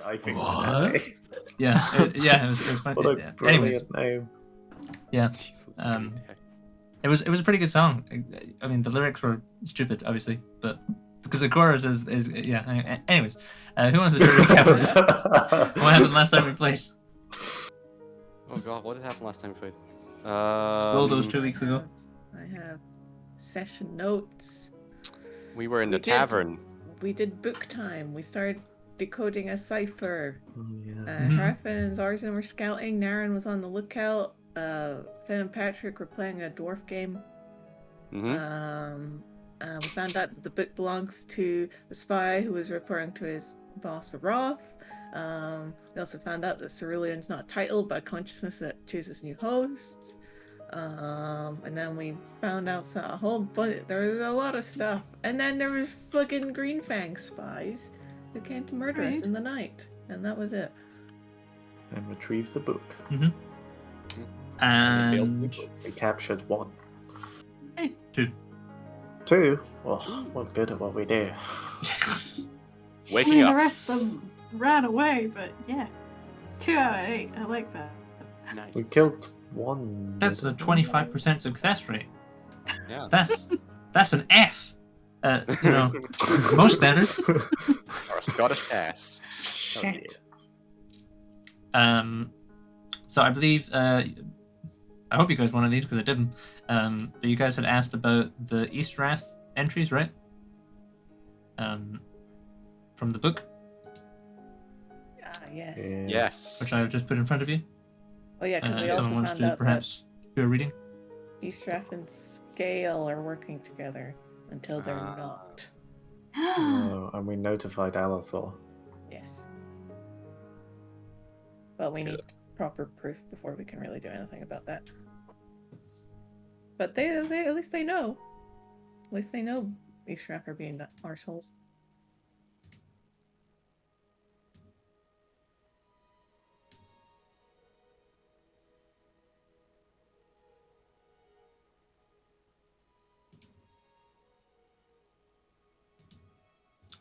I think. What? Yeah, it was fun. What a Yeah. brilliant name. Yeah, it was a pretty good song. I mean, the lyrics were stupid, obviously, but because the chorus is yeah. Anyways, who wants to do a recap of it? What happened last time we played? Oh god, what did happen last time we played? Well, those 2 weeks ago. I have session notes. We were in the tavern. We did book time. We started decoding a cipher. Yeah. Harfin and Zarzan were scouting. Naren was on the lookout. Finn and Patrick were playing a dwarf game. We found out that the book belongs to the spy who was reporting to his boss, Roth. We also found out that Cerulean's not a title, but a consciousness that chooses new hosts. And then we found out a whole bunch. There was a lot of stuff. And then there was fucking Greenfang spies who came to murder us in the night. And that was it. And retrieve the book. Mm-hmm. And we captured 1. 2. 2? Well, we're good at what we do. Waking up. The rest of them ran away, but yeah. 2 out of 8. I like that. Nice. We killed 1. That's a 25% success rate. Yeah. That's an F. Most standards. Or a Scottish pass. Shit. So I believe I hope you guys wanted these because I didn't. But you guys had asked about the Eastrath entries, right? From the book. Yes. Yes. Which I've just put in front of you. Oh yeah, because we also someone wants found to out perhaps do a reading. that Eastrath and Scale are working together until they're not. Oh, and we notified Alathor. Yes. But we need proper proof before we can really do anything about that. But they at least they know. At least they know Eastrath are being arseholes.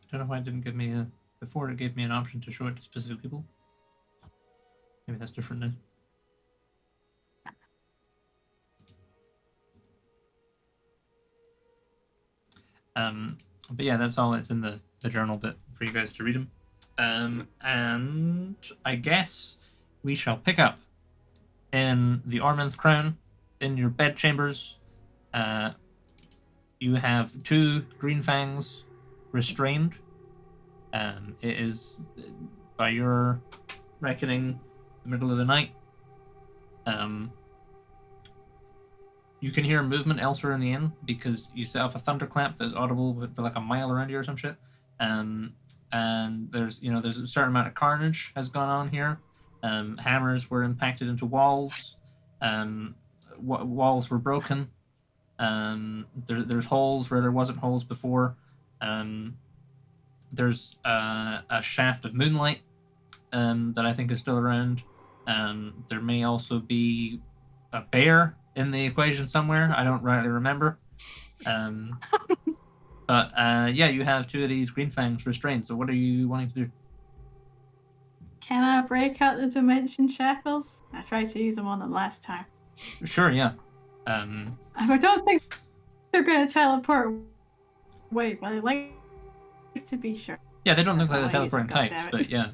I don't know why it didn't give me before it gave me an option to show it to specific people. Maybe that's different now. But yeah, that's all that's in the journal bit for you guys to read them. And I guess we shall pick up in the Ormonth Crown, in your bed chambers. You have 2 Greenfangs restrained. It is, by your reckoning, the middle of the night. You can hear movement elsewhere in the inn because you set off a thunderclap that's audible for like a mile around you or some shit. And there's a certain amount of carnage has gone on here. Hammers were impacted into walls. Walls were broken. There's holes where there wasn't holes before. There's a shaft of moonlight that I think is still around. There may also be a bear in the equation somewhere. I don't rightly remember. But yeah, you have 2 of these Greenfangs restrained. So what are you wanting to do? Can I break out the dimension shackles? I tried to use them on them last time. Sure, yeah. I don't think they're going to teleport away, but I'd like to be sure. Yeah, they don't look like the I'll use teleporting them, types, goddammit. but yeah.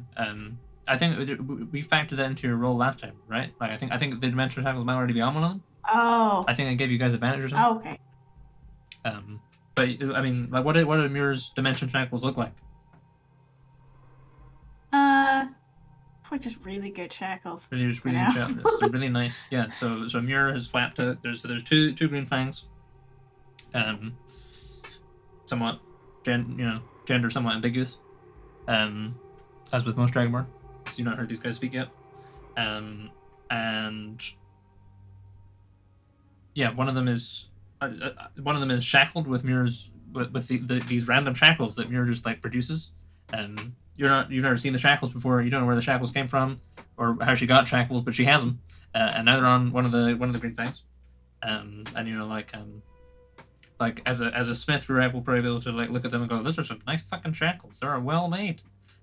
I think we factored that into your roll last time, right? Like I think the dimension shackles might already be on one of them. Oh. I think I gave you guys advantage or something. Okay. But I mean, like, what do Muir's dimension shackles look like? Probably just really good shackles. Really good shackles. They're really nice. Yeah. So Muir has flapped it. There's 2 Greenfangs. Somewhat, gender somewhat ambiguous. As with most Dragonborn, so you've not heard these guys speak yet. And yeah, one of them is shackled with Muir's with these random shackles that Muir just like produces. You've never seen the shackles before. You don't know where the shackles came from or how she got shackles, but she has them. And now they're on one of the Greenfangs. And like as a smith, we're probably able to like look at them and go, "Those are some nice fucking shackles. They're well made."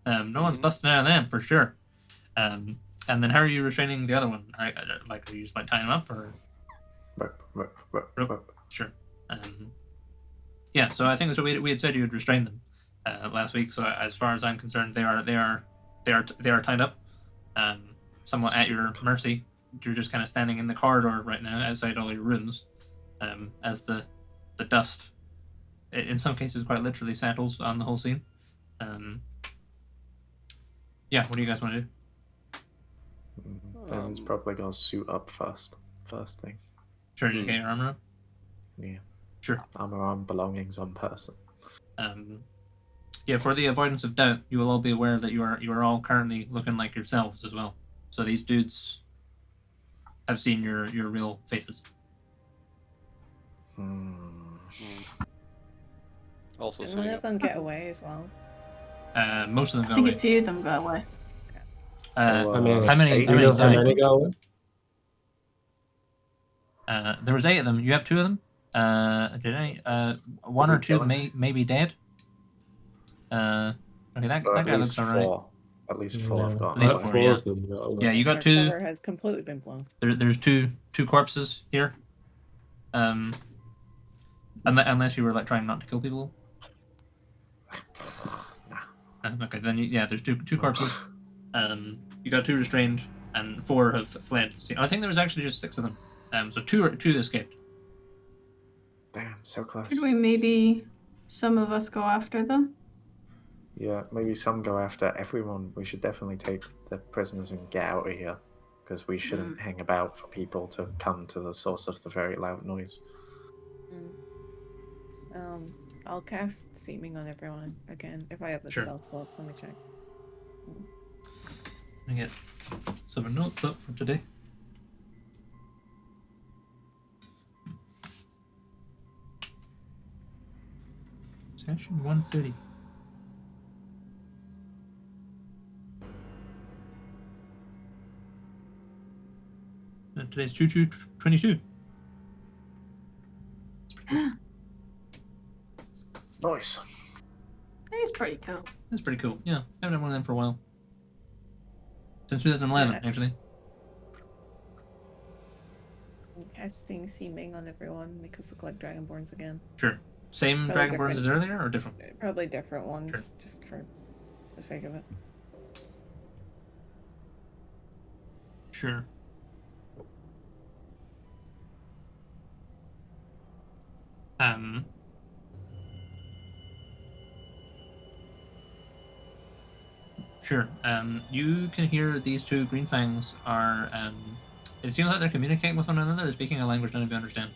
No one's busting out of them for sure. And then how are you restraining the other one? Are you just like tying him up or? Rope. Sure. Yeah. So I think so. We had said you would restrain them last week. So as far as I'm concerned, they are tied up, somewhat at your mercy. You're just kind of standing in the corridor right now outside all your rooms, as the dust, in some cases, quite literally settles on the whole scene. Yeah. What do you guys want to do? Dan's probably gonna suit up first thing. Sure. You get your armor on. Yeah. Sure. Armor on, belongings on person. Yeah, for the avoidance of doubt, you will all be aware that you are all currently looking like yourselves as well. So these dudes have seen your real faces. Also, Did one of them get away as well? Most of them I got think away. a few of them got away. How many? eight How many of them. died? got away? There was 8 of them. You have 2 of them. Did any? One Did or we 2 kill him? may be dead. Okay, that So at guy least looks alright. 4. At least 4 have got At least away. 4, Four yeah. of them got away. Yeah, you got Our 2. cover has completely been blown. There's two corpses here. Unless you were like trying not to kill people. Okay, then there's two corpses. You got 2 restrained and 4 have fled. I think there was actually just 6 of them. So 2 escaped. Damn, so close. Should we maybe some of us go after them? Yeah, maybe some go after everyone. We should definitely take the prisoners and get out of here, because we shouldn't hang about for people to come to the source of the very loud noise. I'll cast Seeming on everyone again if I have the Sure. spell slots. Let me check. I get some notes up for today. Session 130. Today's 22. Nice. It's pretty cool. That's pretty cool. Yeah, I haven't had one of them for a while. Since 2011, Yeah. actually. I'm casting Seeming on everyone, make us look like Dragonborns again. Sure. Same Probably Dragonborns as earlier, or different? Probably different ones, Sure. just for the sake of it. Sure. Sure. You can hear these 2 Greenfangs are. It seems like they're communicating with one another. They're speaking a language none of you understand.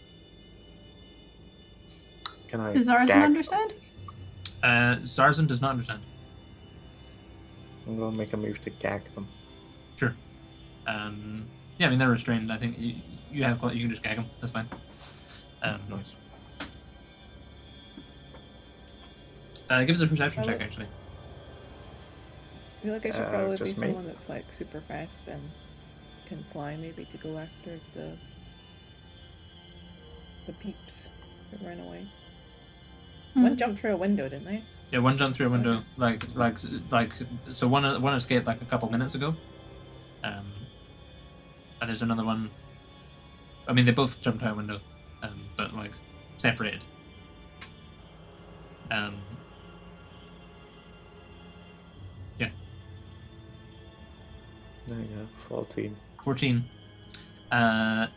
Can I Does Arson gag? understand? Zarzan does not understand. I'm gonna make a move to gag them. Sure. Yeah, I mean they're restrained. I think you have you can just gag them. That's fine. Nice. Give us a perception check, actually. I feel like I should probably be just me. someone that's like super fast and can fly, maybe, to go after the peeps that ran away. One jumped through a window, didn't they? Yeah, one jumped through a window. Like. So one escaped like a couple minutes ago. And there's another one. I mean, they both jumped out a window, but like separated. Yeah. There you go. 14. 14. So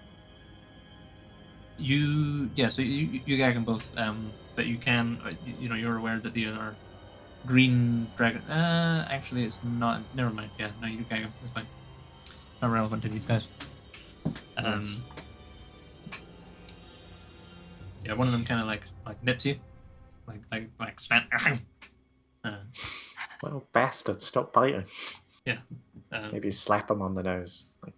you gag them both. But you can, you're aware that the other green dragon. Actually, it's not. Never mind. Yeah, no, you gag them. It's fine. Not relevant to these guys. Nice. Yeah, one of them kind of like nips you, like snap. Well, bastard, stop biting. Yeah. Maybe slap him on the nose. Like,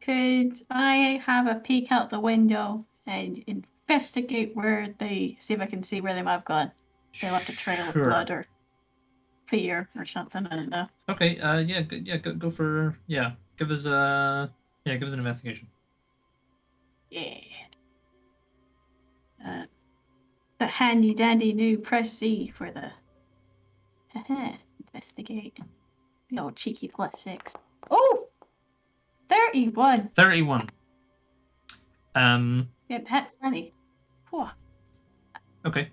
Could I have a peek out the window and investigate see if I can see where they might have gone? They left a trail of Sure. blood or fear or something. I don't know. Okay. Go for Give us an investigation. Yeah. the handy dandy new press C for the investigate. The old cheeky +6. Oh! 31! 31. Yeah, that's funny. Whew. Okay.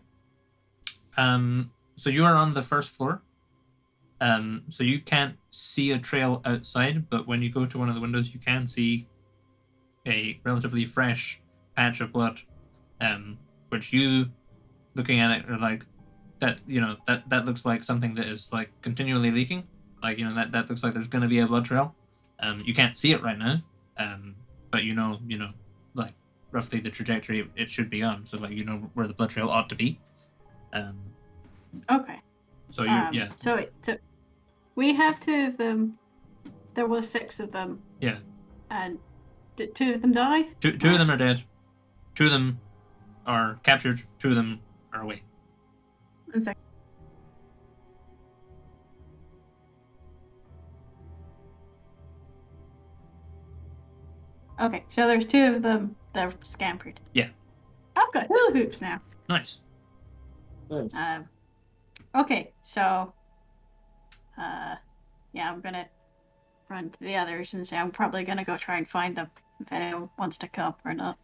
So you are on the first floor. So you can't see a trail outside, but when you go to one of the windows, you can see a relatively fresh patch of blood, which you, looking at it, are like, that, you know, that looks like something that is like continually leaking. Like, you know, that looks like there's going to be a blood trail. You can't see it right now, but you know, like roughly the trajectory it should be on. So like, you know where the blood trail ought to be. Okay. So you, yeah. So we have 2 of them. There was 6 of them. Yeah. And did 2 of them die? Two of them are dead. 2 of them are captured. 2 of them are away. 1 second. Okay, so there's 2 of them that are scampered. Yeah. I've got hula hoops now. Nice. Nice. Okay, so yeah, I'm gonna run to the others and say I'm probably gonna go try and find them if anyone wants to come or not.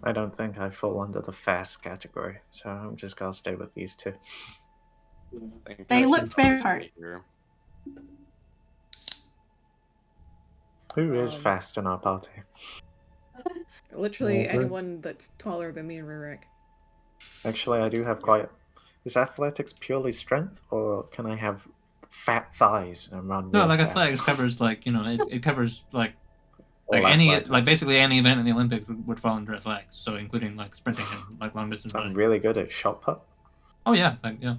I don't think I fall under the fast category, so I'm just gonna stay with these 2. They looked very hard. Who is fast in our party? Literally Over. anyone that's taller than me and Rurik. Actually, I do have quite. Is athletics purely strength, or can I have fat thighs and run? No, real like fast? athletics covers like, you know, it covers like All any, athletics. like basically any event in the Olympics would fall under athletics. So including like sprinting and like long distance So I'm running. really good at shot put. Oh yeah, like yeah.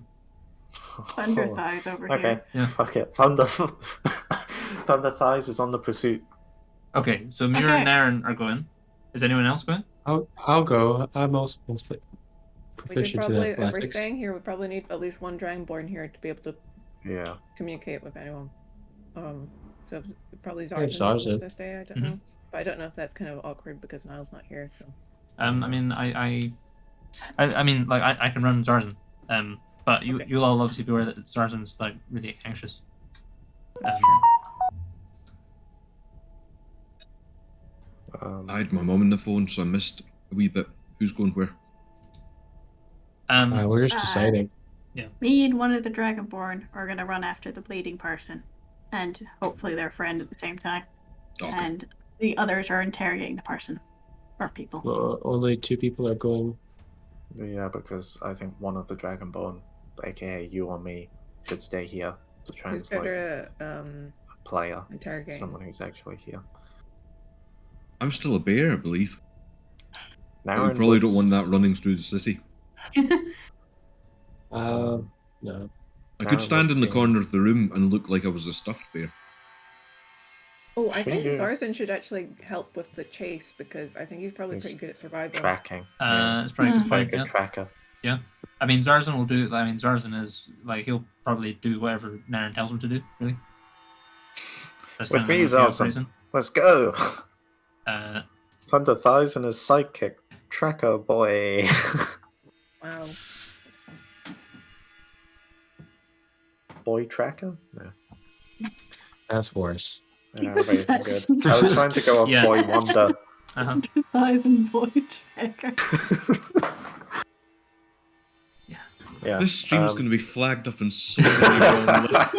Thunder thighs over Okay, here. Yeah. fuck it. Thunder, Thunder thighs is on the pursuit. Okay, so Mira and Okay. Naren are going. Is anyone else going? I'll go. I'm also We should proficient in probably, if we're athletics. staying here, we probably need at least one Dragonborn here to be able to Yeah. communicate with anyone. So probably Hey, Zarzan Zarzan. wants to stay. I don't Mhm. know, but I don't know if that's kind of awkward because Niall's not here. So I mean, I mean, like I can run Zarzan. But Okay. you'll all obviously be aware that Zarzan's like really anxious. that's true. I had my mum on the phone, so I missed a wee bit. Who's going where? We're just deciding. Me and one of the Dragonborn are gonna run after the bleeding person, and hopefully their friend at the same time. Okay. And the others are interrogating the person or people. Well, only 2 people are going. Yeah, because I think one of the Dragonborn, aka you or me, should stay here to Who's translate better a player, interrogating? someone who's actually here. I'm still a bear, I believe. But we Naren probably don't looks- want that running through the city. No. I could Naren stand looks in the sane. corner of the room and look like I was a stuffed bear. Oh, I think Yeah. Zarzan should actually help with the chase because I think he's probably He's pretty good at survival. Tracking. Yeah. It's probably a Hmm. good Very point, good yeah. tracker. I mean, Zarzan will do. I mean, Zarzan is like he'll probably do whatever Naren tells him to do. Really. That's With kind of me, the way he operates Zarzan. Let's go! in. Thunder thighs and his sidekick, Tracker boy. Wow. Boy Tracker? No. That's worse. Yeah, very good. I was trying to go off Yeah. Boy Wonder. Uh-huh. Thighs and boy tracker. Yeah. This stream's going to be flagged up in so many wrong lists.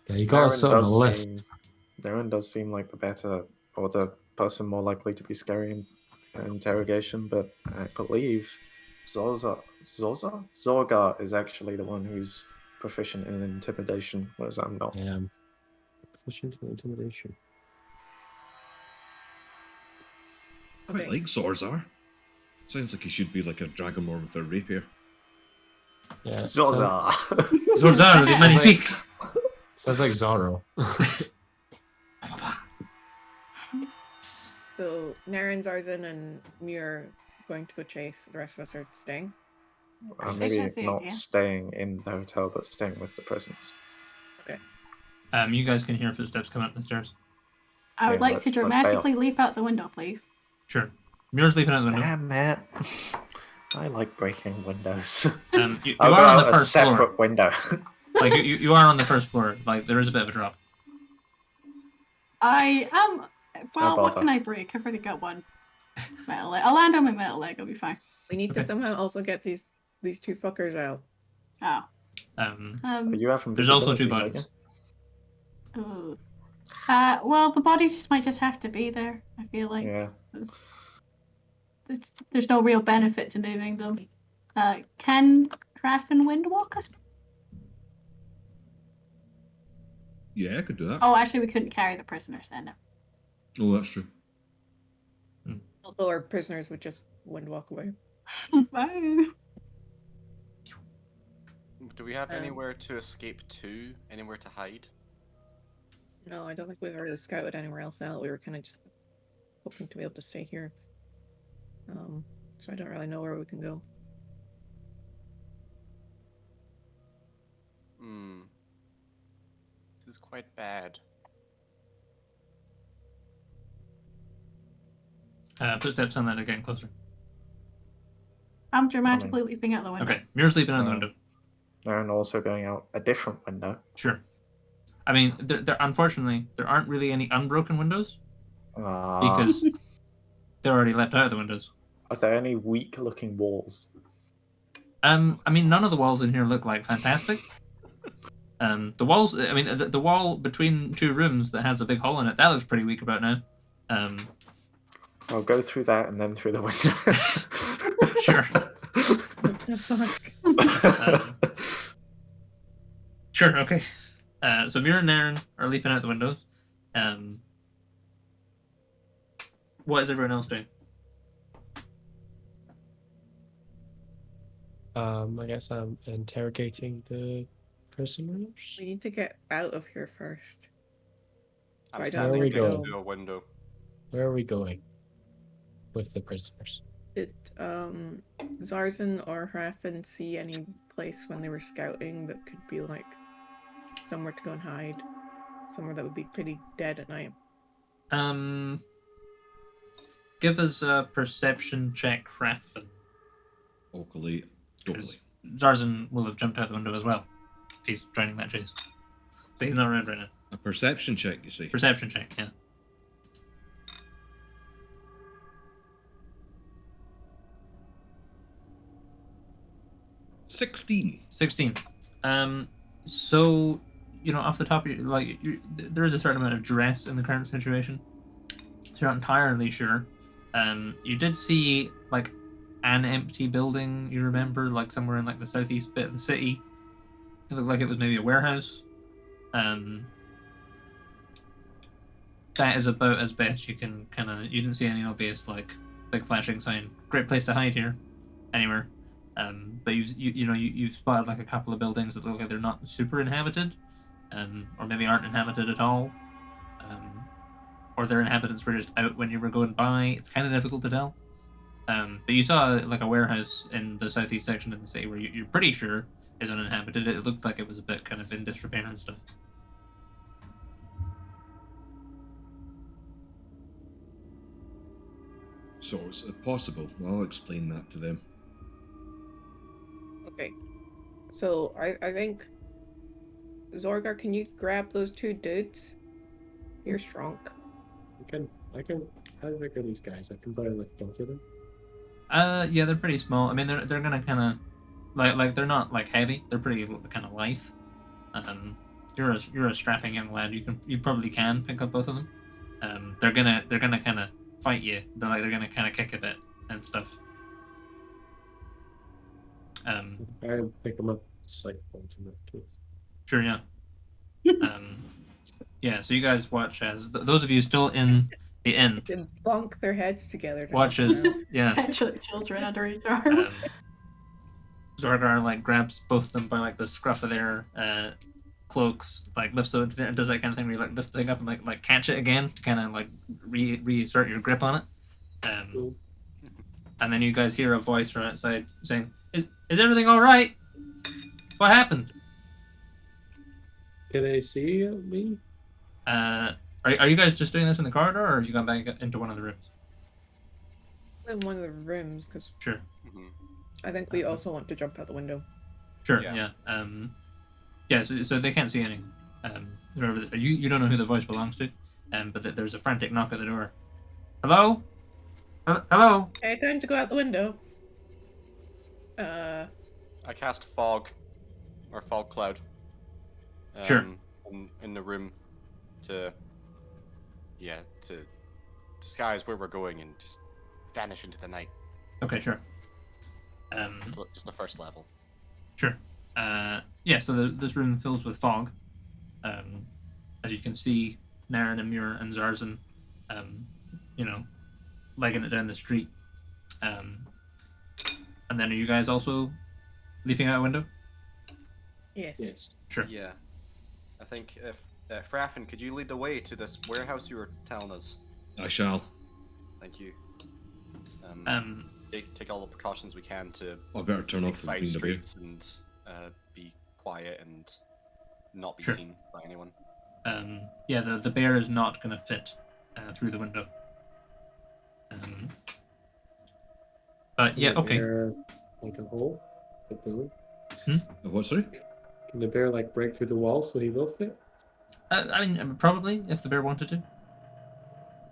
Yeah, you got us on a list. Naren does seem like the better, or the person more likely to be scary in interrogation, but I believe Zorgar is actually the one who's proficient in intimidation, whereas I'm not. Yeah. Proficient in intimidation. I quite like Zorzar. Sounds like he should be like a dragonborn with a rapier. Yeah. Zorzar! Zorzar, the magnifique. Sounds like Zorro. So Naren, Zarzan, and Muir going to go chase. The rest of us are staying. Maybe That's the not idea. staying in the hotel, but staying with the prisoners. You guys can hear footsteps coming up the stairs. I would Yeah, like let's to bail. dramatically leap out the window, please. Sure. Muir's leaping out the window. Damn it. I like breaking windows. You I'll are go on the out a first floor. separate window. Like you are on the first floor. Like there is a bit of a drop. I am. Well, what bother. can I break? I've already got one metal leg. I'll land on my metal leg. I'll be fine. We need Okay. to somehow also get these two fuckers out. Oh. You have There's also two invisibility, bodies. Ooh. Well, the bodies might just have to be there. I feel like Yeah. there's no real benefit to moving them. Can Krafen windwalk us? Yeah, I could do that. Oh, actually, we couldn't carry the prisoners then. Oh, that's true. Although our prisoners would just windwalk away. Bye. Do we have anywhere to escape to? Anywhere to hide? No, I don't think we've ever scouted anywhere else out. We were kind of just hoping to be able to stay here. So I don't really know where we can go. This is quite bad. Footsteps on that are getting closer. I'm dramatically leaping out the window. Okay, Muir's leaping out the window. And also going out a different window. Sure. I mean, unfortunately, there aren't really any unbroken windows because they're already leapt out of the windows. Are there any weak-looking walls? I mean, none of the walls in here look like fantastic. The walls, I mean, the wall between two rooms that has a big hole in it, that looks pretty weak about now. I'll go through that and then through the window. Sure. What the fuck? Sure, okay. So Muir and Aaron are leaping out the windows. What is everyone else doing? I guess I'm interrogating the prisoners. We need to get out of here first. I'm I Where don't are we think going? it'll- through a window. Where are we going with the prisoners? Did Zarzan or Hrafen see any place when they were scouting that could be like somewhere to go and hide? Somewhere that would be pretty dead at night. Give us a perception check, Hrafen. Oakley. Because Zarzan will have jumped out the window as well. If he's joining that chase. So he's not around right now. A perception check, you see. Perception check, yeah. $16. 16. So, you know, off the top of your, like, there is a certain amount of duress in the current situation. So you're not entirely sure. You did see, like, an empty building, you remember, like, somewhere in, like, the southeast bit of the city. It looked like it was maybe a warehouse. That is about as best you can kind of... You didn't see any obvious, like, big flashing sign. Great place to hide here. Anywhere. But you've spotted like a couple of buildings that look like they're not super inhabited, or maybe aren't inhabited at all, or their inhabitants were just out when you were going by. It's kind of difficult to tell. But you saw like a warehouse in the southeast section of the city where you're pretty sure is uninhabited. It looked like it was a bit kind of in disrepair and stuff. So it's possible. I'll explain that to them. Okay. So I think Zorgar, can you grab those two dudes? You're strong. I can. How big are these guys? I can probably lift both of them. Yeah, they're pretty small. I mean, they're gonna kind of like they're not like heavy. They're pretty kind of lithe. You're a strapping young lad. You probably can pick up both of them. They're gonna kind of fight you. They're gonna kind of kick a bit and stuff. I pick them up. It's like one to my kids. Sure, yeah. Yeah. So you guys watch as those of you still in the inn They bonk their heads together. to watch help as them out. yeah. Actually, children under each arm. Zorgar like grabs both of them by like the scruff of their cloaks, like lifts them and does that kind of thing where you like lift the thing up and like catch it again to kind of like reassert your grip on it. And then you guys hear a voice from outside saying, "Is everything all right? What happened?" Can they see me? Are you guys just doing this in the corridor, or have you gone back into one of the rooms? In one of the rooms, because Sure. Mhm. I think we also want to jump out the window. Sure. Yeah. Yeah. So they can't see anything. You don't know who the voice belongs to, but there's a frantic knock at the door. Hello. Hello. Okay, time to go out the window. I cast fog, or fog cloud. Sure. In the room, to disguise where we're going and just vanish into the night. Okay. Sure. Just the first level. Sure. Yeah. So this room fills with fog. As you can see, Naren and Muir and Zarzan, legging it down the street. And then are you guys also leaping out a window? Yes. Yes. Sure. Yeah. I think if Fraffen, could you lead the way to this warehouse you were telling us? I shall. Thank you. Take all the precautions we can to I better turn take off the side window here. streets and be quiet and not be Sure. seen by anyone. Yeah, the bear is not going to fit through the window. But yeah, Can the okay. bear, like a hole? A boom? What, sorry? Can the bear like break through the wall so he will fit? I mean, probably if the bear wanted to.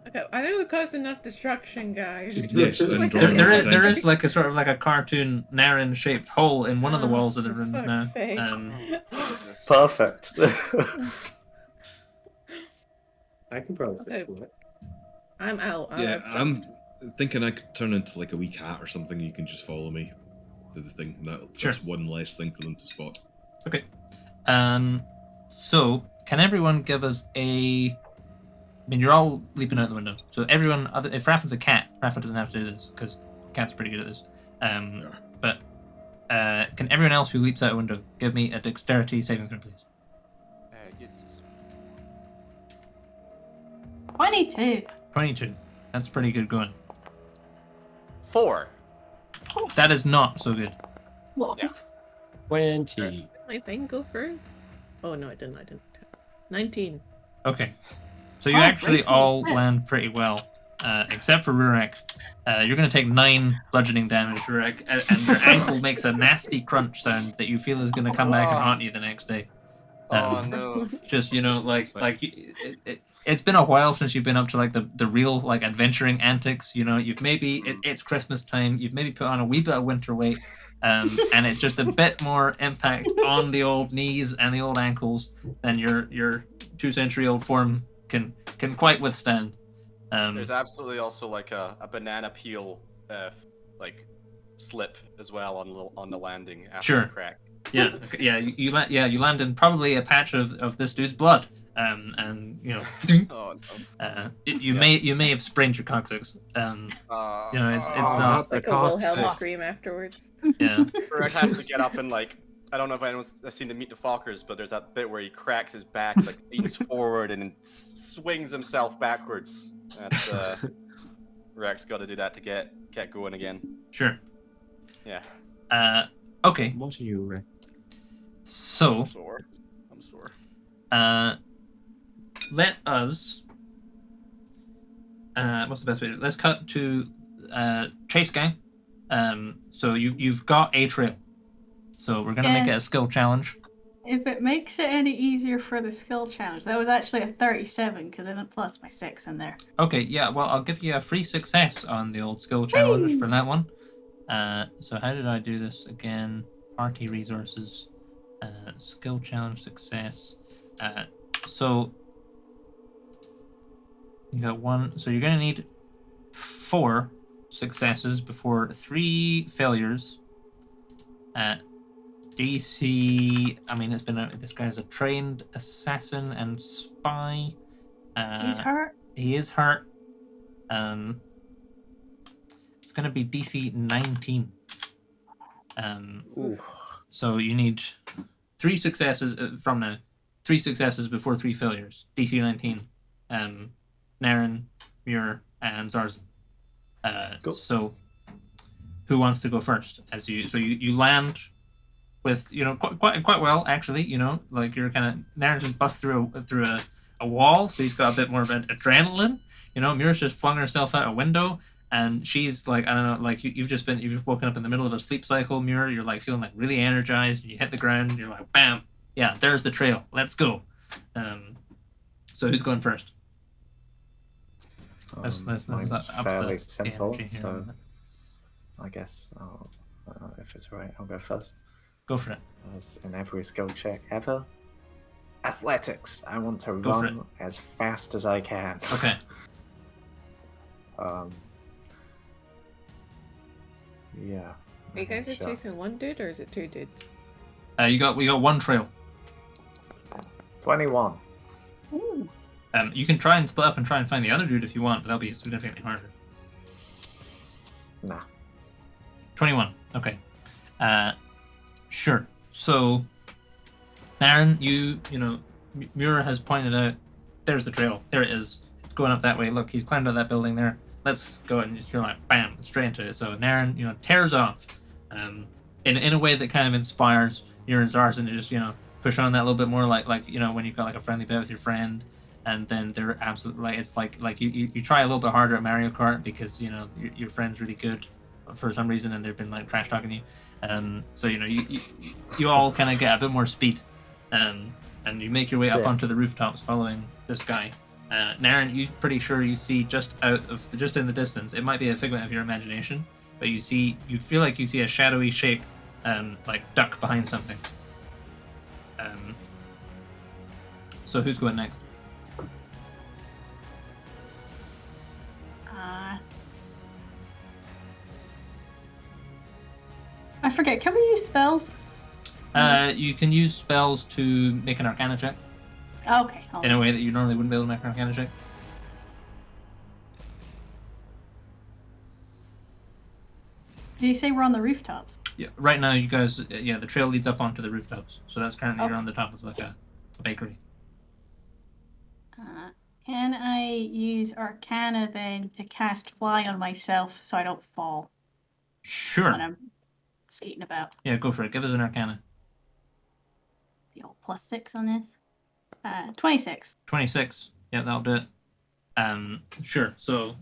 Okay, I think we caused enough destruction, guys. Yes, and Like, drawing There off is the there attention. is like a sort of like a cartoon Naren shaped hole in one of the Oh, walls of the for rooms fuck's now. sake. Perfect. I can probably fit Okay. through it. I'm out. Yeah, I've I'm jumped. thinking I could turn into like a wee cat or something. You can just follow me to the thing. And that's Sure. one less thing for them to spot. Okay. So can everyone give us a? I mean, you're all leaping out the window. So everyone, if Raffin's a cat, Raffin doesn't have to do this because cats are pretty good at this. Yeah. But can everyone else who leaps out a window give me a dexterity saving throw, please? Yes. 22. 22. That's pretty good going. 4. That is not so good. What? Yeah. 20. Did my thing go through? Oh no, it didn't. I didn't. 19. Okay. So you Oh, actually bracing. all Yeah. land pretty well, except for Rurik. You're going to take 9 bludgeoning damage, Rurik, and your ankle makes a nasty crunch sound that you feel is going to come back and haunt you the next day. Oh no. Just it's been a while since you've been up to like the real like adventuring antics. You've maybe it's Christmas time. You've maybe put on a wee bit of winter weight, and it's just a bit more impact on the old knees and the old ankles than your 2-century-old form can quite withstand. There's absolutely also like a banana peel like slip as well on the landing after Sure. the crack. Yeah, okay, you land in probably a patch of this dude's blood, and Oh you may have sprained your coccyx. no. It's not. not the Like a Wilhelm coccyx. scream afterwards. Yeah, Rick has to get up and like I don't know if anyone's seen the Meet the Fockers, but there's that bit where he cracks his back, like leans forward and then swings himself backwards. That's Rex got to do that to get going again. sure. Yeah. Okay, I'm watching you, Rick. so I'm sore. let us. What's the best way? Let's cut to chase gang. So you've got a trail. So we're gonna make it a skill challenge. If it makes it any easier for the skill challenge, that was actually a 37 because I didn't plus my 6 in there. Okay, yeah. Well, I'll give you a free success on the old skill challenge Whee! for that one. So how did I do this again? Party resources, skill challenge success. So you got 1. So you're gonna need 4 successes before 3 failures. DC. I mean, this guy's a trained assassin and spy. He's hurt. He is hurt. It's gonna be DC 19. Ooh. So you need 3 successes from now. 3 successes before 3 failures. DC 19. Naren, Muir, and Zarzan. Cool. So, who wants to go first? You land with quite well actually. Like you're kind of Nairn just bust through a wall, so he's got a bit more of an adrenaline. Mira's just flung herself out a window, and she's like, I don't know, like you've just woken up in the middle of a sleep cycle, Mira. You're like feeling like really energized, and you hit the ground, and you're like, bam, yeah, there's the trail. Let's go. So who's going first? Mine's up fairly the simple, energy here. so I guess if it's right, I'll go first. Go for it. As in every skill check ever. Athletics. I want to Go for run as fast as I can. Okay. Yeah. Are you guys just Sure. chasing one dude or is it two dudes? We got one trail. 21. Ooh. You can try and split up and try and find the other dude if you want, but that'll be significantly harder. Nah. 21. Okay. Sure. So, Naren, Mura has pointed out, there's the trail. There it is. It's going up that way. Look, he's climbed out that building there. Let's go. And you're like, bam, straight into it. So Naren, tears off in a way that kind of inspires Mura and Zarzan to just, push on that a little bit more, like when you've got like a friendly bit with your friend, and then they're absolutely like, it's like you try a little bit harder at Mario Kart because your friend's really good for some reason, and they've been like trash talking you. So you all kind of get a bit more speed, and you make your way up Sick. onto the rooftops following this guy. Naren, you're pretty sure you see just in the distance. It might be a figment of your imagination, but you feel like you see a shadowy shape, like duck behind something. So who's going next? I forget. Can we use spells? You can use spells to make an Arcana check Okay. in a way that you normally wouldn't be able to make an Arcana check. Did you say we're on the rooftops? Yeah. Right now, you guys, the trail leads up onto the rooftops. So that's currently you're Okay. on the top of like a bakery. Can I use Arcana then to cast Fly on myself so I don't fall Sure. when I'm skating about? Yeah, go for it. Give us an Arcana. The old +6 on this. 26. 26. Yeah, that'll do it. Sure. So,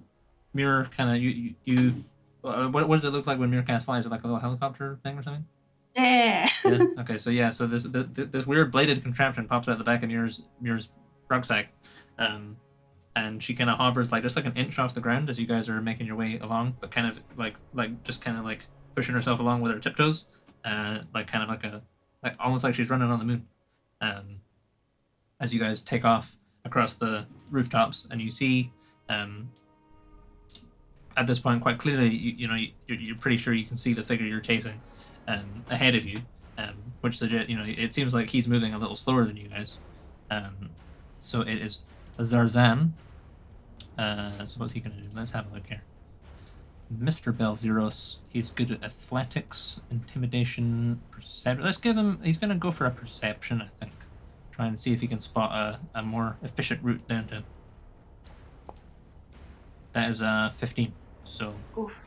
Mirror kind of you. What does it look like when Mirror cast fly? Is it like a little helicopter thing or something? Yeah. Yeah. Okay. So yeah. So this weird bladed contraption pops out the back of Mirror's rucksack, and she kind of hovers just like an inch off the ground as you guys are making your way along, but kind of like pushing herself along with her tiptoes, almost like she's running on the moon. As you guys take off across the rooftops, and you see, at this point, quite clearly, you're pretty sure you can see the figure you're chasing, ahead of you, which suggests, it seems like he's moving a little slower than you guys. So it is Zarzan. So what's he gonna do? Let's have a look here. Mr. Belzeros, he's good at athletics, intimidation, perception. Let's give him. He's gonna go for a perception, I think. Try and see if he can spot a more efficient route down to. That is 15. So. Oof.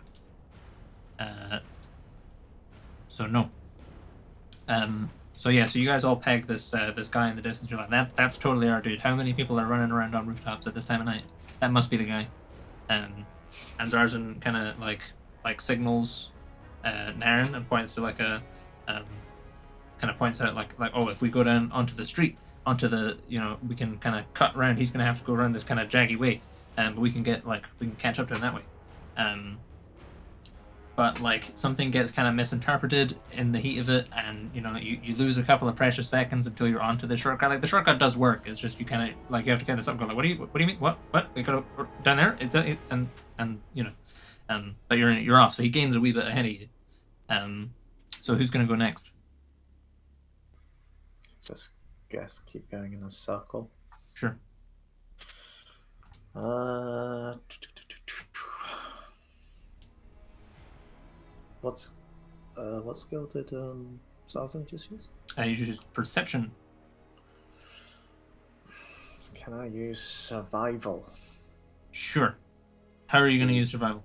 So no. So yeah, so you guys all peg this guy in the distance. You're like, that's totally our dude. How many people are running around on rooftops at this time of night? That must be the guy. And Zarzan kind of like signals Naren and points to like a kind of points out like oh, if we go down onto the street, onto the we can kind of cut around. He's gonna have to go around this kind of jaggy way, but we can catch up to him that way. But something gets kind of misinterpreted in the heat of it, and you lose a couple of precious seconds until you're onto the shortcut. The shortcut does work. It's just you kind of you have to kind of stop and go what do you mean? What? We gotta down there? It's but you're off. So he gains a wee bit ahead of you. So who's gonna go next? Just keep going in a circle. Sure. What skill did Zarzan just use? You should use perception. Can I use survival? Sure. How are you going to use survival?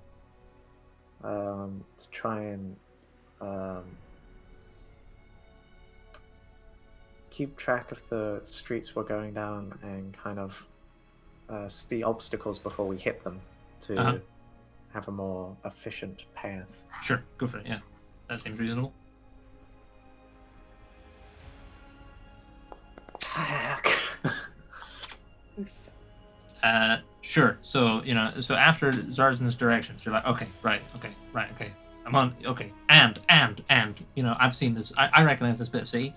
To try and keep track of the streets we're going down and kind of see obstacles before we hit them to have a more efficient path. Sure, go for it. Yeah, that seems reasonable. Sure. So so after Zarzin's directions, you're like, okay, right, I'm on. Okay, and I've seen this. I recognize this bit of sea,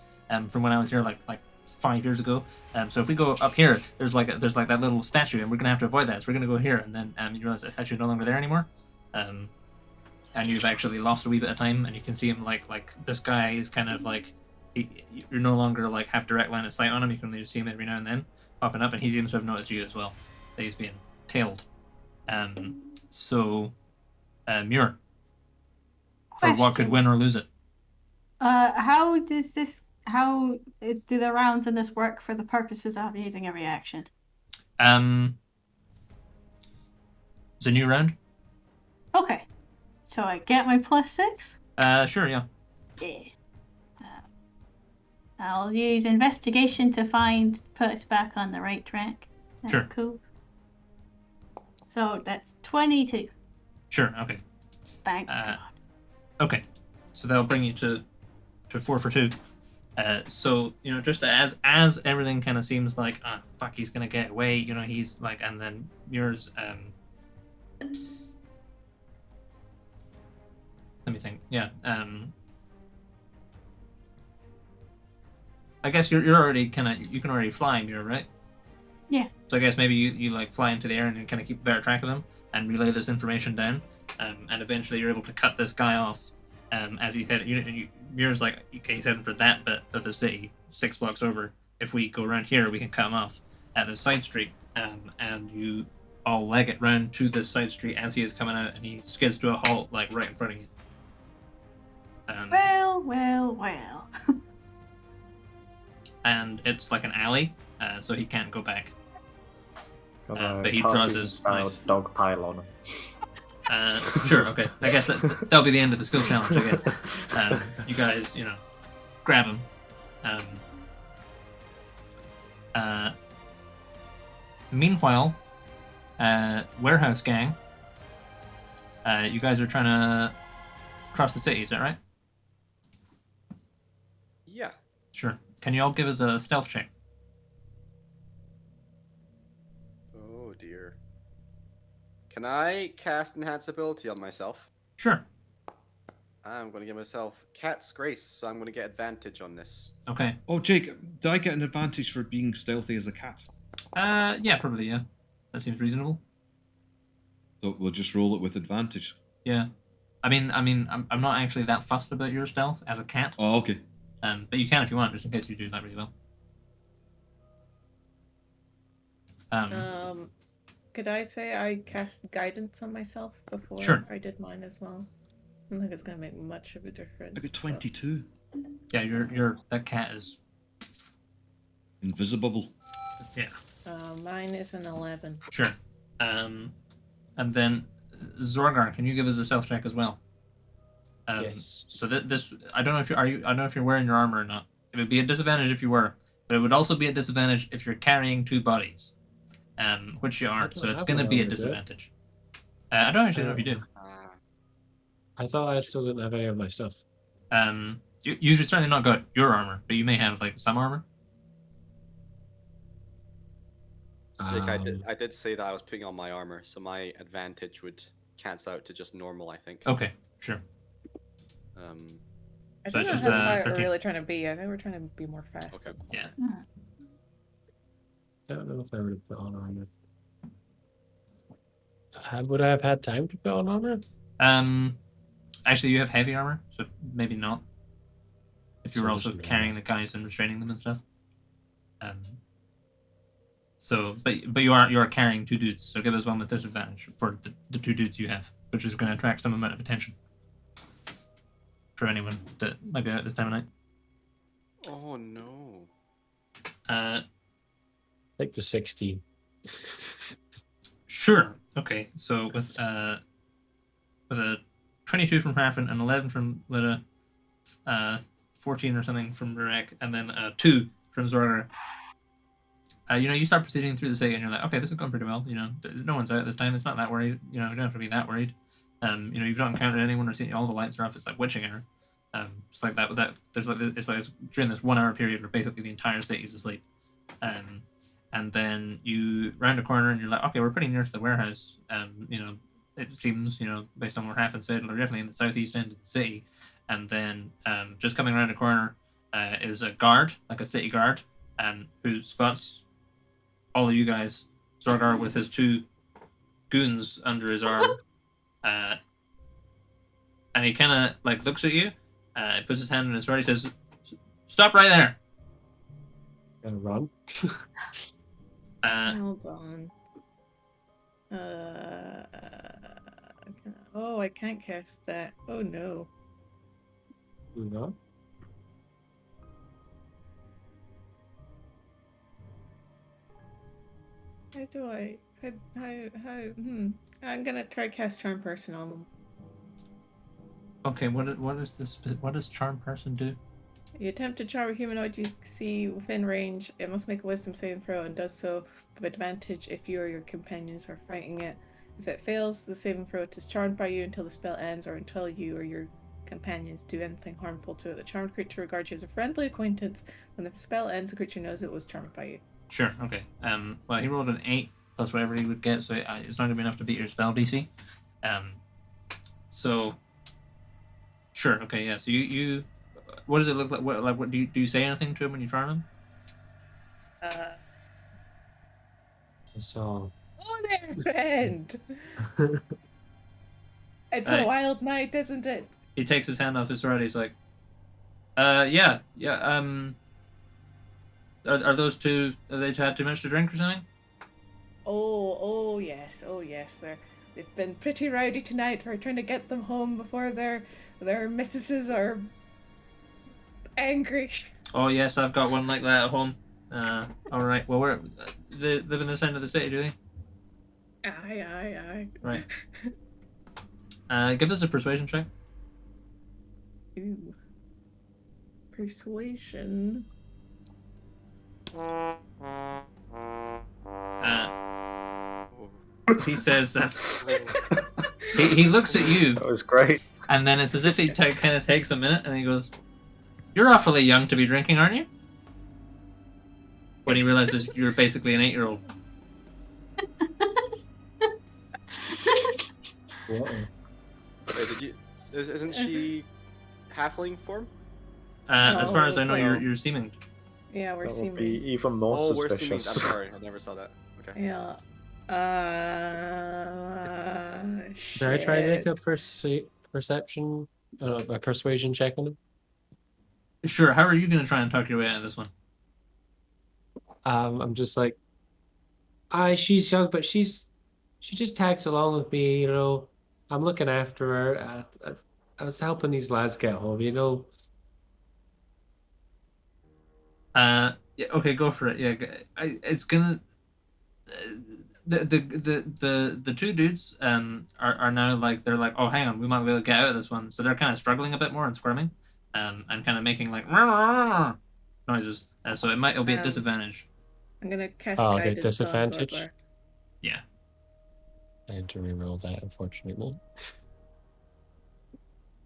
from when I was here like 5 years ago. So if we go up here, there's like that little statue, and we're gonna have to avoid that. So we're gonna go here, and then you realize that statue is no longer there anymore. And you've actually lost a wee bit of time, and you can see him like this guy is kind of like you're no longer like have direct line of sight on him. You can only see him every now and then popping up, and he seems to have noticed you as well. That he's being tailed. So Muir, for what could win or lose it? How do the rounds in this work for the purposes of using a reaction? It's a new round. Okay, so I get my +6. Sure, yeah. Yeah. I'll use investigation to put us back on the right track. That's Sure. Cool. So that's 22. Sure. Okay. Thank God. Okay, so that'll bring you to 4 for 2. So just as everything kind of seems like fuck, he's gonna get away. He's like, and then yours. Let me think. Yeah. I guess you're already you can already fly, Muir, right? Yeah. So I guess maybe you like fly into the air and kind of keep a better track of them and relay this information down, and eventually you're able to cut this guy off. As he said, Muir's like, okay, he's heading for that bit of the city, 6 blocks over. If we go around here, we can cut him off at the side street, and you all leg it round to this side street as he is coming out, and he skids to a halt like right in front of you. Well. And it's like an alley, so he can't go back. Got but a he draws his cartoon-style knife. dog pile on him. Sure, okay. I guess that'll be the end of the skill challenge, I guess. You guys, grab him. Meanwhile, warehouse gang, you guys are trying to cross the city, is that right? Yeah. Sure. Can you all give us a stealth check? Oh dear. Can I cast enhance ability on myself? Sure. I'm going to give myself Cat's Grace, so I'm going to get advantage on this. Okay. Oh, Jake, do I get an advantage for being stealthy as a cat? Yeah, probably, yeah. That seems reasonable. So we'll just roll it with advantage. Yeah. I'm not actually that fussed about your stealth as a cat. Oh, okay. But you can if you want, just in case you do that really well. Could I say I cast guidance on myself before Sure. I did mine as well? I don't think it's going to make much of a difference. I got 22. Yeah, that cat is. Invisible. Yeah. Mine is an 11. Sure. And then Zorgar, can you give us a stealth check as well? Yes. So this, I don't know if I don't know if you're wearing your armor or not. It would be a disadvantage if you were, but it would also be a disadvantage if you're carrying 2 bodies, which you aren't. So it's going to be a disadvantage. I don't actually know if you do. I thought I still didn't have any of my stuff. You've certainly not got your armor, but you may have like some armor. Jake, I did say that I was putting on my armor, so my advantage would cancel out to just normal, I think. Okay, sure. I So don't it's know just, how quiet 13. we're really trying to be. I think we're trying to be more fast. Okay. Yeah. I don't know if I would have put on armor. Would I have had time to put on armor? Actually, you have heavy armor, so maybe not. If you were So also much carrying the guys and restraining them and stuff. So, but you are carrying 2 dudes, so give us one with disadvantage for the 2 dudes you have, which is going to attract some amount of attention for anyone that might be out this time of night. Oh no. Like the 16. Sure. Okay. So with a 22 from Harfin, an 11 from Lidda, 14 or something from Rurek, and then 2 from Zorgar. You start proceeding through the city, and you're like, okay, this is going pretty well. No one's out this time. It's not that worried. You don't have to be that worried. You've not encountered anyone or seen all the lights are off. It's like witching hour. It's like that. It's during this 1 hour period where basically the entire city's asleep. And then you round a corner and you're like, okay, we're pretty near to the warehouse. It seems, based on what Raffen said, we're definitely in the southeast end of the city. And then just coming around a corner is a guard, like a city guard, who spots all of you guys. Zorgar with his 2 goons under his arm. And he kind of looks at you, puts his hand on his sword, he says, "Stop right there." Gonna run. Hold on. I can't cast that. Oh no. No. How do I? I'm gonna try cast Charm Person on them. Okay, what does Charm Person do? You attempt to charm a humanoid you see within range. It must make a Wisdom saving throw and does so with advantage if you or your companions are fighting it. If it fails, the saving throw is charmed by you until the spell ends or until you or your companions do anything harmful to it. The charmed creature regards you as a friendly acquaintance. When the spell ends, the creature knows it was charmed by you. Sure, okay. Well, he rolled an 8 plus whatever he would get, so it's not going to be enough to beat your spell DC. So, sure, okay, yeah. So you what does it look like? What do you say anything to him when you charm him? So. Oh there, friend! It's a wild night, isn't it? He takes his hand off his sword. He's like, yeah. Are those 2? Have they had too much to drink or something? Oh yes. They've been pretty rowdy tonight. We're trying to get them home before their mistresses are angry. Oh yes, I've got one like that at home. All right. Well, they live in this end of the city, do they? Aye. Right. Give us a persuasion check. Ooh. Persuasion. He says he looks at you. That was great. And then it's as if he kind of takes a minute and he goes, "You're awfully young to be drinking, aren't you?" When he realizes you're basically an 8-year-old. Wait, isn't she halfling form? As far as I know, you're seeming. Yeah, we're That would seeming. be even more We're seeming. I'm suspicious. sorry, I never saw that. Okay. Yeah. Can I try and make shit. a persuasion check on him? Sure. How are you going to try and talk your way out of this one? I'm just like, she's young, but she just tags along with me. I'm looking after her. I was helping these lads get home. Yeah, okay, go for it. Yeah, it's gonna. The 2 dudes are now they're like, oh, hang on, we might be able to get out of this one. So they're kind of struggling a bit more and squirming, and kind of making noises. So it'll be a disadvantage. I'm gonna cast okay, guidance disadvantage? on Zorgar. Yeah. I had to reroll that, unfortunately.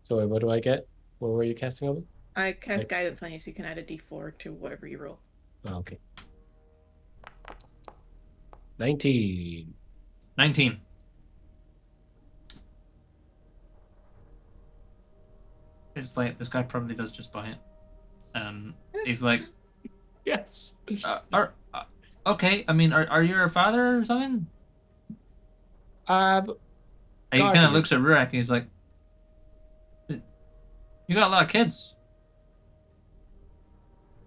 So wait, what do I get? What were you casting on me? I cast guidance on you, so you can add a d4 to whatever you roll. Oh, okay. 19. 19. It's like this guy probably does just buy it. He's like, Yes. Okay. I mean, are you her father or something? He kind of looks at Rurak and he's like, "You got a lot of kids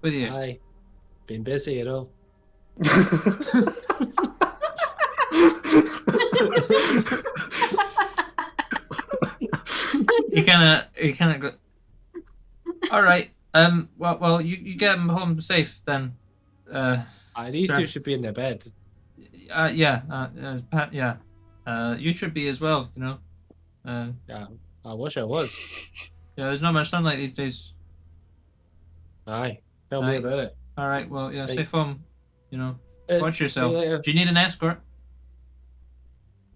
with you." Hi. Been busy, He kind of go. All right. Well, you get them home safe then. These sure. 2 should be in their bed. Yeah. You should be as well. Yeah, I wish I was. Yeah, there's not much sunlight these days. Aye. Tell me about it. All right. Well, yeah. Right. Stay home. You know, watch See you yourself. later. Do you need an escort?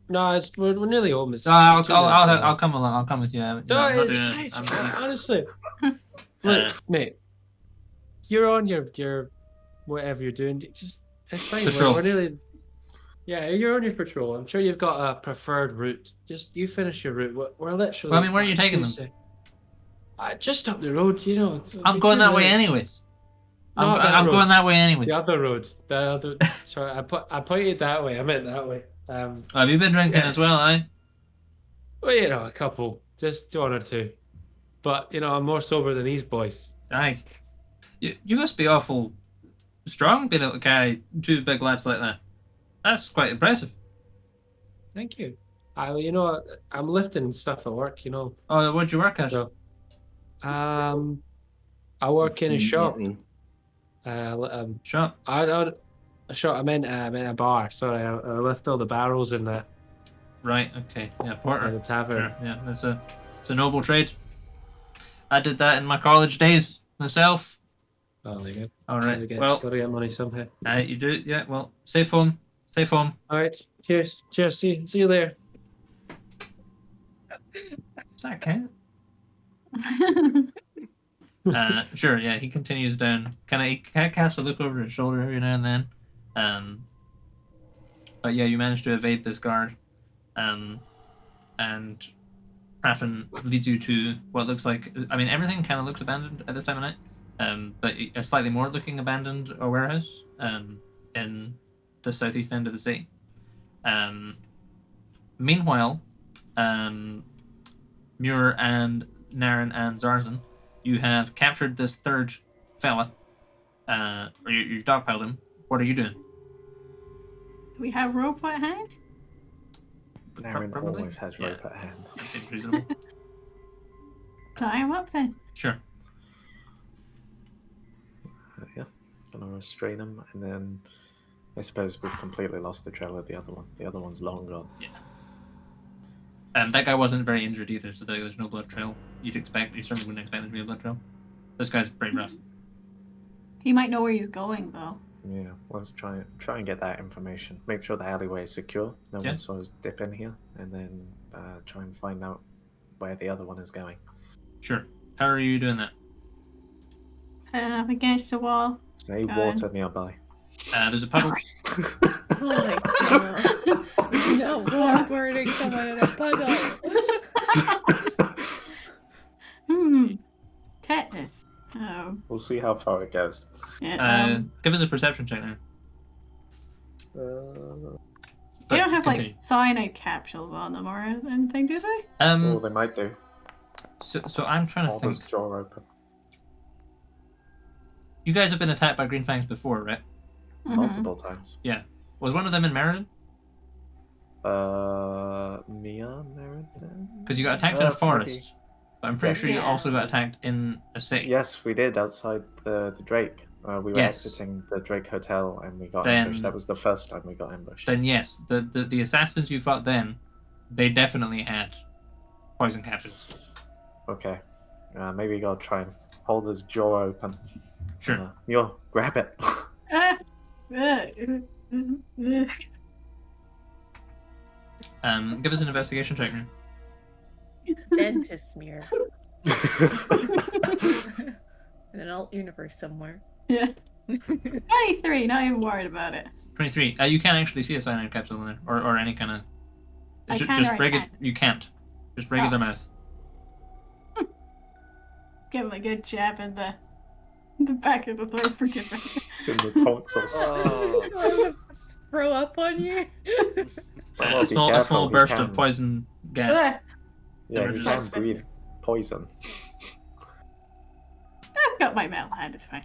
No, we're nearly home. It's No, I'll 2 minutes away. come along. I'll come with you. You know, No, I'm not it's doing fine. it. It's I'm fine. Honestly, look, Uh, mate, you're on your whatever you're doing. Just it's fine. Patrol. We're nearly. Yeah, you're on your patrol. I'm sure you've got a preferred route. Just you finish your route. We're literally. Well, I mean, where are you taking them? Just up the road. You know. I'm going that way anyways. Not that I'm road. going that way anyways. The other road. The other. Sorry, I pointed that way. I meant that way. Have you been drinking yes. as well, eh? Well, you know, a couple, just 1 or 2. But you know, I'm more sober than these boys. Aye. You must be awful strong being able to carry 2 big lads like that. That's quite impressive. Thank you. You know, I'm lifting stuff at work. You know. Oh, what'd you work at? So, I work in a shop. Shop. I don't. A shop. I'm in a bar. Sorry, I lift all the barrels in the Right. Okay. Yeah, porter. in the tavern. Sure. Yeah, it's a noble trade. I did that in my college days myself. Oh, there you go. All right. Gotta get money somehow. You do. Yeah. Well, safe home. Safe home. All right. Cheers. Cheers. See you there. Is that count? Sure. Yeah. He continues down. He casts a look over his shoulder every now and then. But yeah, you manage to evade this guard. And Raffin leads you to what looks like. I mean, everything kind of looks abandoned at this time of night. But a slightly more looking abandoned warehouse. In the southeast end of the city. Meanwhile, Muir and Naren and Zarzan, you have captured this third fella. Or you've dogpiled him. What are you doing? We have rope at hand? Naren Probably. always has rope at hand. That seems reasonable. Tie him up then. Sure. Yeah, gonna restrain him, and then I suppose we've completely lost the trail of the other one. The other one's long gone. Yeah. That guy wasn't very injured either, so there's no blood trail. You certainly wouldn't expect there to be a blood trail. This guy's pretty rough. He might know where he's going though. Yeah, let's try and get that information. Make sure the alleyway is secure. No one saw us dip in here, and then try and find out where the other one is going. Sure. How are you doing that? Up against the wall. Stay water nearby. There's a puddle. Oh my god. No waterboarding someone in a puddle. Tetanus. Oh. We'll see how far it goes. Yeah. Give us a perception check now. They don't have like cyanide capsules on them or anything, do they? Oh, they might do. So I'm trying to Hold think. his jaw open. You guys have been attacked by Greenfangs before, right? Multiple times. Yeah. Was one of them in Meriden? Near Meriden? Because you got attacked in a forest. Maybe. But I'm pretty Yes. sure you also got attacked in a city. Yes, we did outside the Drake. We were Yes. exiting the Drake Hotel and we got Then- ambushed. That was the first time we got ambushed. Then yes, the assassins you fought then, they definitely had poison capsules. Okay. Maybe you gotta try and hold his jaw open. Sure. Yo, grab it. Give us an investigation check now. Dentist mirror. In an alt universe somewhere. Yeah. 23, not even worried about it. 23. You can't actually see a cyanide capsule in there, or any kind of. I can just or I regular. can't? You can't. Just regular mouth. Give him a good jab in the back of the throat for giving. In the tonsils. Oh. Throw up on you. Well, A be small careful, he burst can- of poison gas. Yeah, he Emergency. can't breathe poison. I've got my metal hand, it's fine.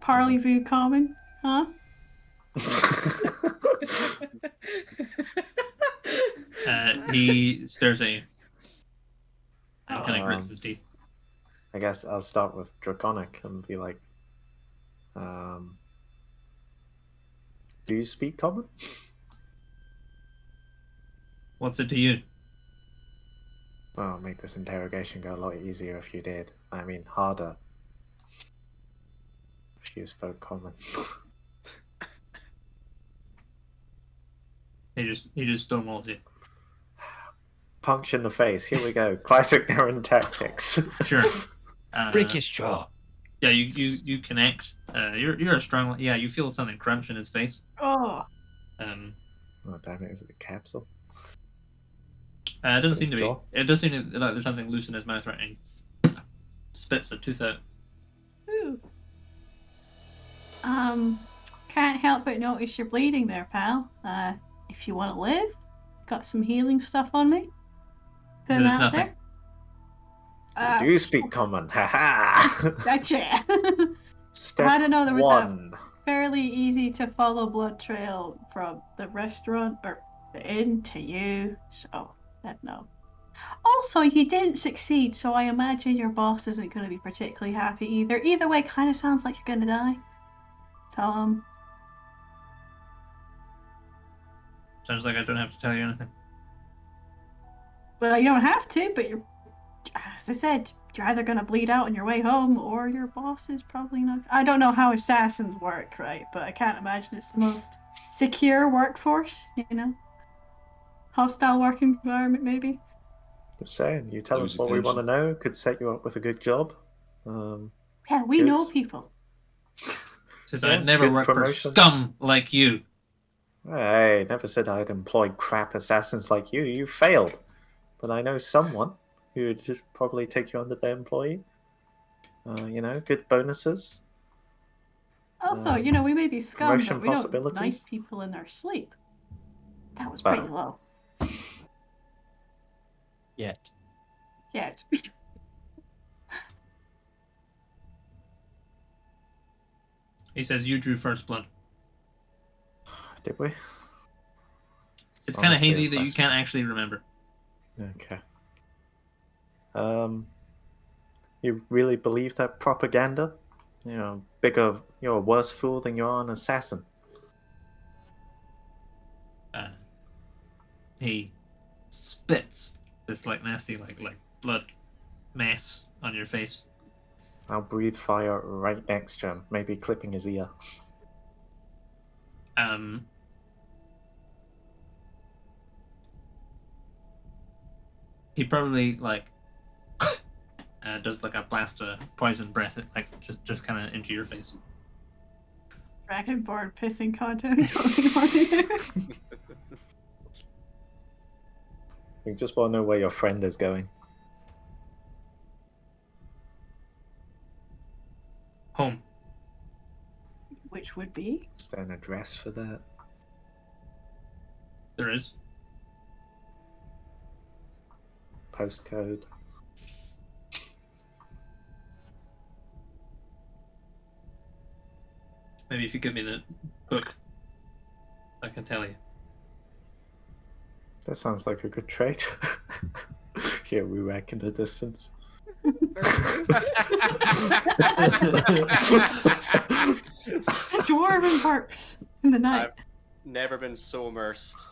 Parley-vous common, huh? He stares at you. And kind of grits his teeth. I guess I'll start with Draconic and be like, do you speak common? What's it to you? Oh, make this interrogation go a lot easier if you did. I mean, harder. You spoke common. He just stonewalls you. Punch in the face. Here we go. Classic Darren tactics. Sure. Break his jaw. Yeah, you connect. You're a strong. Yeah, you feel something crunch in his face. Oh, Oh damn it! Is it a capsule? It doesn't His seem to be. jaw. It does seem to, like there's something loose in his mouth right now. He spits the tooth out. ooh. Can't help but notice you're bleeding there, pal. If you want to live, got some healing stuff on me. Put it There's out nothing. there. Do you speak common? Haha. Gotcha. Step I don't know, there was one. Fairly easy to follow blood trail from the restaurant or the inn to you, so no. Also, you didn't succeed, so I imagine your boss isn't going to be particularly happy either. Either way, kind of sounds like you're going to die. So, Sounds like I don't have to tell you anything. well, you don't have to, but you're, as I said, you're either going to bleed out on your way home, or your boss is probably not. I don't know how assassins work, right? But I can't imagine it's the most secure workforce, you know? Hostile work environment, maybe? Just saying. You tell Lose us what we want to attention. know. Could set you up with a good job. Yeah, we Good. know people. Says Yeah, I'd never good work promotion. for scum like you. Hey, never said I'd employ crap assassins like you. You failed. But I know someone who would just probably take you under their employee. Good bonuses. Also, you know, we may be scum, promotion but we don't possibilities? knife people in their sleep. That was Wow. pretty low. Yet. Yeah. He says you drew first blood. Did we? It's kind of hazy that you can't actually remember. Okay. You really believe that propaganda? You're a worse fool than you are an assassin. He spits this like nasty like blood mess on your face. I'll breathe fire right next to him, maybe clipping his ear. He probably like does like a blast of poison breath, like just kind of into your face. Dragonborn pissing content going on here. We just want to know where your friend is going. Home. Which would be? Is there an address for that? There is. Postcode? Maybe if you give me the book, I can tell you. That sounds like a good trade. Here we reckon the distance. Dwarven parks in the night. I've never been so immersed.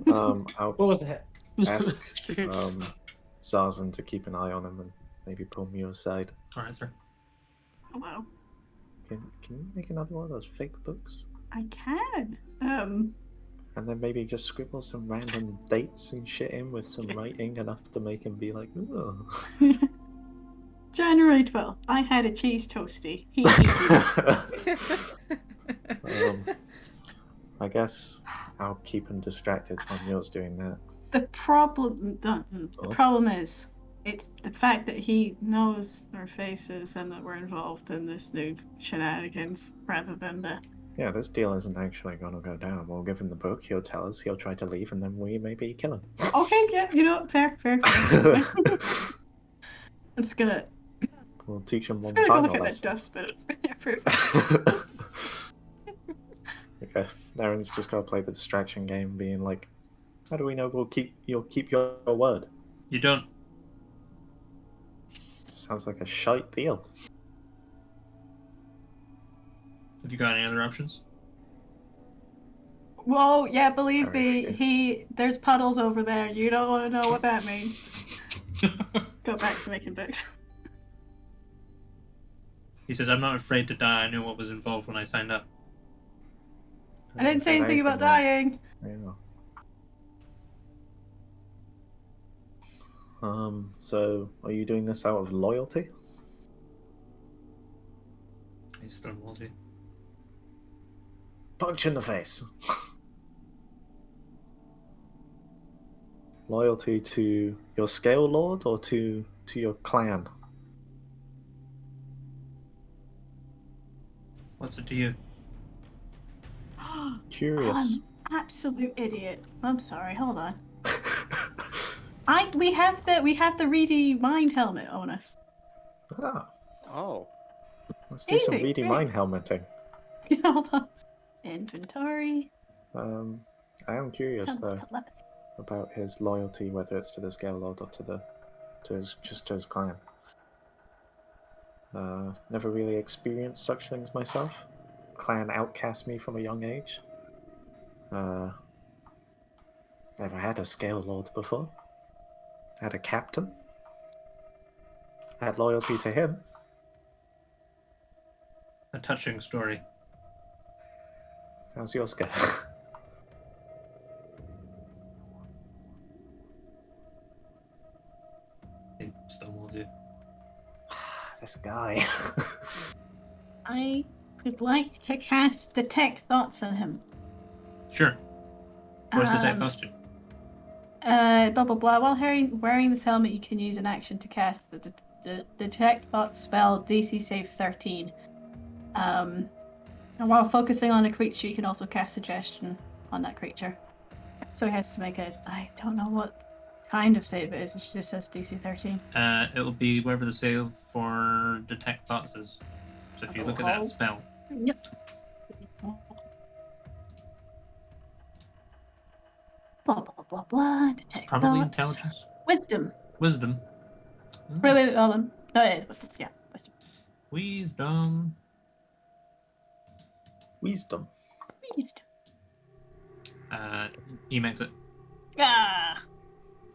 I'll What was that? ask Zazen to keep an eye on him and maybe pull me aside. All right, sir. Hello. Can you make another one of those fake books? I can. And then maybe just scribble some random dates and shit in with some writing enough to make him be like, oh. January 12th, I had a cheese toasty. I guess I'll keep him distracted when you're doing that. The problem is, it's the fact that he knows our faces and that we're involved in this new shenanigans rather than the... Yeah, this deal isn't actually going to go down. We'll give him the book, he'll tell us, he'll try to leave, and then we maybe kill him. Okay, yeah, you know what, fair. I'm just gonna... We'll teach him one go final look at that lesson. dustbin. Okay, Darren's just got to play the distraction game, being like, how do we know you'll keep your word? You don't. Sounds like a shite deal. Have you got any other options? Whoa, yeah, believe me, Sorry. there's puddles over there. You don't want to know what that means. Go back to making books. He says, "I'm not afraid to die. I knew what was involved when I signed up." I didn't say anything about dying. Yeah. So are you doing this out of loyalty? He's stonewalls you. Punch in the face. Loyalty to your Scale Lord or to your clan? What's it to you? Curious. Absolute idiot. I'm sorry. Hold on. We have the reedy mind helmet on us. Ah, Oh. let's do some Easy, reedy great. mind helmeting. Hold on. Inventory. I am curious though Telepathy. about his loyalty, whether it's to the Scale Lord or to his clan. Never really experienced such things myself. Clan outcast me from a young age. Never had a Scale Lord before. Had a captain. Had loyalty to him. A touching story. How's yours go? He stonewalls you. This guy. I would like to cast Detect Thoughts on him. Sure. What's the tech thoughts do? Blah blah blah. While wearing this helmet, you can use an action to cast the Detect Thoughts spell, DC save 13. And while focusing on a creature, you can also cast Suggestion on that creature. So he has to make I don't know what kind of save it is. It just says DC 13. It will be whatever the save for Detect Thoughts is. So if you look at that spell. Yep. Blah blah blah blah. Detect Probably thoughts. intelligence. Wisdom. Wisdom. Wait, hold on. No, it is wisdom. Yeah, wisdom. Wisdom. Wisdom. Wisdom. He makes it. Ah.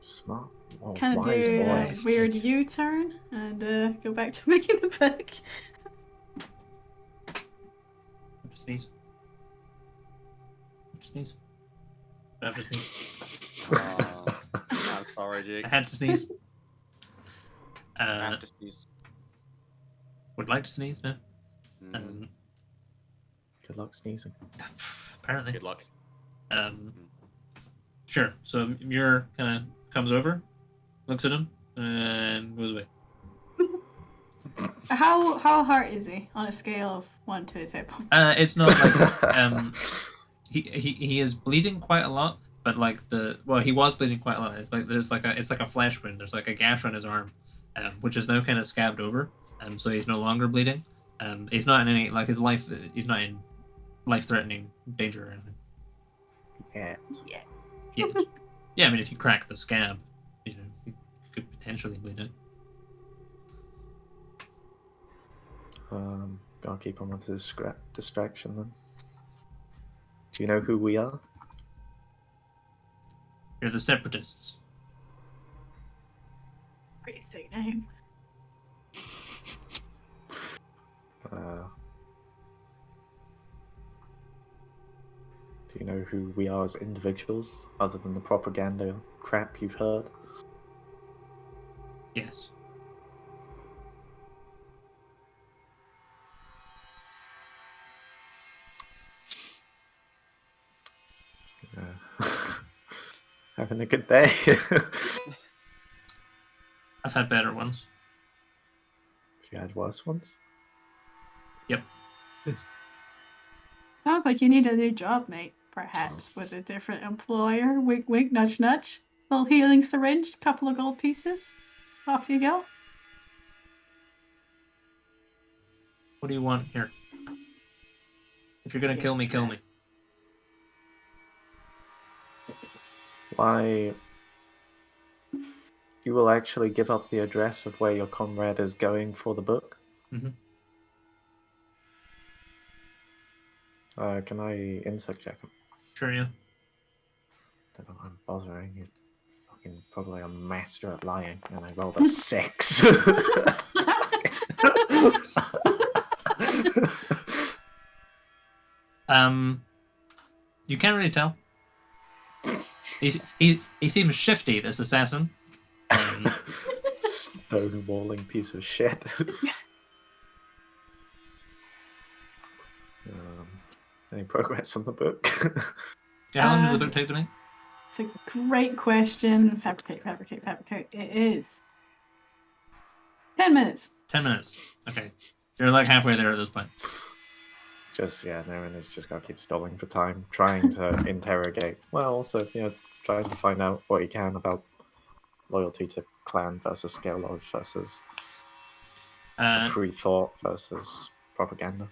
Smart. Oh, Kind of wise do boy. a weird U-turn and go back to making the book. Have to sneeze. Have to sneeze. I have to sneeze. I'm sorry, Jake. I had to sneeze. I have to sneeze. Would like to sneeze, no? Good luck sneezing. Apparently. Good luck. Sure. So Muir kind of comes over, looks at him, and goes away. How hurt is he on a scale of 1 to his hit point? It's not like he is bleeding quite a lot, but like he was bleeding quite a lot. It's like it's like a flesh wound. There's like a gash on his arm, which is now kind of scabbed over. So he's no longer bleeding. He's not in any his life. He's not in life-threatening danger or anything. Yeah. Yeah. Yeah. I mean, if you crack the scab, you could potentially bleed it. Gotta keep on with the distraction then. Do you know who we are? You're the Separatists. Pretty sick name. Do you know who we are as individuals, other than the propaganda crap you've heard? Yes. Having a good day. I've had better ones. Have you had worse ones? Yep. Sounds like you need a new job, mate. Perhaps with a different employer. Wink, wink, nudge, nudge. Little healing syringe, couple of gold pieces. Off you go. What do you want here? If you're gonna kill me, kill me. Why? You will actually give up the address of where your comrade is going for the book? Mm-hmm. Can I insight check him? Sure, yeah. Don't know why I'm bothering. He's fucking probably a master at lying, and I rolled a 6. You can't really tell. He seems shifty, this assassin. Stonewalling piece of shit. Any progress on the book? Yeah, how long does the book take tonight? It's a great question. Fabricate. It is 10 minutes. 10 minutes. Okay. You're like halfway there at this point. Naren has just got to keep stalling for time, trying to interrogate. Well, also, trying to find out what he can about loyalty to clan versus scale lord versus free thought versus propaganda.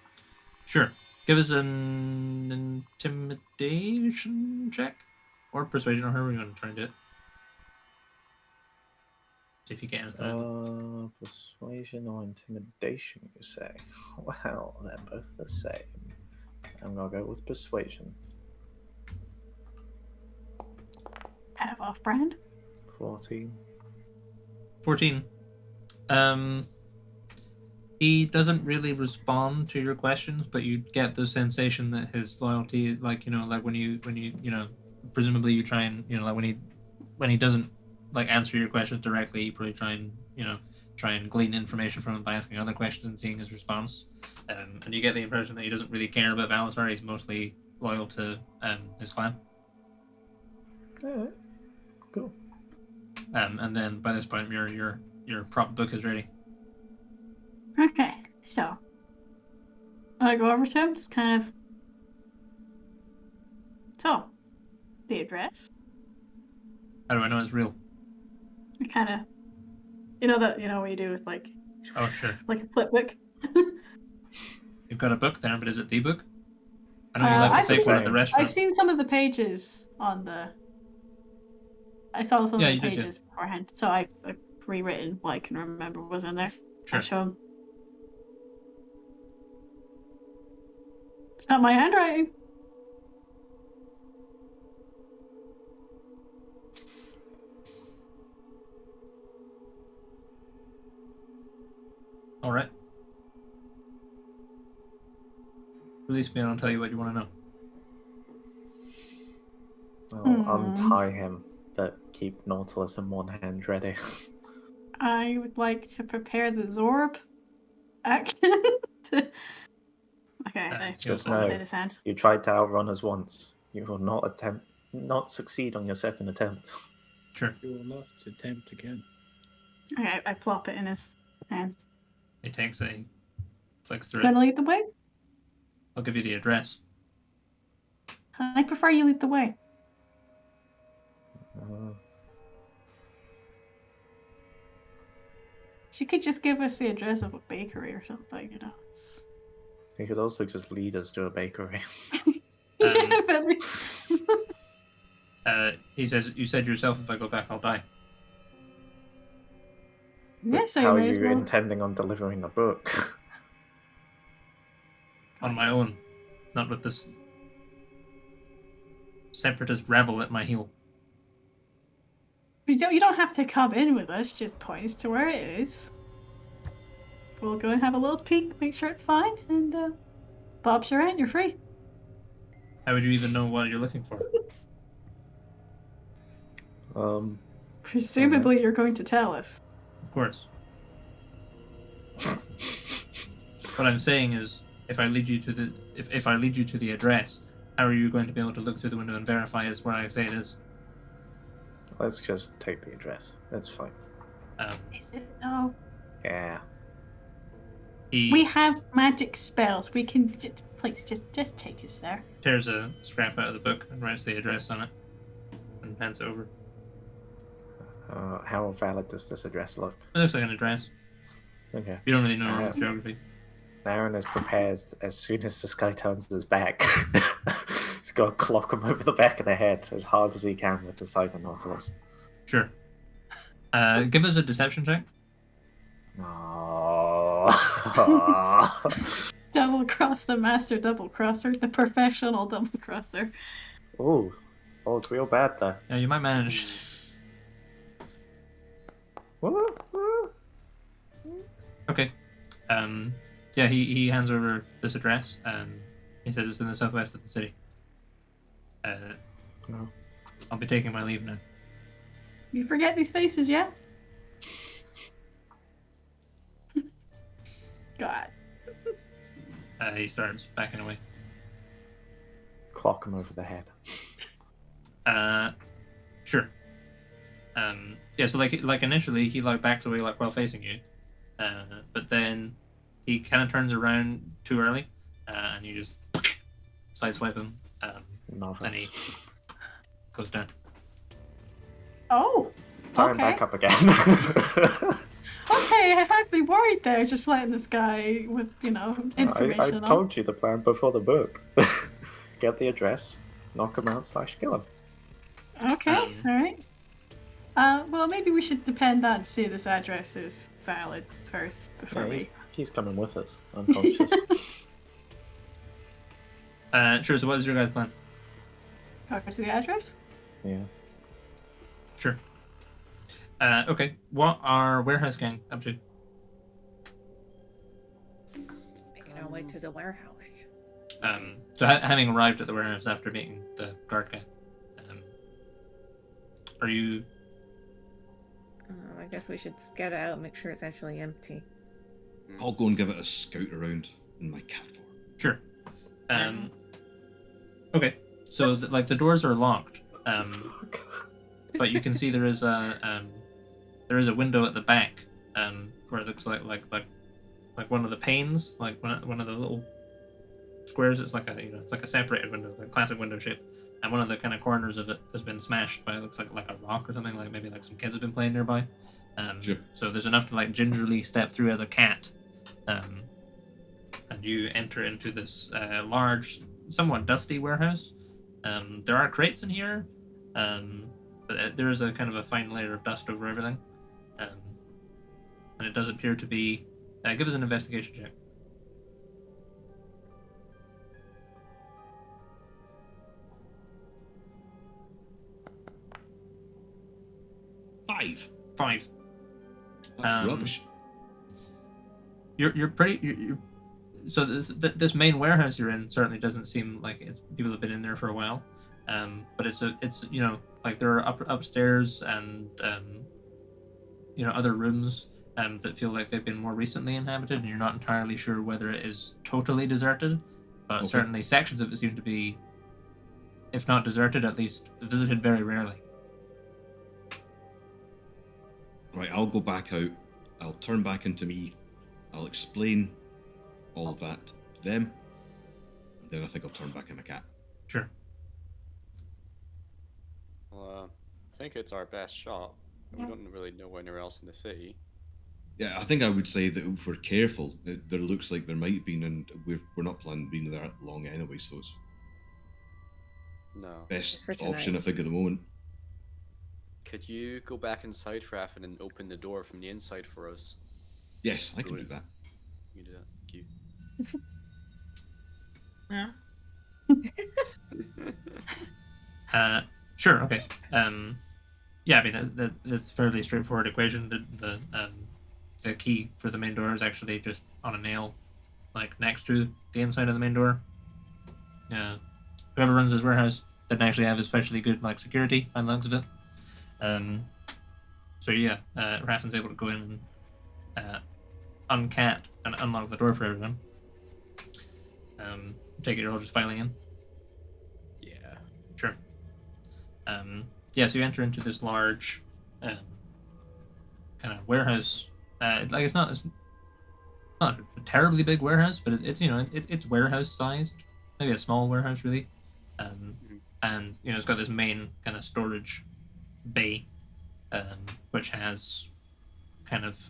Sure. Give us an intimidation check. Or persuasion, or however you want to try and do it. See if you get anything. Persuasion or intimidation, you say? Well, they're both the same. I'm gonna go with persuasion. Kind of off-brand. 14. 14. He doesn't really respond to your questions, but you get the sensation that his loyalty, like when you presumably you try and like when he doesn't like answer your questions directly, you probably try and glean information from him by asking other questions and seeing his response. And you get the impression that he doesn't really care about Valisar. He's mostly loyal to his clan. Alright. Cool. And then by this point, your prop book is ready. Okay, so I go over to him, just kind of. So, the address. How do I know it's real? I kind of, what you do with like. Oh, sure. Like a flip book. You've got a book there, but is it the book? I know you left the thick one at the restaurant. I've seen some of the pages on the. I saw some of the pages beforehand, so I've rewritten what I can remember was in there. Sure. I show him. It's not my handwriting. All right. Release me and I'll tell you what you want to know. I'll untie him, but keep Nautilus in one hand ready. I would like to prepare the Zorb action. Okay, just know, you tried to outrun us once. You will not succeed on your second attempt. Sure. You will not attempt again. Okay, I plop it in his hands. He takes a flicks through Gonna it. lead the way? I'll give you the address. I prefer you lead the way. She could just give us the address of a bakery or something, It's... You could also just lead us to a bakery. Yeah, but... He says, you said yourself, if I go back, I'll die. Yeah, so how are you intending on delivering the book? On my own. Not with this separatist rebel at my heel. You don't have to come in with us, just point us to where it is. We'll go and have a little peek, make sure it's fine, and Bob's your aunt, you're free. How would you even know what you're looking for? Presumably you're going to tell us. Of course. What I'm saying is, if I lead you to the if I lead you to the address, how are you going to be able to look through the window and verify it's where I say it is? Let's just take the address. That's fine. Is it though? Yeah. We have magic spells. We can please just take us there. Tears a scrap out of the book and writes the address on it, and hands it over. How valid does this address look? It looks like an address. Okay. You don't really know geography. Aaron is prepared as soon as this guy turns his back. He's got to clock him over the back of the head as hard as he can with the side of Nautilus. Sure. Give us a deception check. Double cross the master double crosser, the professional double crosser. Oh, it's real bad though. Yeah, you might manage. What? Okay. Yeah, he hands over this address. He says it's in the southwest of the city. No. I'll be taking my leave now. You forget these faces, yeah? God. He starts backing away. Clock him over the head. Sure. Yeah, so like initially he like backs away like while facing you, but then he kind of turns around too early, and you just sideswipe him, and he Novice. goes down. Oh. Tie him Okay. back up again. Okay, I had me worried there, just letting this guy with, I information on. told you the plan before the book. Get the address, knock him out / kill him. Okay, alright. Well, maybe we should depend that and see this address is valid first before Yeah, we... he's coming with us, unconscious. Sure, so what is your guys' plan? Talk to the address? Yeah. Sure. Okay, what are Warehouse Gang up to? Making our way to the warehouse. So having arrived at the warehouse after meeting the guard guy, are you... I guess we should scout it out and make sure it's actually empty. I'll go and give it a scout around in my cat form. Sure. Okay, so the doors are locked, but you can see there is a window at the back, where it looks like one of the panes, like one of the little squares. It's like a separated window, like classic window shape, and one of the kind of corners of it has been smashed by, it looks like a rock or something, like maybe like some kids have been playing nearby. Sure. So there's enough to like gingerly step through as a cat, and you enter into this large, somewhat dusty warehouse. There are crates in here, but there is a kind of a fine layer of dust over everything, and it does appear to be. Give us an investigation check. Five. That's rubbish. You're pretty. So this main warehouse you're in certainly doesn't seem like people have been in there for a while, but it's like there are upstairs and other rooms that feel like they've been more recently inhabited, and you're not entirely sure whether it is totally deserted, but Okay. certainly sections of it seem to be, if not deserted, at least visited very rarely. Right, I'll go back out. I'll turn back into me. I'll explain all of that to them. And then I think I'll turn back into cat. Sure. Well, I think it's our best shot. We don't really know anywhere else in the city. Yeah, I think I would say that if we're careful, there looks like there might have been, and we're not planning being there long anyway, so it's No. best for tonight. option I think at the moment. Could you go back inside, Raffin, and open the door from the inside for us? Yes, I can do that. You do that. Thank you. Sure. Okay. Yeah, I mean that's a fairly straightforward equation. The key for the main door is actually just on a nail, like next to the inside of the main door. Yeah. Whoever runs this warehouse didn't actually have especially good like security by the looks of it. So yeah, Raffin's able to go in and uncat and unlock the door for everyone. Take it you're all just filing in. Yeah. Sure. Yeah, so you enter into this large kind of warehouse. Like it's not a terribly big warehouse, but it's warehouse sized, maybe a small warehouse really. And it's got this main kind of storage bay, which has kind of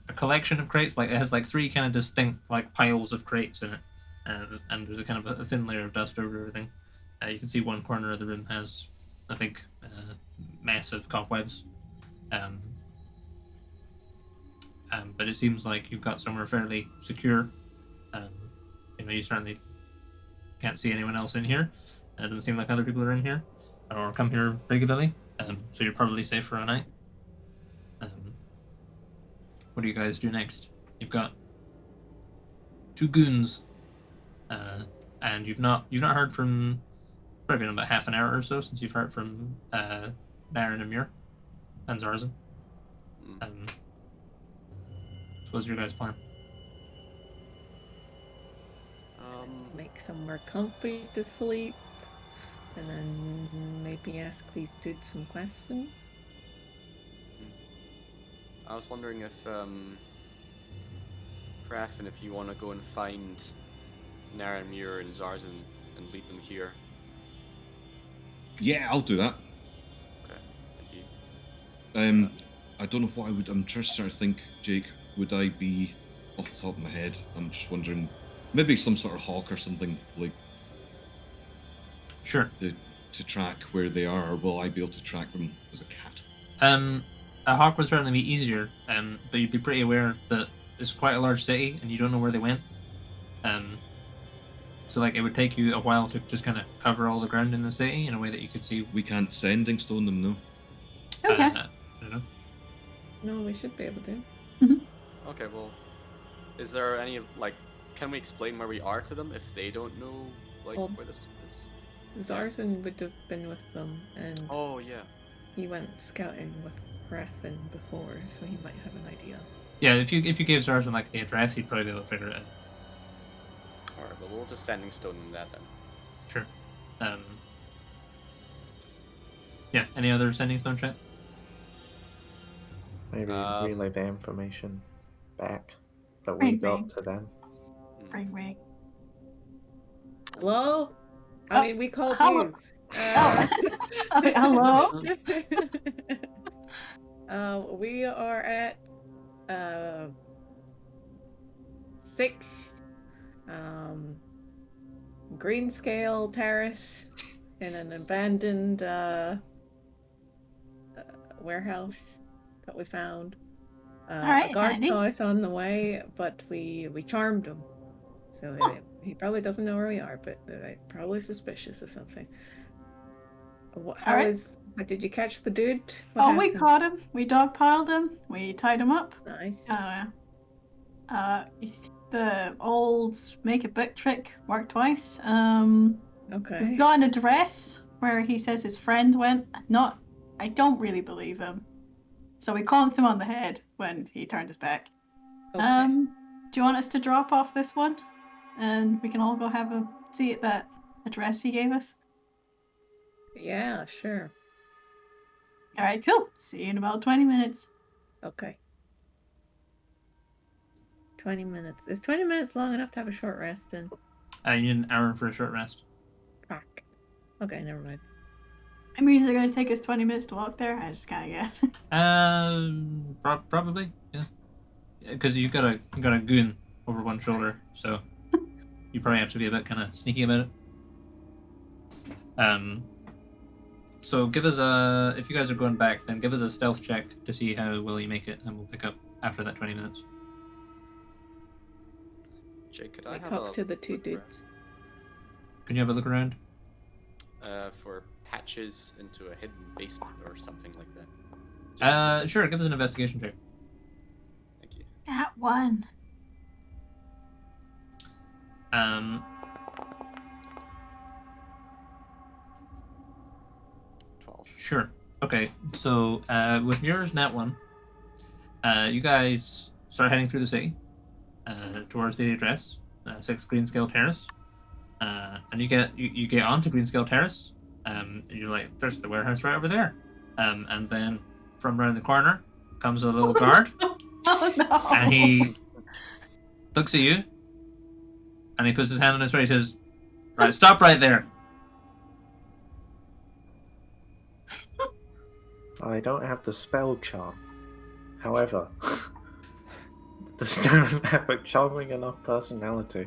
a collection of crates. Like it has like three kind of distinct like piles of crates in it, and there's a kind of a thin layer of dust over everything. You can see one corner of the room has a big mess of cobwebs. But it seems like you've got somewhere fairly secure. You certainly can't see anyone else in here. It doesn't seem like other people are in here or come here regularly. So you're probably safe for a night. What do you guys do next? You've got two goons. and you've not heard from. Probably been about half an hour or so since you've heard from Baron and Muir and Zarzan. So what's your guys' plan? Make somewhere comfy to sleep, and then maybe ask these dudes some questions. I was wondering if, Krafen, if you want to go and find Nara, Muir, and Zarzan and lead them here. Yeah, I'll do that. Okay, thank you. I don't know what I would. I'm just trying to think, Jake. Would I be off the top of my head? I'm just wondering. Maybe some sort of hawk or something like. Sure. To track where they are, or will I be able to track them as a cat? A hawk would certainly be easier, but you'd be pretty aware that it's quite a large city and you don't know where they went. So like it would take you a while to just kind of cover all the ground in the city in a way that you could see. We can't sending stone them, no. Okay. I don't know. No, we should be able to. Okay, well, is there any, like, can we explain where we are to them if they don't know, like, Well, where this is? Zarzan would have been with them, and Oh, yeah. he went scouting with Krafen before, so he might have an idea. Yeah, if you gave Zarzan like the address, he'd probably be able to figure it out. Alright, well, we'll just sending stone them that then. Sure. Yeah. Any other sending stone chat? Maybe relay the information back that we Ring, got ring. to them. Ring, ring. Hello? Oh, I mean, we called hello. you. Okay, hello. We are at 6 Greenscale Terrace in an abandoned warehouse that we found. Alright, a guard handy. saw us on the way, but we charmed him. So he probably doesn't know where we are, but probably suspicious of something. Did you catch the dude? What We happened? caught him. We dogpiled him. We tied him up. Nice. The old make a book trick worked twice. Okay. We've got an address where he says his friend went. I don't really believe him. So we conked him on the head when he turned his back. Okay. Do you want us to drop off this one? And we can all go have a see at that address he gave us? Yeah, sure. Alright, cool. See you in about 20 minutes. Okay. 20 minutes. Is 20 minutes long enough to have a short rest in? You need an hour for a short rest. Fuck. Okay, never mind. I mean, is it going to take us 20 minutes to walk there? I just kind of guess. Probably, yeah. Because you got a goon over one shoulder, so you probably have to be a bit kind of sneaky about it. So give us if you guys are going back, then give us a stealth check to see how well you make it, and we'll pick up after that 20 minutes. Jake, could I I have talk a to the two look around? dudes. Can you have a look around? For patches into a hidden basement or something like that. Sure. Give us an investigation check. Thank you. At one. 12. Sure. Okay. So with Muir's nat one, you guys start heading through the city towards the address, 6 Greenscale Terrace, and you get onto Greenscale Terrace. And you're like, there's the warehouse right over there. And then from around the corner comes a little guard, Oh no! and he looks at you, and he puts his hand on his throat. He says, "Right, stop right there." I don't have the spell charm. However, does not have a charming enough personality.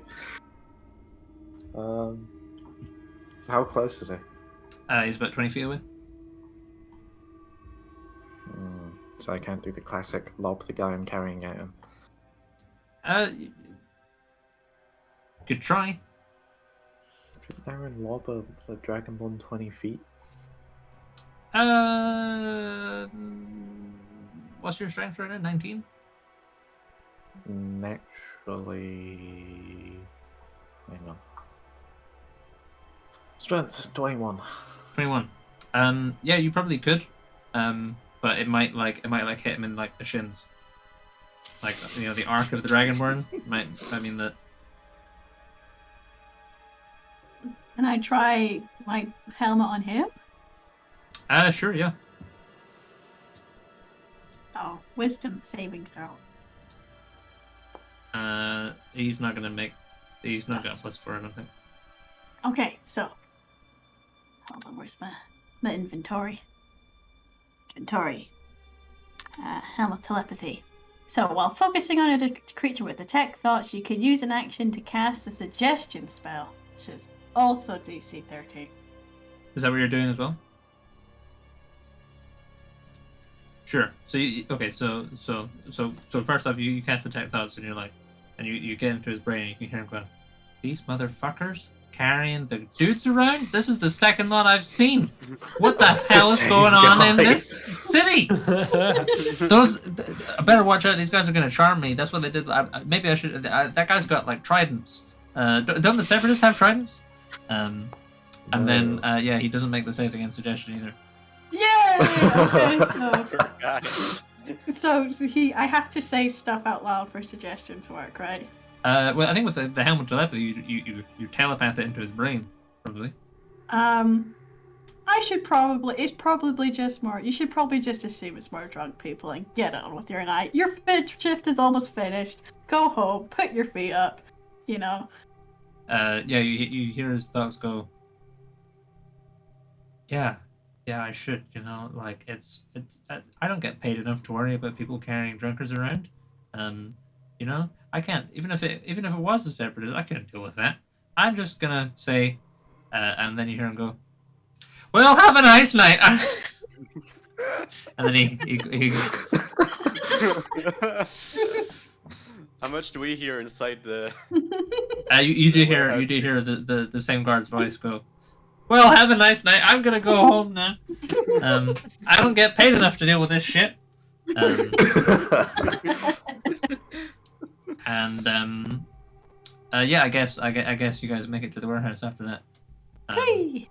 How close is he? He's about 20 feet away. So I can't do the classic lob the guy I'm carrying at him. Good try. Could Aaron lob a Dragonborn 20 feet? What's your strength right now? 19? Naturally... Hang on. Strength 21. 21. Yeah, you probably could. But it might hit him in like the shins. Like, you know, the arc of the Dragonborn I mean that. Can I try my helmet on him? Sure, yeah. Oh, wisdom saving throw. He's not gonna got +4, I don't think. Okay, so hold on, where's my inventory? Helmet telepathy. So while focusing on a creature with detect thoughts, you can use an action to cast a suggestion spell, which is also DC 13. Is that what you're doing as well? Sure. So so first off, you cast detect thoughts, and you're like, and you get into his brain, and you can hear him going, "These motherfuckers carrying the dudes around? This is the second lot I've seen. What the hell is going on in this city? I better watch out. These guys are gonna charm me. That's what they did. Maybe I should. That guy's got like tridents. Don't the separatists have tridents? And then yeah, he doesn't make the save against suggestion either. Yay! Okay, Guy. so I have to say stuff out loud for suggestion to work, right? Well, I think with the helmet telepathy, you telepath it into his brain, probably. I should probably. It's probably just more. You should probably just assume it's more drunk people and get on with your night. Your shift is almost finished. Go home. Put your feet up. You know. Yeah, you hear his thoughts go. Yeah, I should. You know, like it's. I don't get paid enough to worry about people carrying drunkards around. You know, I can't. Even if it was a separatist, I couldn't deal with that. I'm just gonna say, and then you hear him go, "Well, have a nice night." And then he How much do we hear inside the? you do hear the same guard's voice go, "Well, have a nice night. I'm gonna go home now. I don't get paid enough to deal with this shit." And yeah, I guess you guys make it to the warehouse after that. Hey.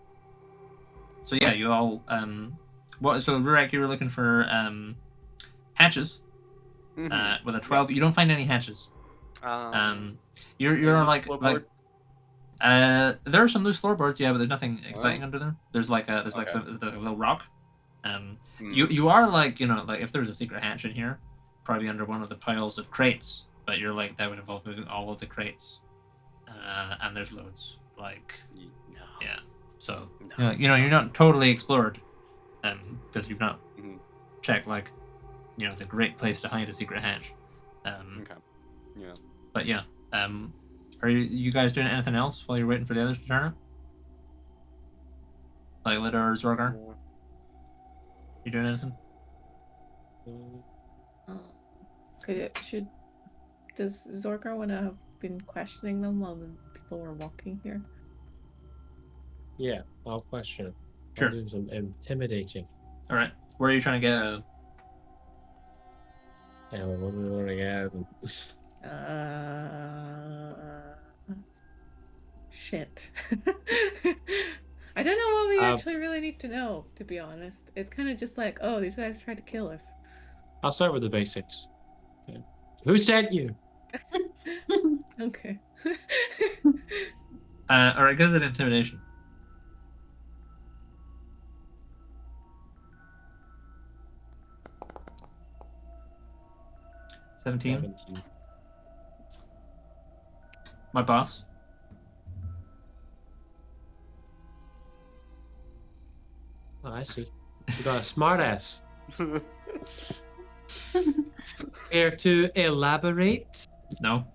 So yeah, you all so Rurik, you were looking for hatches. With a 12, you don't find any hatches. You're like there are some loose floorboards, yeah, but there's nothing exciting under there. There's like a little rock. You are like, you know, like if there was a secret hatch in here, probably under one of the piles of crates. But you're like, that would involve moving all of the crates, and there's loads. Like, no. Yeah. So you know, you're not totally explored, because you've not checked like, you know, the great place to hide a secret hatch. Okay. Yeah. But yeah, are you guys doing anything else while you're waiting for the others to turn up? Like Lidda or Zorgar? You doing anything? Does Zorgar want to have been questioning them while the people were walking here? Yeah, I'll question him. Sure. I'll do some intimidating. All right. Where are you trying to get? Yeah, well, what do we want to get out? Shit. I don't know what we actually really need to know, to be honest. It's kind of just like, oh, these guys tried to kill us. I'll start with the basics. Yeah. Who sent you? Okay. All right, goes an intimidation. Seventeen. My boss. Oh, I see. You got a smart ass. Care to elaborate? No.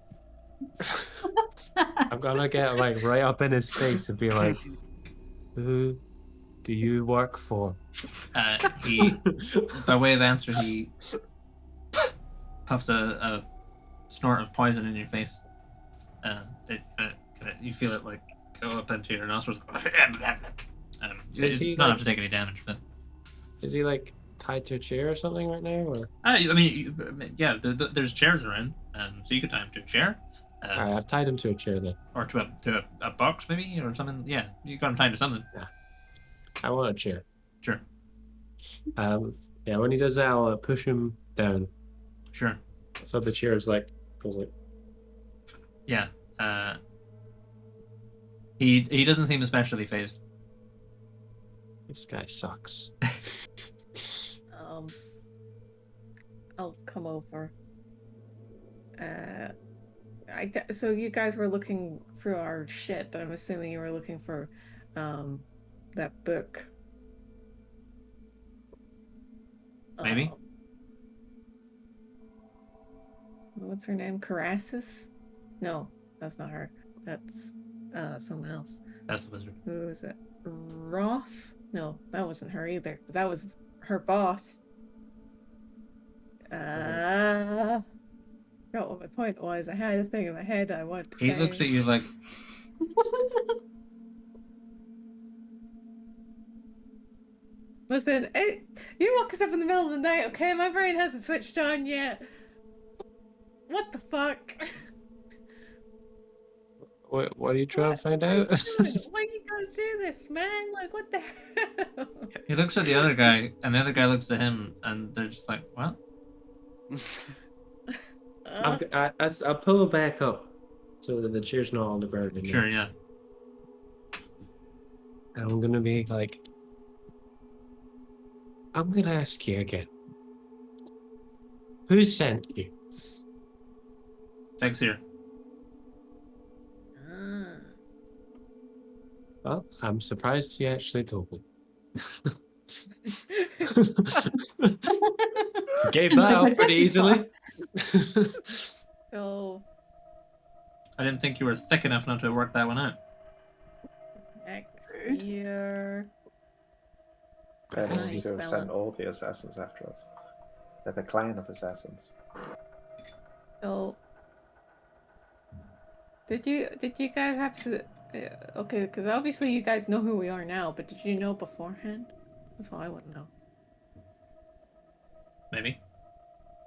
I'm gonna get like right up in his face and be like, "Who do you work for?" He, by way of answer, he puffs a snort of poison in your face. You feel it like go up into your nostrils. You don't have to take any damage, but is he like tied to a chair or something right now? Or I mean, yeah, there's chairs around, so you could tie him to a chair. Alright, I've tied him to a chair then. Or to a box maybe or something. Yeah, you got him tied to something. I want a chair. Sure. Yeah, when he does that, I'll push him down. Sure. So the chair is like, goes like. Yeah. He doesn't seem especially phased. This guy sucks. I'll come over. So you guys were looking through our shit. I'm assuming you were looking for that book. Maybe. What's her name? Carassus? No, that's not her. That's someone else. That's the wizard. Who is it? Roth? No, that wasn't her either. But that was her boss. Forgot what my point was. I had a thing in my head I wanted to say. He looks at you like, Listen, you woke us up in the middle of the night, okay? My brain hasn't switched on yet. What the fuck? What are you trying to find out? Why are you gonna do this, man? Like, what the hell? he looks at the other guy, and the other guy looks at him, and they're just like, what? I'll pull it back up so that the chair's not on the ground anymore. Sure, yeah. And I'm gonna be like, I'm gonna ask you again. Who sent you? Vexier. Well, I'm surprised you actually told me. Gave that out pretty easily. So, I didn't think you were thick enough not to work that one out. Vexier. They're the I see. ones who have sent all the assassins after us. They're the clan of assassins. So, did you guys have to? Okay, because obviously you guys know who we are now, but did you know beforehand? That's what I want to know. Maybe.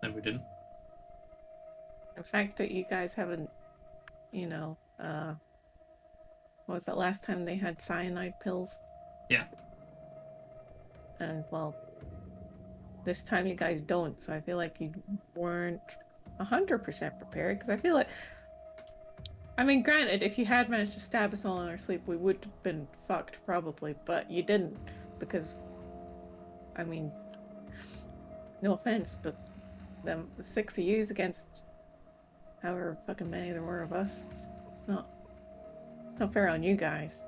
Maybe we didn't. The fact that you guys haven't, what was that last time they had cyanide pills? Yeah. And, well, this time you guys don't, so I feel like you weren't 100% prepared, because I feel like, I mean, granted, if you had managed to stab us all in our sleep, we would have been fucked, probably, but you didn't, because, I mean, no offense, but them 6 of yous against however fucking many there were of us, it's not fair on you guys.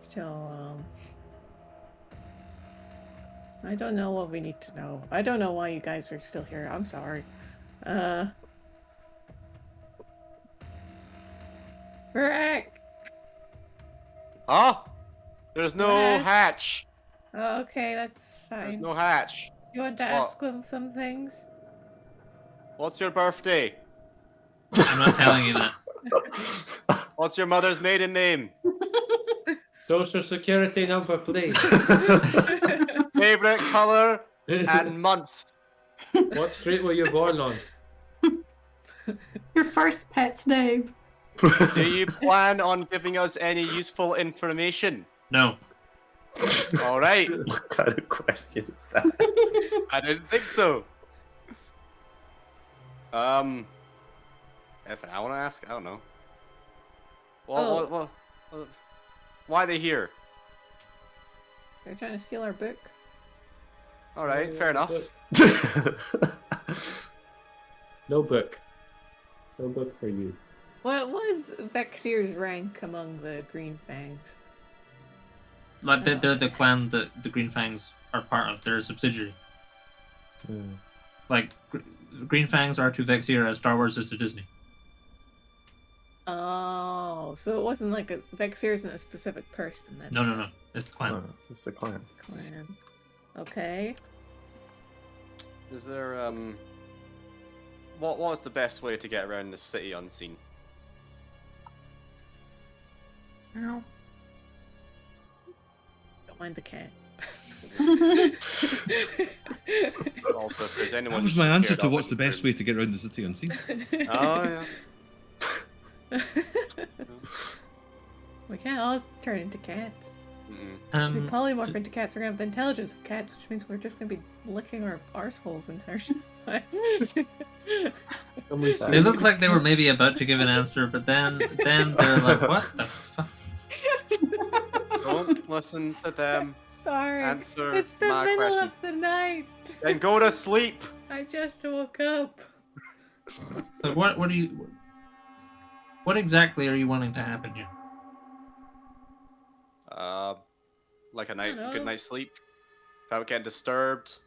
So, I don't know what we need to know. I don't know why you guys are still here. I'm sorry. Rick! Huh? There's no Yes. hatch. Oh, okay, that's There's fine. no hatch. You want to What? ask them some things? What's your birthday? I'm not telling you that. What's your mother's maiden name? Social security number, please. Favorite color and month? What street were you born on? Your first pet's name. Do you plan on giving us any useful information? No. All right. What kind of question is that? I didn't think so. If I want to ask, I don't know. Well, why are they here? They're trying to steal our book. All right, fair enough. No book. No book for you. What was Vexier's rank among the Greenfangs? Like they're the clan that the Greenfangs are part of. They're a subsidiary. Hmm. Like Greenfangs are to Vexier as Star Wars is to Disney. Oh, so it wasn't like Vexier isn't a specific person then. No. It's the clan. No, it's the clan. Clan. Okay. Is there what was the best way to get around the city unseen? Don't mind the cat. Also, if there's anyone That was she's my answer scared to of what's in the best room- way to get around the city unseen. Oh yeah. We can't all turn into cats. Mm-mm. We polymorph into cats. We're gonna have the intelligence of cats, which means we're just gonna be licking our arseholes entire time. And we They look like they were maybe about to give an answer, but then they're like, "What the fuck?" Don't listen to them. Sorry. Answer It's the my middle question. of the night. Then go to sleep. I just woke up. But what exactly are you wanting to happen here? Like a know. good night's sleep. Without getting disturbed.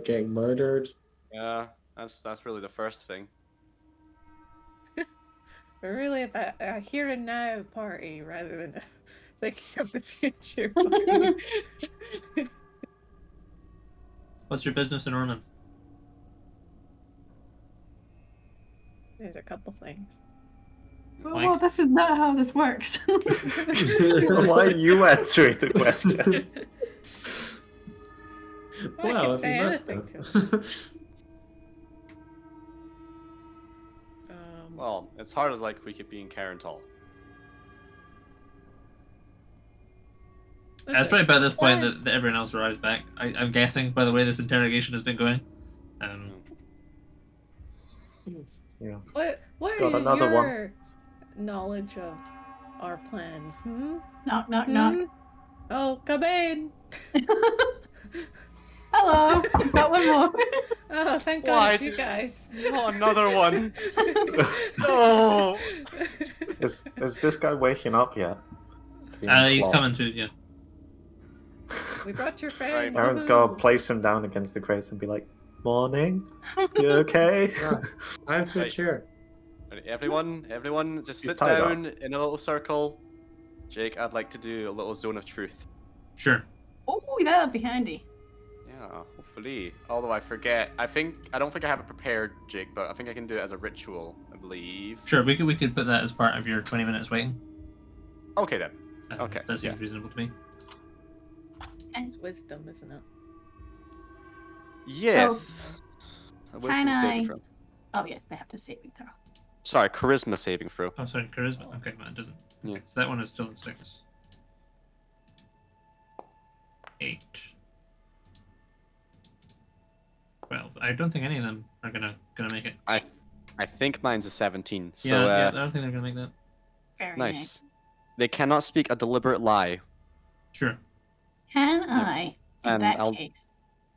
Getting murdered. Yeah, that's really the first thing. We're really about a here and now party rather than a thinking of the future. What's your business in Ormond? There's a couple things. Well, this is not how this works. Why are you answering the questions? I Well, can if say you must anything know. Well, it's harder like we could be in Carental. It's probably by this point that everyone else arrives back. I'm guessing by the way this interrogation has been going. Yeah. What Got is another one. your knowledge of our plans? Knock, knock, knock. Oh, come in. Hello. I've got one more. Oh, thank God Why it's you guys. Oh, another one. No. Is this guy waking up yet? He's coming to yeah. We brought your friend. Aaron's woohoo. gotta place him down against the crates and be like, "Morning, you okay?" Yeah. I'm to a Right. chair. Everyone, just He's sit tied up. down in a little circle. Jake, I'd like to do a little zone of truth. Sure. Oh, that would be handy. Yeah, hopefully. Although I forget, I don't think I have it prepared, Jake, but I think I can do it as a ritual, I believe. Sure, we could put that as part of your 20 minutes waiting. Okay then. Okay, That seems reasonable to me. It's wisdom, isn't it? Yes. A wisdom can saving I- throw. Oh yeah, they have to saving throw. Sorry, charisma saving throw. Oh, sorry, charisma. Okay, well, it doesn't. Yeah. Okay, so that one is still at 6. 8. 12. I don't think any of them are gonna make it. I think mine's a 17. So Yeah, I don't think they're gonna make that. Very nice. They cannot speak a deliberate lie. Sure. Can I, in that I'll- case?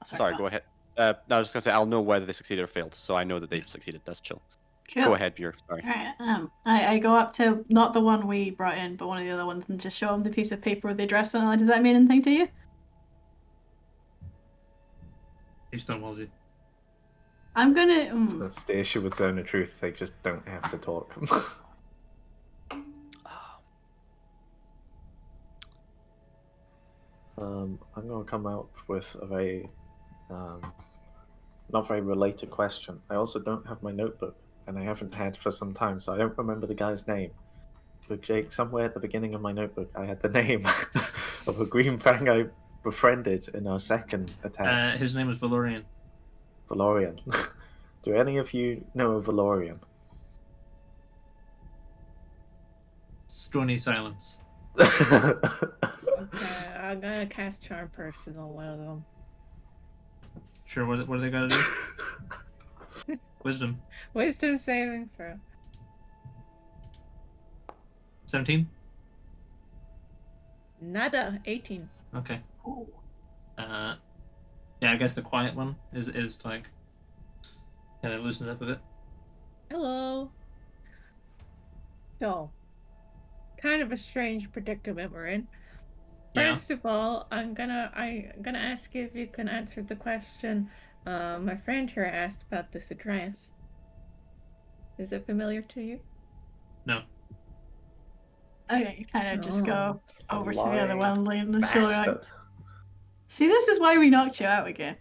Oh, Sorry, go ahead. I was just gonna say I'll know whether they succeeded or failed, so I know that they succeeded. That's chill. Cool. Go ahead, Buer. Sorry. Alright, I go up to not the one we brought in, but one of the other ones, and just show him the piece of paper with the address on it. Like, does that mean anything to you? He stonewalls you. I'm gonna. That's the issue with Zone of Truth. They just don't have to talk. I'm gonna come up with a very, not very related question. I also don't have my notebook, and I haven't had for some time, so I don't remember the guy's name. But Jake, somewhere at the beginning of my notebook, I had the name of a Greenfang I befriended in our second attack. His name is Valorian. Valorian. Do any of you know a Valorian? Stony silence. Okay, I'm gonna cast Charm Person on one of them. Sure, what do they gotta do? Wisdom. Wisdom saving throw. 17? Nada, 18. Okay. Yeah, I guess the quiet one is like kind of loosens up a bit. Hello. So, kind of a strange predicament we're in. Yeah. First of all, I'm gonna ask you if you can answer the question my friend here asked about this address. Is it familiar to you? No. Okay, you kind of just go over to the other Lying one, leaning the shoulder. Like, Bastard. see, this is why we knocked you out again.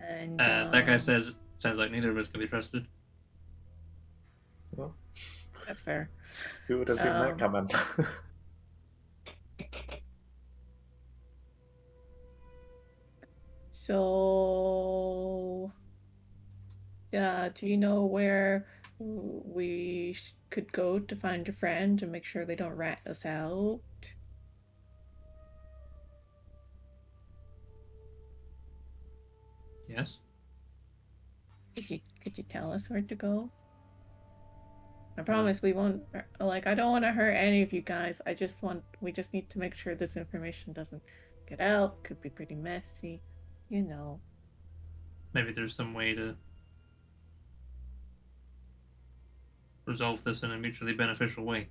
And That guy sounds like neither of us can be trusted. Well, that's fair. who would have seen that coming? So, do you know where we could go to find your friend and make sure they don't rat us out? Yes. Could you tell us where to go? I promise we won't. Like, I don't want to hurt any of you guys. We just need to make sure this information doesn't get out. Could be pretty messy, you know. Maybe there's some way to resolve this in a mutually beneficial way.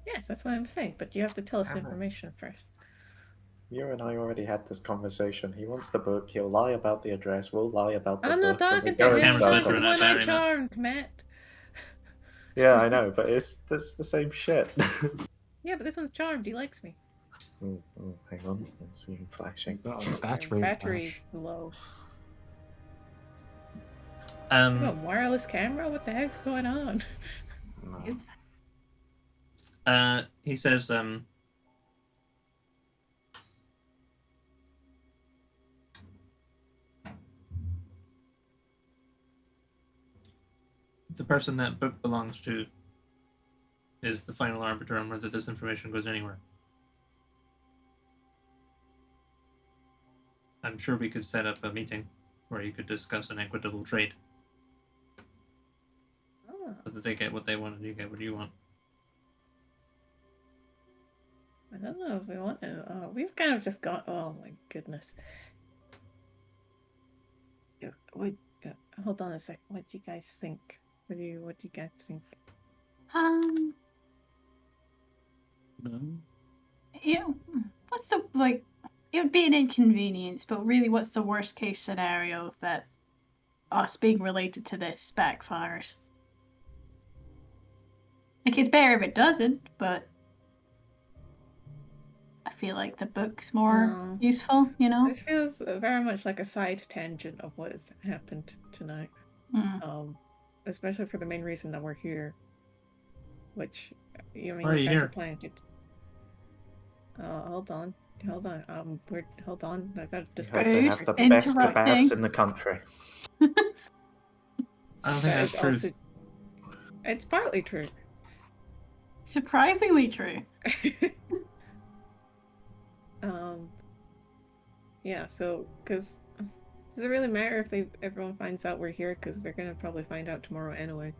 Yes, that's what I'm saying. But you have to tell us Damn it. information first. You and I already had this conversation. He wants the book. He'll lie about the address. We'll lie about the I'm book. not and we talking go to in him. I'm Cameron's talking to better circles. than one very much. Uncharmed, Matt. Yeah, I know, but it's the same shit. Yeah, but this one's charmed. He likes me. Hang on, I see him flashing. Oh, Your battery. battery's low. You Um, got a wireless camera? What the heck's going on? No. he says, the person that book belongs to is the final arbiter on whether this information goes anywhere. I'm sure we could set up a meeting where you could discuss an equitable trade Oh, so that they get what they want and you get what you want. I don't know if we want to. We've kind of just got. Oh my goodness. Hold on a sec. What do you guys think? What do you guys think? No. Yeah. What's the like? It would be an inconvenience, but really, what's the worst case scenario that us being related to this backfires? Like, it's better if it doesn't, but I feel like the book's more useful, you know? This feels very much like a side tangent of what has happened tonight. Especially for the main reason that we're here. Which, you Why are you guys here? are planning to. Hold on. Hold on. I gotta You discuss. have to have the Interrupting. best kebabs in the country. I don't think That that's is true. also. It's partly true. Surprisingly true. Yeah. So, does it really matter if everyone finds out we're here? Because they're gonna probably find out tomorrow anyway.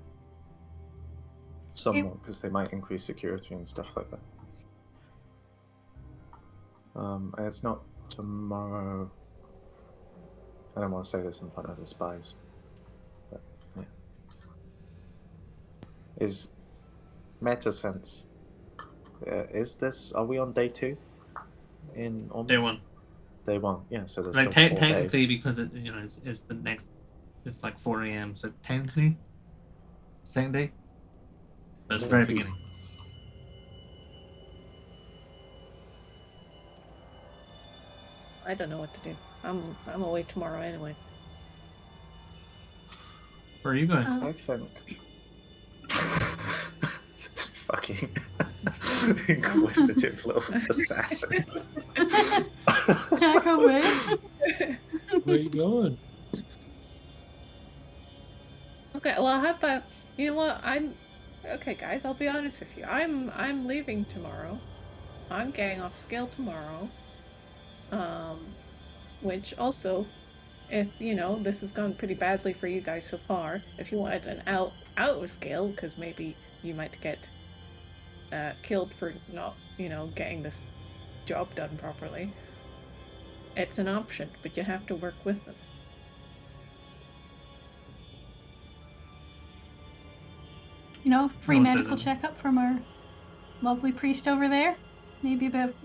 Somewhat, because they might increase security and stuff like that. It's not tomorrow. I don't want to say this in front of the spies, but yeah. Is MetaSense? Are we on day 2? On Day one. Day 1, yeah. So there's Like still 4 technically, days. because it's the next, it's like 4 a.m. So technically, same day. But it's the very beginning. I don't know what to do. I'm away tomorrow anyway. Where are you going? I think. This fucking inquisitive little assassin. Can I go with? Where are you going? Okay, well, how about you know what? Okay, guys. I'll be honest with you. I'm leaving tomorrow. I'm getting off scale tomorrow. Which also, if this has gone pretty badly for you guys so far, if you wanted an out of scale, because maybe you might get killed for not getting this job done properly, it's an option, but you have to work with us. Free No one says medical anything. checkup from our lovely priest over there. Maybe a bit,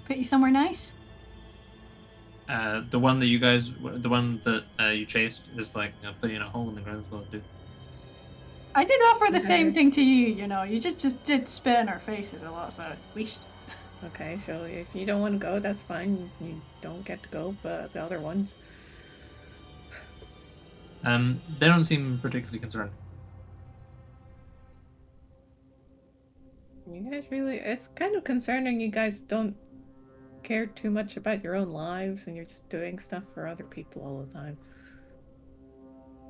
put you somewhere nice. The one that you chased is like putting a hole in the ground as well, dude. I did offer the Okay. same thing to you, You just did spit in our faces a lot, so we. Okay, so if you don't want to go, that's fine. You don't get to go, but the other ones. They don't seem particularly concerned. You guys really. It's kind of concerning you guys don't care too much about your own lives and you're just doing stuff for other people all the time.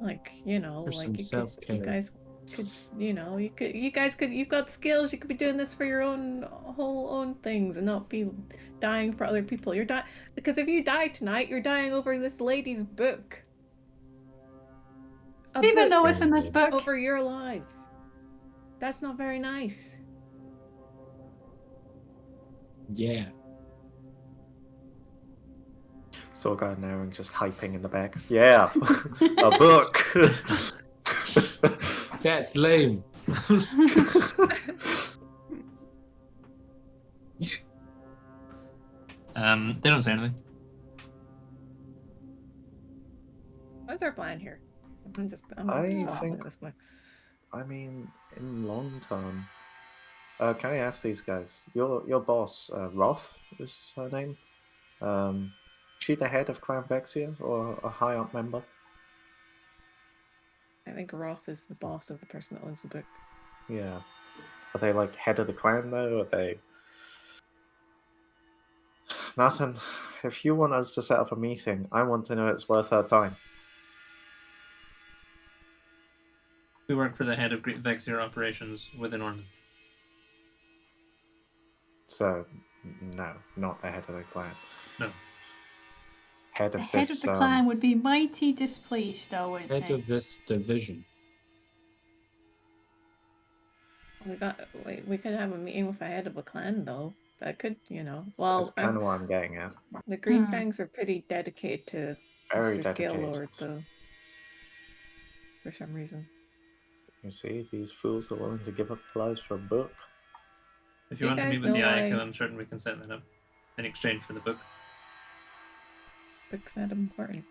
Like, you know, For some like you self-care. guys could, you've got skills. You could be doing this for your own things and not be dying for other people. You're dying because if you die tonight, you're dying over this lady's book. Do you even know what's in this book? Over your lives. That's not very nice. Yeah. Sorgar and Aaron just hyping in the back. Yeah, a book. That's lame. They don't say anything. What's our plan here? I'm I waffling think- at this point. I mean, in long term, can I ask these guys? Your boss, Roth, is her name. She the head of Clan Vexier or a high up member? I think Roth is the boss of the person that owns the book. Yeah. Are they like head of the clan though? Are they? Nothing. If you want us to set up a meeting, I want to know it's worth our time. We work for the head of Vexier operations within Ormond. So, no, not the head of the clan. No. Head The of head this. of the clan would be mighty displeased, I would Head think. of this division. We could have a meeting with the head of a clan though. That could, you know. Well, That's kind of what I'm getting at. the Greenfangs are pretty dedicated to Very Mr. Scale dedicated. Lord though. For some reason. You see, these fools are willing to give up their lives for a book. If you You want to guys meet with the know Aiko, why- I'm certain we can set that up in exchange for the book. Book's not important.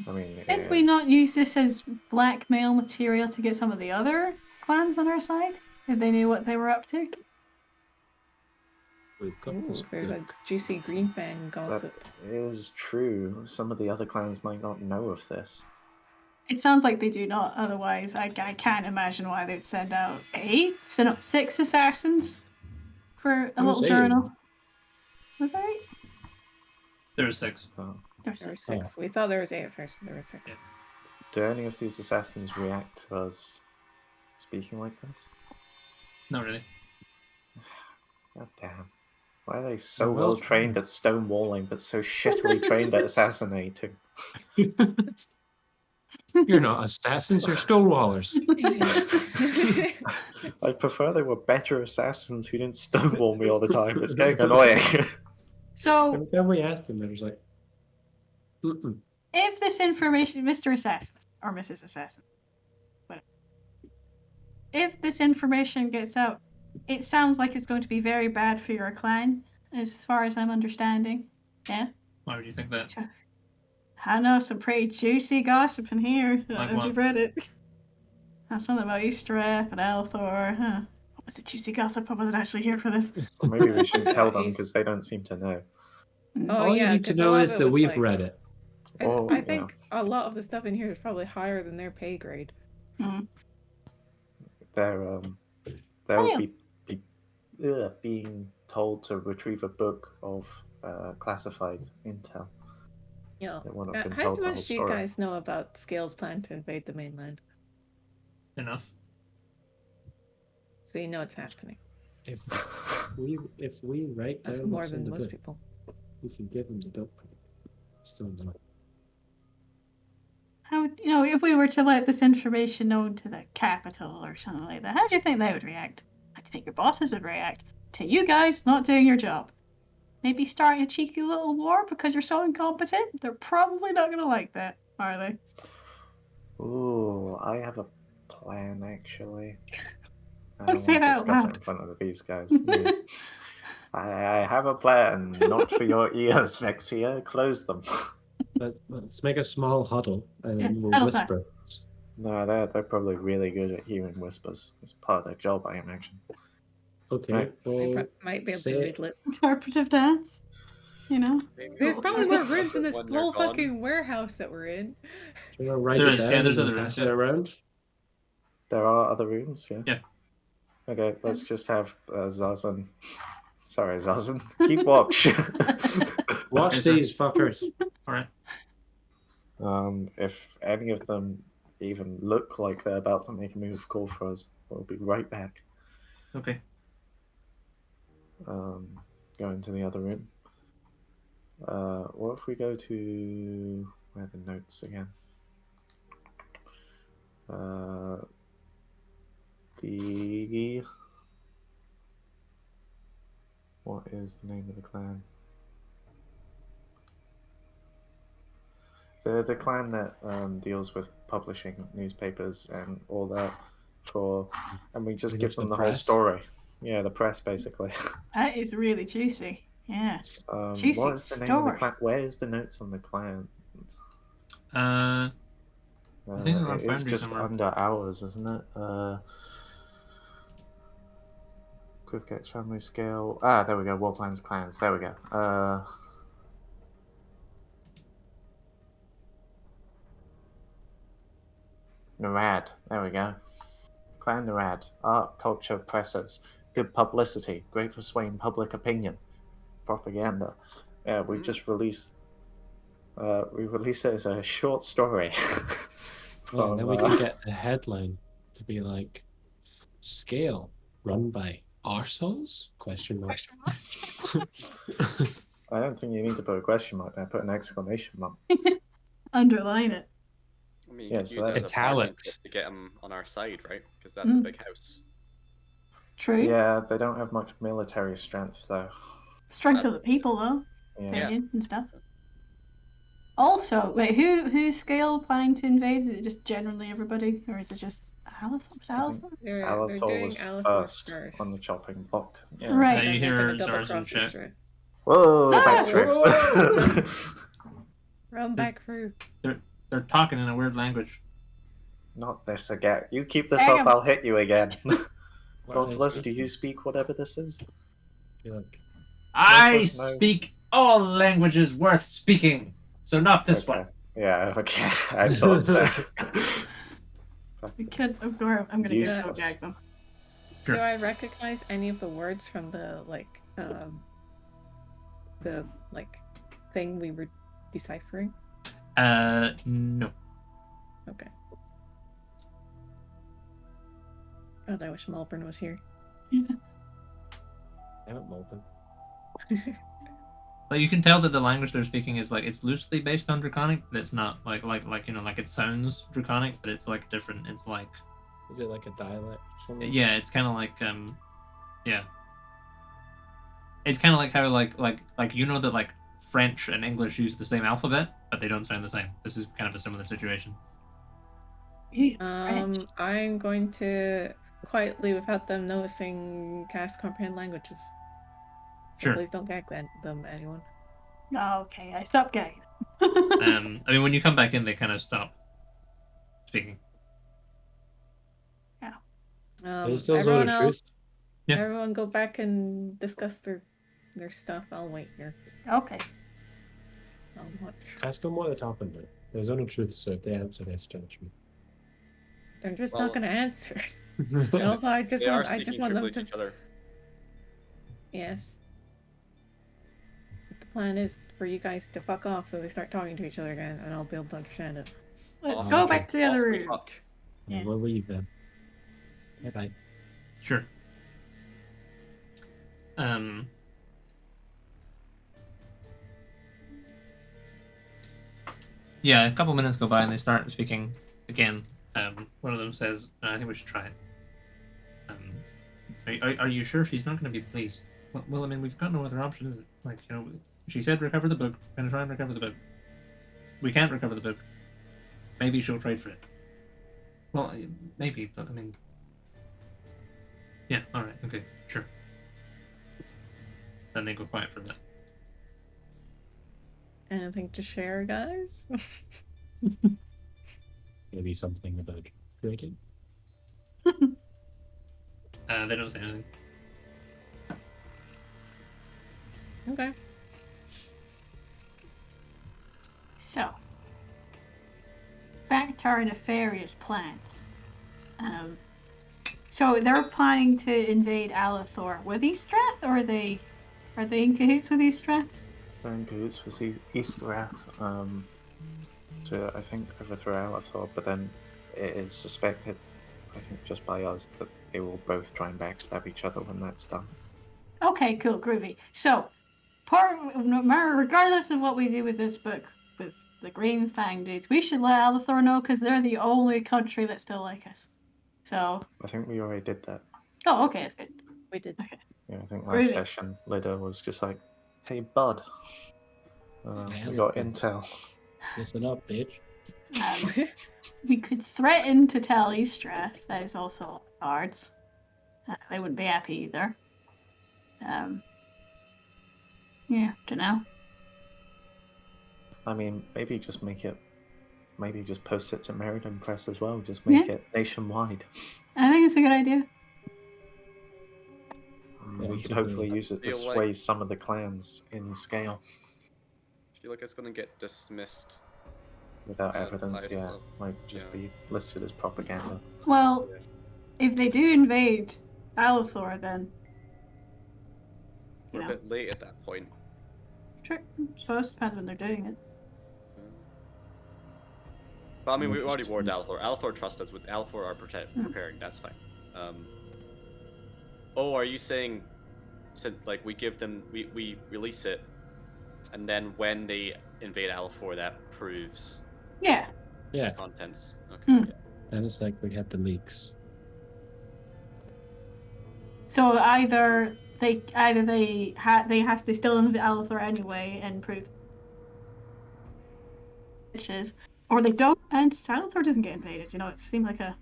I mean, it Did we is- not use this as blackmail material to get some of the other clans on our side? If they knew what they were up to? We've got Ooh, this there's a book. juicy Greenfang That gossip. is true. Some of the other clans might not know of this. It sounds like they do not, otherwise I can't imagine why they'd send out 6 assassins for a Who's little 8? journal. Was there 8? There's 6. Oh. There's There were 6. 6. We thought there was 8 at first, but there were 6. Do any of these assassins react to us speaking like this? Not really. God damn. Why are they so They're well well trained at stonewalling but so shittily trained at assassinating? You're not assassins, you're stonewallers. I prefer they were better assassins who didn't stonewall me all the time. It's getting annoying. So, Every time we asked them, they're just like, mm-mm. if this information, Mr. Assassin, or Mrs. Assassin, whatever, if this information gets out, it sounds like it's going to be very bad for your clan, as far as I'm understanding. Yeah? Why would you think that? I know some pretty juicy gossip in here. Like Have you what? read it? That's something about Eastereth and Elthor. Huh? What was the juicy gossip? I wasn't actually here for this. Or maybe we shouldn't tell them because they don't seem to know. Oh, All yeah, you need to 'cause a know lot is of it that was we've like- read it. Oh, I yeah. think a lot of the stuff in here is probably higher than their pay grade. They'll Oh, being told to retrieve a book of classified intel. Yeah. They won't have been How told the whole much do you story. guys know about Scale's plan to invade the mainland? Enough. So you know it's happening. If we write That's down more what's in than the most book, people. we can give them the book. Still not. How, if we were to let this information known to the capital or something like that, how do you think they would react? How do you think your bosses would react to you guys not doing your job? Maybe starting a cheeky little war because you're so incompetent? They're probably not going to like that, are they? Ooh, I have a plan actually. I Let's don't say want to that out discuss it loud. in front of these guys. Yeah. I have a plan, not for your ears, Vexier. Close them. Let's make a small huddle and then we'll huddle time. whisper. No, they're probably really good at hearing whispers. It's part of their job, I imagine. Okay, Right. They well, might be able say to it. read lip. Interpretive dance, There's probably more rooms in this When they're whole gone. fucking warehouse that we're in. do you want to write There it is, down yeah, there's and other pass rooms, it yeah. around? There are other rooms, yeah? Yeah. Okay, let's just have Zazan Sorry, Zazen. Keep watch. Watch Yes, sir. these fuckers. All right. If any of them even look like they're about to make a move, call for us. We'll be right back. Okay. Go into the other room. What if we go to where are the notes again? What is the name of the clan? The clan that deals with publishing newspapers and all that and we just You give know, them the the whole press? story. Yeah, the press basically. That is really juicy. Yeah. What Juicy is the name of the story. clan? Where is the notes on the clan? I think they're on It is Foundry just somewhere. under ours, isn't it? Quivkex family scale. Ah, there we go. War plans, clans. There we go. Narad. There we go. Clan Narad. Art, culture, presses. Good publicity. Great for swaying public opinion. Propaganda. Yeah, we just released. We released it as a short story. Yeah, then we can get the headline to be like, "Scale run by arseholes?" Question mark. I don't think you need to put a question mark there. Put an exclamation mark. Underline it. I mean, you Yeah, could so use it that- as a bargaining Italics. chip to get them on our side, right? Because that's a Mm. big house. True. Yeah, they don't have much military strength though. Strength of the people, though. Yeah. Opinion and stuff. Also, wait, who's Scale planning to invade? Is it just generally everybody, or is it just Alethor? Was I think Alethor? They're Alethor doing was Alethor first on the chopping block. Yeah. Right. You Then they're hear gonna double Zarzan cross check. us, right? Whoa, Ah! back through. Run back through. They're talking in a weird language. Not this again. You keep this Damn. up, I'll hit you again. What are they Nautilus, do speaking? you speak whatever this is? You're like, I Nautilus, no. speak all languages worth speaking, so not this Okay. one. Yeah, okay. I thought so. We could, of course, I'm gonna Useless. go gag them. Sure. Do I recognize any of the words from the thing we were deciphering? No. Okay. God, I wish Malburn was here. damn it, Malton. Like you can tell that the language they're speaking is like it's loosely based on Draconic, but it's not like you know like it sounds Draconic, but it's like different. It's like Is it like a dialect or something? yeah, it's kind of like yeah. It's kind of like how like you know that like French and English use the same alphabet, but they don't sound the same. This is kind of a similar situation. French. I'm going to quietly, without them noticing, cast comprehend languages. So Sure. please don't gag them, anyone. Oh, okay, I stopped gagging. I mean, when you come back in, they kind of stop speaking. Are you still zone everyone of else, truth? Yeah. everyone go back and discuss their stuff. I'll wait here. Okay. I'll watch. Ask them what they're talking about. There's no truth, so if they answer, they have to tell the truth. They're just Well, not gonna answer. And also, I just They are want speaking them truthfully to. to each other. Yes. But the plan is for you guys to fuck off, so they start talking to each other again, and I'll be able to understand it. Let's Oh, go okay. back to the other Off we room. fuck. Yeah. We'll leave then. Bye bye. Sure. Yeah, a couple minutes go by and they start speaking again. One of them says, "I think we should try it." Are you sure she's not going to be pleased? Well, I mean, we've got no other option, is it? Like, you know, she said recover the book. We're going to try and recover the book. We can't recover the book. Maybe she'll trade for it. Well, maybe, but I mean, yeah. All right. Okay. Sure. Then they go quiet for a bit. Anything to share, guys? Maybe something about trading. They don't say anything. Okay. So, back to our nefarious plans. So they're planning to invade Alethor with Eastrath, or are they Are they in cahoots with Eastrath? They're in cahoots with Eastrath to, I think, overthrow Alethor, but then it is suspected, I think, just by us that they will both try and backstab each other when that's done. Okay, cool, groovy. So, regardless of what we do with this book, with the Greenfang dudes, we should let Alethor know because they're the only country that still like us. So. I think we already did that. Oh, okay, that's good. We did. Okay. Yeah, I think last Really? session, Lidda was just like, "Hey, bud, we got intel." Listen up, bitch. We could threaten to tell Eastrath. That is also cards. They wouldn't be happy either. Yeah, don't know. I mean, maybe just post it to Meriden Press as well. Just make it nationwide. I think it's a good idea. We could hopefully use it to sway some of the clans in scale. I feel like it's gonna get dismissed. Without evidence, yeah. Might just be listed as propaganda. Well, if they do invade Alethor, then... We're a bit late at that point. Sure, I suppose. Depends when they're doing it. But I mean, we already warned Alethor. Alethor trusts us. With Alethor are preparing. That's fine. Oh, are you saying, like, we give them, we release it, and then when they invade Alethor, that proves Yeah. Yeah. contents? Okay. Yeah. And it's like we had the leaks. So either they still invade Alethor anyway and prove witches, or they don't, and Alethor doesn't get invaded. You know, it seemed like a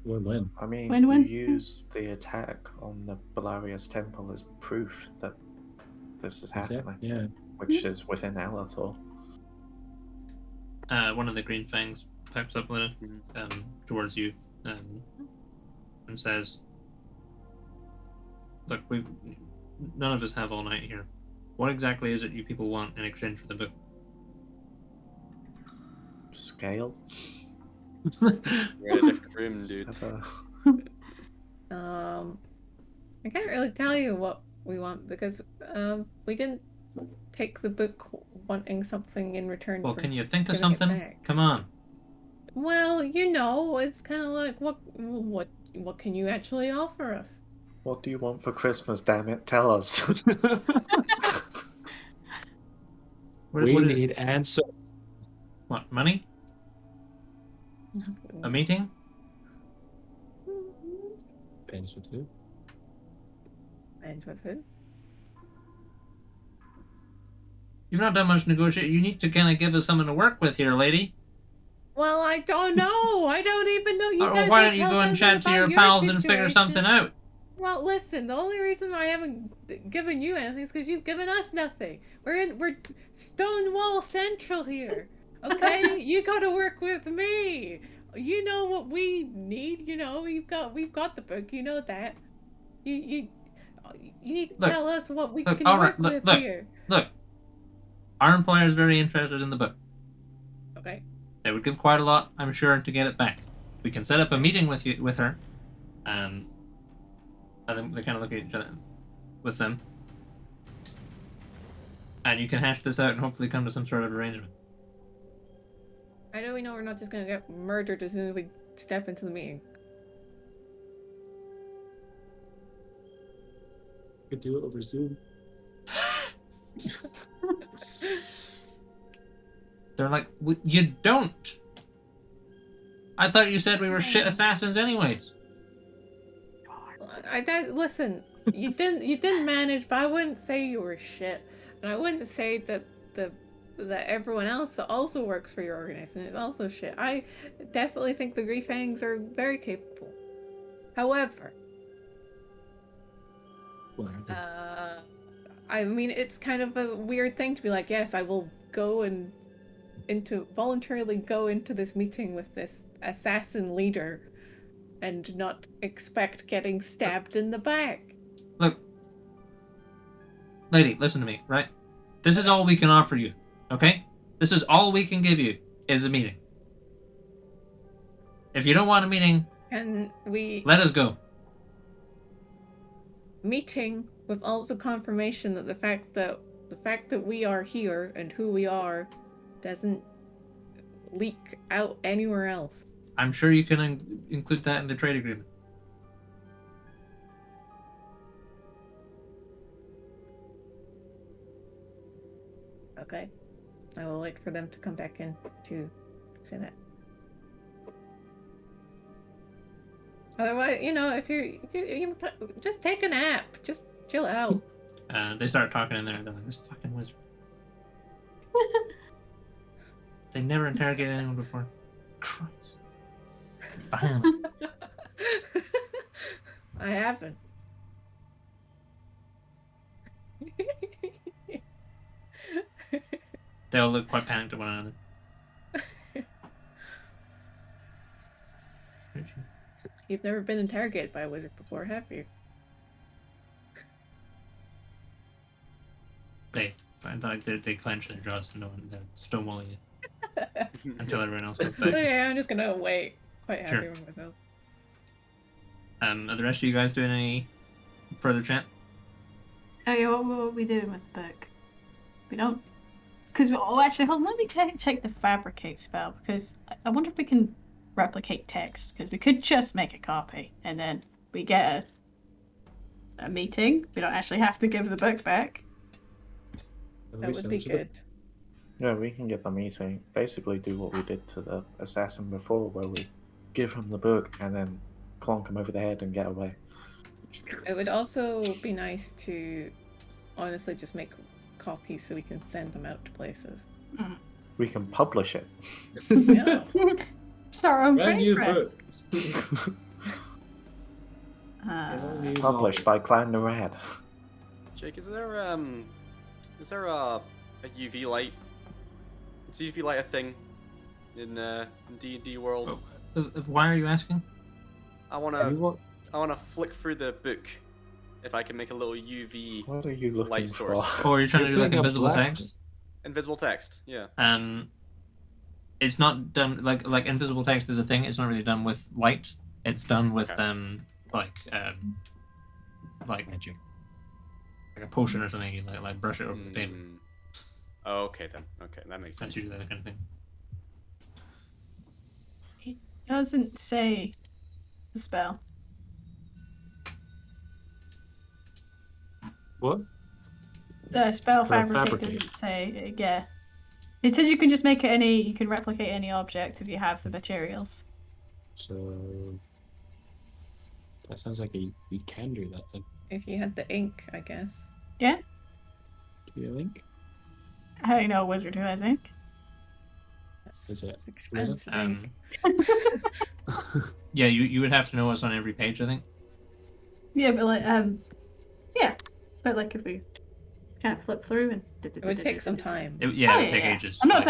Win-win. I mean, Win-win. you use the attack on the Belarius Temple as proof that this is happening. Yeah. Which is within Alethor. One of the Greenfangs pipes up Lidda, towards you and says, "Look, none of us have all night here. What exactly is it you people want in exchange for the book?" Scale? We're in a different room, dude. I can't really tell you what we want because we didn't take the book wanting something in return. Well, for can you think of giving it something? back. Come on. Well, you know, it's kind of like what can you actually offer us? What do you want for Christmas, damn it? Tell us. We need answers. What, money? A meeting? Depends with who. And with who? You've not done much negotiating. You need to kind of give us something to work with here, lady. Well, I don't know. I don't even know. You guys Why don't you go and chat to your pals and figure something out? Well, listen. The only reason I haven't given you anything is because you've given us nothing. We're Stonewall Central here. Okay, you got to work with me. You know what we need. You know we've got the book. You know that. You need to tell us what we can work with here. Look, our employer is very interested in the book. Okay. They would give quite a lot, I'm sure, to get it back. We can set up a meeting with her, and then they kind of look at each other with them, and you can hash this out and hopefully come to some sort of arrangement. I know we're not just gonna get murdered as soon as we step into the meeting. Could do it over Zoom. They're like, you don't. I thought you said we were shit assassins anyways. Listen, you didn't manage, but I wouldn't say you were shit, and I wouldn't say that that everyone else that also works for your organization is also shit. I definitely think the Greenfangs are very capable. However, I mean, it's kind of a weird thing to be like, yes, I will go and voluntarily go into this meeting with this assassin leader and not expect getting stabbed in the back. Look, lady, listen to me, right? This is all we can offer you, okay? This is all we can give you is a meeting. If you don't want a meeting, Can we let us go. meeting with also confirmation that the fact that we are here and who we are doesn't leak out anywhere else. I'm sure you can include that in the trade agreement. Okay. I will wait for them to come back in to say that. Otherwise, if you just take a nap. Just chill out. They start talking in there, and they're like, this fucking wizard. They never interrogated anyone before. Christ. Bam. I haven't. They all look quite panicked at one another. You've never been interrogated by a wizard before, have you? They find like they clench their jaws and they're stonewalling it until everyone else comes back. Okay, I'm just gonna wait. Quite happy Sure. with myself. Are the rest of you guys doing any further chat? Oh yeah, what are we doing with the book? We don't... Because, actually, hold on, let me check the fabricate spell, because I wonder if we can replicate text, because we could just make a copy, and then we get a meeting. We don't actually have to give the book back. That would be good. Yeah, we can get the meeting. Basically do what we did to the assassin before, where we give him the book and then clonk him over the head and get away. It would also be nice to honestly just make copies so we can send them out to places. We can publish it. Yeah. Start our own Brand printing new press. book. Published by Clan Narad. Jake, is there a UV light? Is UV light a thing in D&D world? Why are you asking? I wanna flick through the book. If I can make a little UV What are you looking light for? source. Or are you trying to do like Like a invisible black- text? Invisible text, yeah. It's not done like invisible text is a thing. It's not really done with light. It's done with Okay. like Magic. like a potion or something. You like brush it over the paper. Oh, okay then. Okay, that makes That's sense. usually the kind of thing. It doesn't say the spell. What? The spell For a fabricate fabricate. doesn't say, yeah. It says you can just make it you can replicate any object if you have the materials. So that sounds like we can do that then. If you had the ink, I guess. Yeah? Do you think? I don't know a wizard who has ink. Is it It's expensive ink. Yeah, you would have to know what's on every page. I think. Yeah, but yeah. But like if we kind of flip through and... It would take some time. It would take ages. I'm not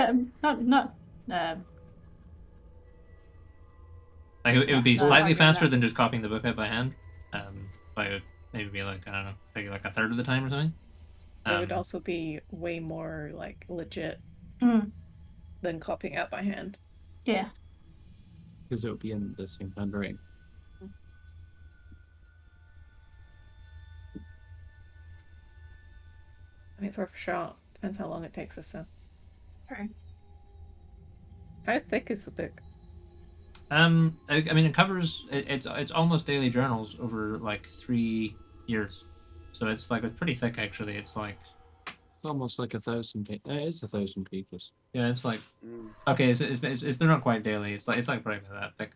Like, it would be No, slightly I get faster that. than just copying the book out by hand. But it would maybe be like, I don't know, maybe like a third of the time or something. It would also be way more like legit Mm, than copying out by hand. yeah. Because it would be in the same handwriting. I mean, it's worth a shot. Depends how long it takes us, though. Right. How thick is the book? I mean, it covers it's almost daily journals over like 3 years, so it's like it's pretty thick actually. It's like It's almost like 1,000 pages. It is 1,000 pages. yeah, it's like okay, it's they're not quite daily. It's like probably about that thick.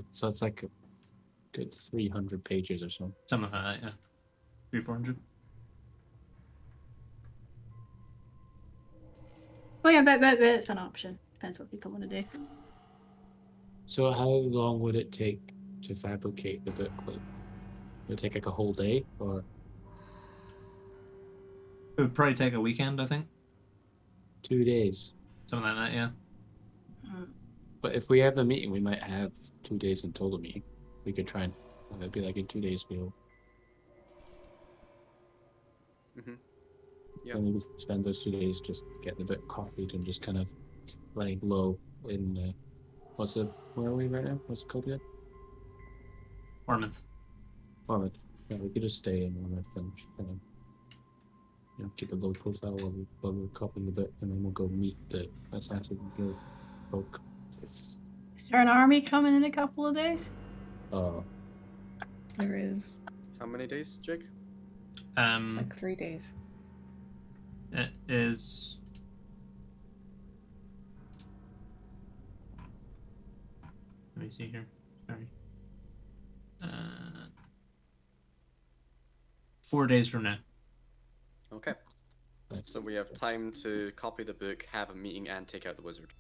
So it's like a good 300 pages or so. Something like that, yeah, 300-400. Well, yeah, that's an option. Depends what people want to do. So how long would it take to fabricate the book? Like, would it take like a whole day or It would probably take a weekend, I think, 2 days? something like that. Yeah. But if we have a meeting, we might have 2 days until the meeting. We could try and it'd be like in 2 days we'll Yeah. then we could spend those 2 days just getting the book copied and just kind of laying low in Where are we right now? What's it called again? Ormonth. Plymouth. Yeah, we could just stay in Plymouth and keep a low profile while we're copying the bit, and then we'll go meet the assassin guild folk. Is there an army coming in a couple of days? There is. How many days, Jake? It's like 3 days. It is. Let me see here. Sorry. 4 days from now. Okay. So we have time to copy the book, have a meeting, and take out the wizard.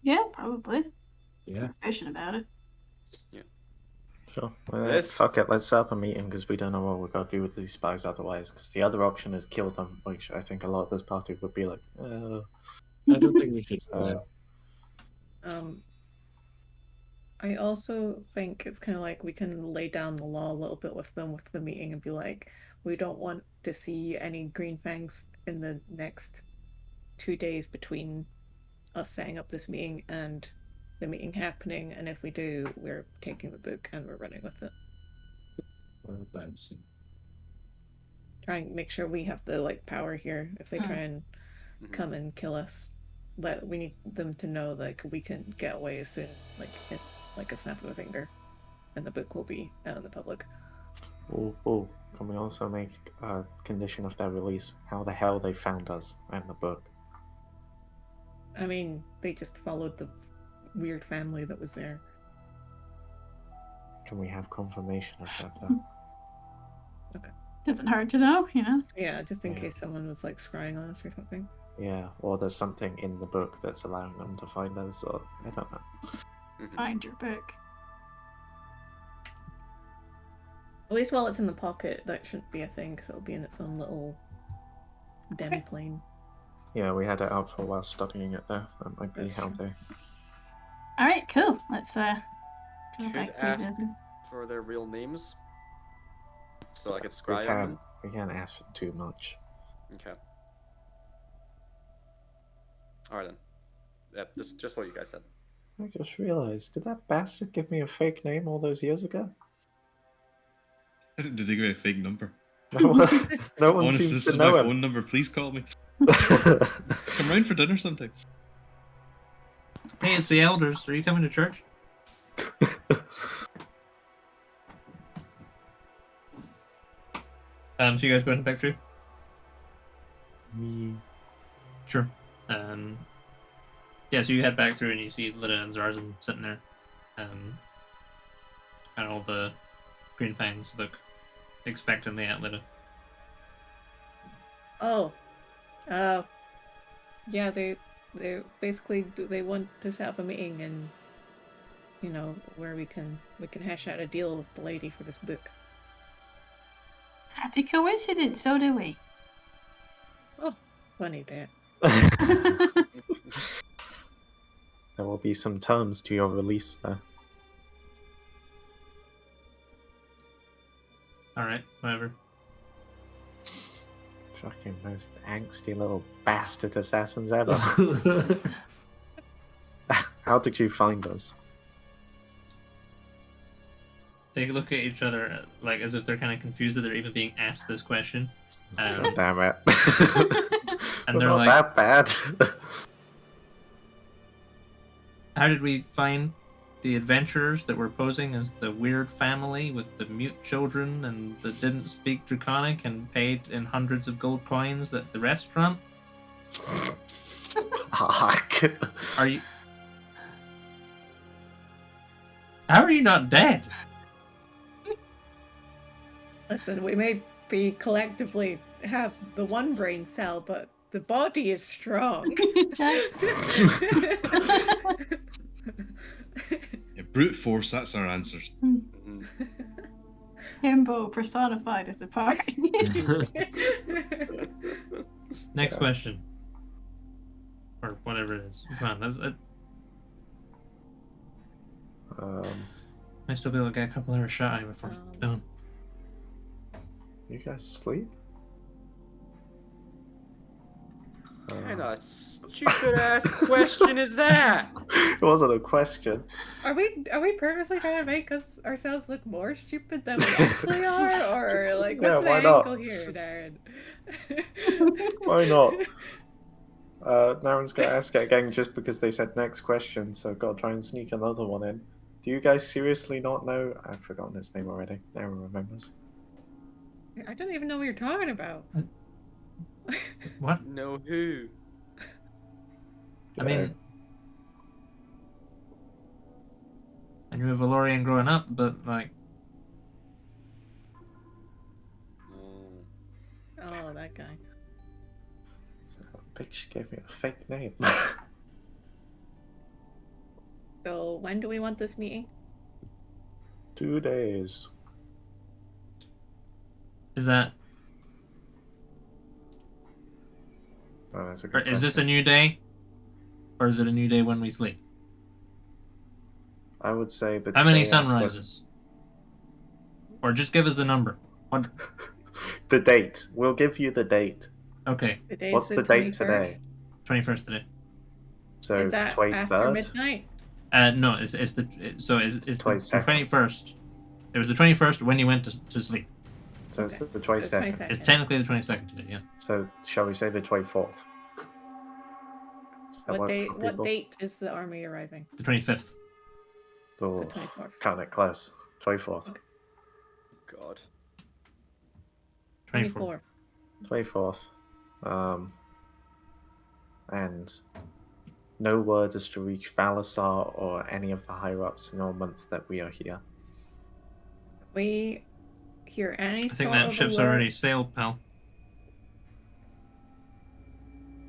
Yeah, probably. Yeah. Efficient about it. Sure. Yes. Fuck it, let's set up a meeting because we don't know what we're going to do with these spies otherwise. Because the other option is kill them, which I think a lot of this party would be like, I don't think we should. I also think it's kind of like we can lay down the law a little bit with them with the meeting and be like, we don't want to see any Greenfangs in the next 2 days between us setting up this meeting and the meeting happening, and if we do, we're taking the book and we're running with it. Try and make sure we have the power here. If they try and come and kill us, but we need them to know we can get away as soon, like a snap of a finger, and the book will be out in the public. oh, can we also make a condition of their release? How the hell they found us and the book? I mean, they just followed the weird family that was there. Can we have confirmation of that though? Doesn't hurt to know, Yeah, just in Yeah. case someone was scrying on us or something. Yeah, or there's something in the book that's allowing them to find us, or I don't know. Find your book. At least while it's in the pocket, that shouldn't be a thing because it'll be in its own little demi plane. Yeah, we had it out for a while studying it there. That might be That's how true. they. Alright, cool. Let's go Could back to ask the... for their real names, so I could We scry on can't. them. We can't ask for too much. Okay. All right then. Yeah, just what you guys said. I just realized, did that bastard give me a fake name all those years ago? Did they give me a fake number? No one, no one Honest, seems this to is my know him. phone number. Please call me. Come round for dinner sometime. Hey, it's the elders. Are you coming to church? So you guys going back through? Me. Sure. Yeah, so you head back through and you see Lidda and Zarzan sitting there. And all the Greenfangs look expectantly at Lidda. Oh, yeah, they basically they want to set up a meeting and where we can hash out a deal with the lady for this book. Happy coincidence, so do we. Oh, funny that. There will be some terms to your release there. Alright, whatever. Fucking most angsty little bastard assassins ever. How did you find us? They look at each other as if they're kind of confused that they're even being asked this question. God damn it. And We're they're not like, that bad. how did we find the adventurers that were posing as the weird family with the mute children and that didn't speak Draconic and paid in hundreds of gold coins at the restaurant? Fuck. Are you... How are you not dead? Listen, we may be collectively have the one brain cell, but the body is strong. Yeah, brute force, that's our answers. Mhm. Himbo personified as a party. Next question. Or whatever it is. Come on, might still be able to get a couple hours shot before it's done. You guys sleep? kind of stupid ass question is that? It wasn't a question. Are we purposely trying to make ourselves look more stupid than we actually are, or like Yeah, what's the why not? angle here, Darren? Why not? No one's gonna ask it again just because they said next question, so I've got to try and sneak another one in. Do you guys seriously not know? I've forgotten his name already. No one remembers. I don't even know what you're talking about. What? No who? I mean, I knew a Valorian growing up, but like, Oh, that guy. Bitch gave me a fake name. So when do we want this meeting? 2 days. is that Oh, that's a or good is this a question. new day, or is it a new day when we sleep? I would say the How many day after- sunrises? Or just give us the number. What? The date. We'll give you the date. Okay, Today's What's the date 21st. today? 21st today. So Is that 23rd? after midnight? No, it's the the 22nd. 21st. It was the 21st when you went to sleep. So it's Okay. the 22nd. 22nd. It's technically the 22nd today. Yeah. So shall we say the 24th? Does that What work date? for What people? date is the army arriving? The 25th. Oh, It's the 24th. kind of close. 24th. God. 24th. 24. 24th. And no word is to reach Valasar or any of the higher ups in all month that we are here. If we hear any I sort think that of ship's alert, already sailed, pal.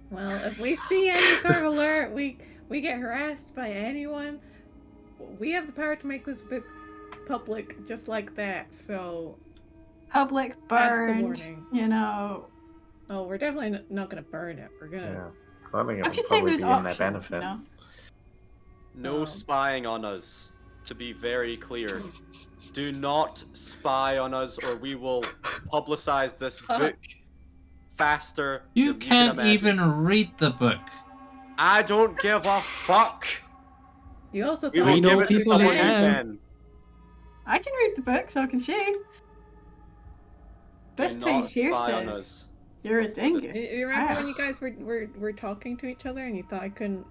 well, if we see any sort of alert, we get harassed by anyone, we have the power to make this book public just like that. So, Public That's the burned, warning. you know. oh, we're definitely not gonna burn it. We're gonna. Yeah. I think it I'm would just saying probably there's be in their options, benefit. you know. No spying on us. To be very clear, do not spy on us, or we will publicize this book faster. You than can't can imagine. even read the book. I don't give a fuck. You also We thought will know give it to people who someone who can. can. I can read the book, so can she. Do This not page here spy on says us. you're a Before this- dingus. You remember Wow. when you guys were talking to each other and you thought I couldn't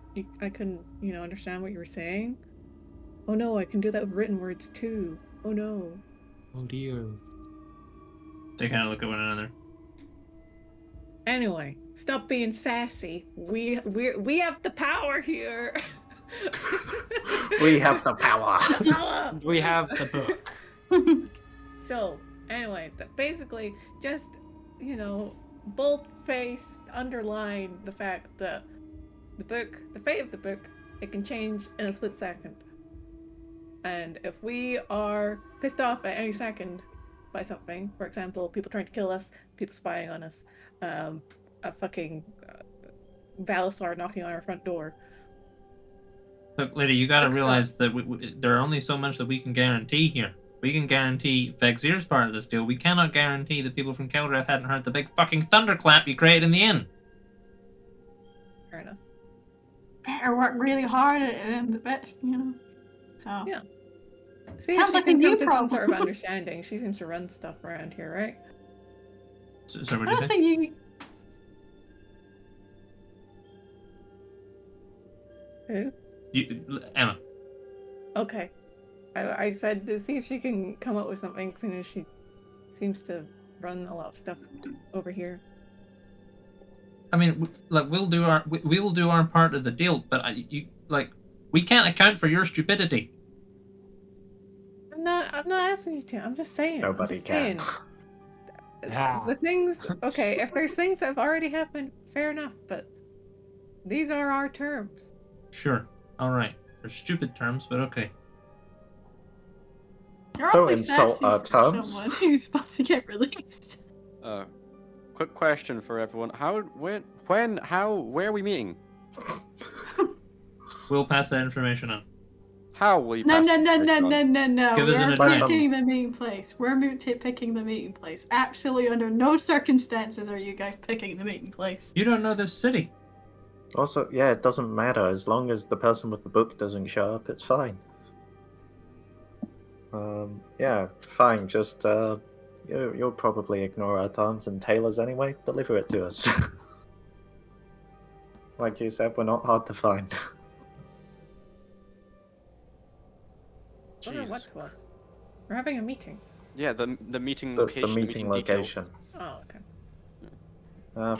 understand what you were saying? Oh no, I can do that with written words too. Oh no. Oh dear. They kind of look at one another. Anyway, stop being sassy. We have the power here. We have the power. Power! We have the book. So, anyway, basically, just, bold-faced underline the fact that the fate of the book, it can change in a split second. And if we are pissed off at any second by something, for example, people trying to kill us, people spying on us, a fucking Valasar knocking on our front door. Look, Lidda, you gotta Book's realize that there are only so much that we can guarantee here. We can guarantee Vexier's part of this deal. We cannot guarantee the people from Keldrath hadn't heard the big fucking thunderclap you created in the inn. Fair enough. Better work really hard at it and the best, you know. So Yeah. See, Sounds she like a can new come to some sort of problem. understanding. She seems to run stuff around here, right? So what I do you don't say? think you. Who? Emma. Okay. I said to see if she can come up with something, seeing as she seems to run a lot of stuff over here. I mean, we'll do our we will do our part of the deal, but we can't account for your stupidity. I'm not asking you to. I'm just saying. Nobody I'm just can. saying. Ah. The things, okay, if there's things that have already happened, fair enough, but these are our terms. Sure. All right. They're stupid terms, but okay. You're Don't awfully insult sassy our for terms. someone who's about to get released. Quick question for everyone. Where are we meeting? We'll pass that information on. How will you No, pass no, the no, no, information no, on? no, no. Give us an We're address. picking the meeting place. We're picking the meeting place. Absolutely under no circumstances are you guys picking the meeting place. You don't know this city. Also, yeah, it doesn't matter. As long as the person with the book doesn't show up, it's fine. Yeah, fine. Just, you'll probably ignore our terms and tailors anyway. Deliver it to us. Like you said, we're not hard to find. Wonder what Jesus. to us. We're having a meeting. Yeah, the meeting The location. meeting location. Details. Oh, okay.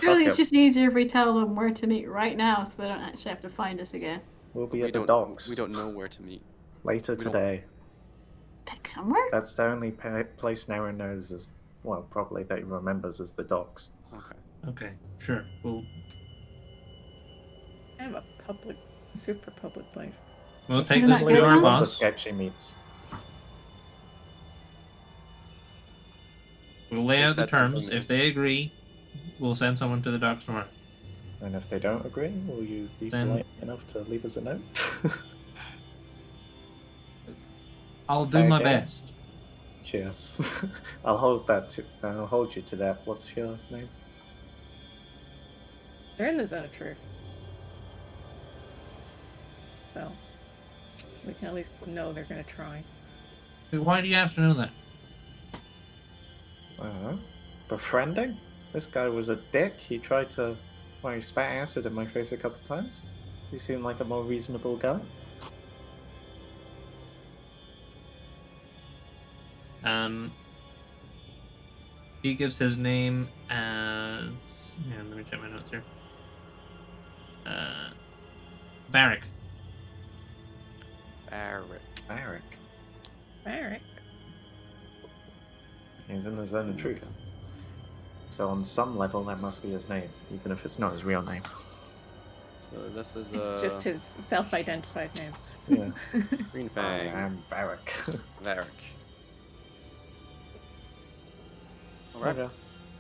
Surely Fuck it's it. just easier if we tell them where to meet right now, so they don't actually have to find us again. We'll be We at the don't- docks We don't know where to meet. later we don't- today. Pick somewhere? That's the only place Nara knows as, well, probably that he remembers as the docks. Okay. Okay, sure. We'll Kind of a public, super public place. take Isn't this that to good our enough? All the boss. sketchy meets. We'll lay They out the said terms. something- If they agree, we'll send someone to the docks tomorrow. And if they don't agree, will you be Then- polite enough to leave us a note? I'll do Fair my game. best. Cheers. I'll hold you to that. What's your name? They're in the zone of truth. So, we can at least know they're gonna try. Why do you have to know that? I don't know. Befriending? This guy was a dick. He tried to... Well, he spat acid in my face a couple times. He seemed like a more reasonable guy. He gives his name as... Yeah, let me check my notes here. Varric. Eric. Eric. Alright. He's in the zone of truth. So on some level, that must be his name, even if it's not his real name. So this is It's just his self-identified name. Yeah. Greenfang. I'm Varric. Varric. Alright. Okay.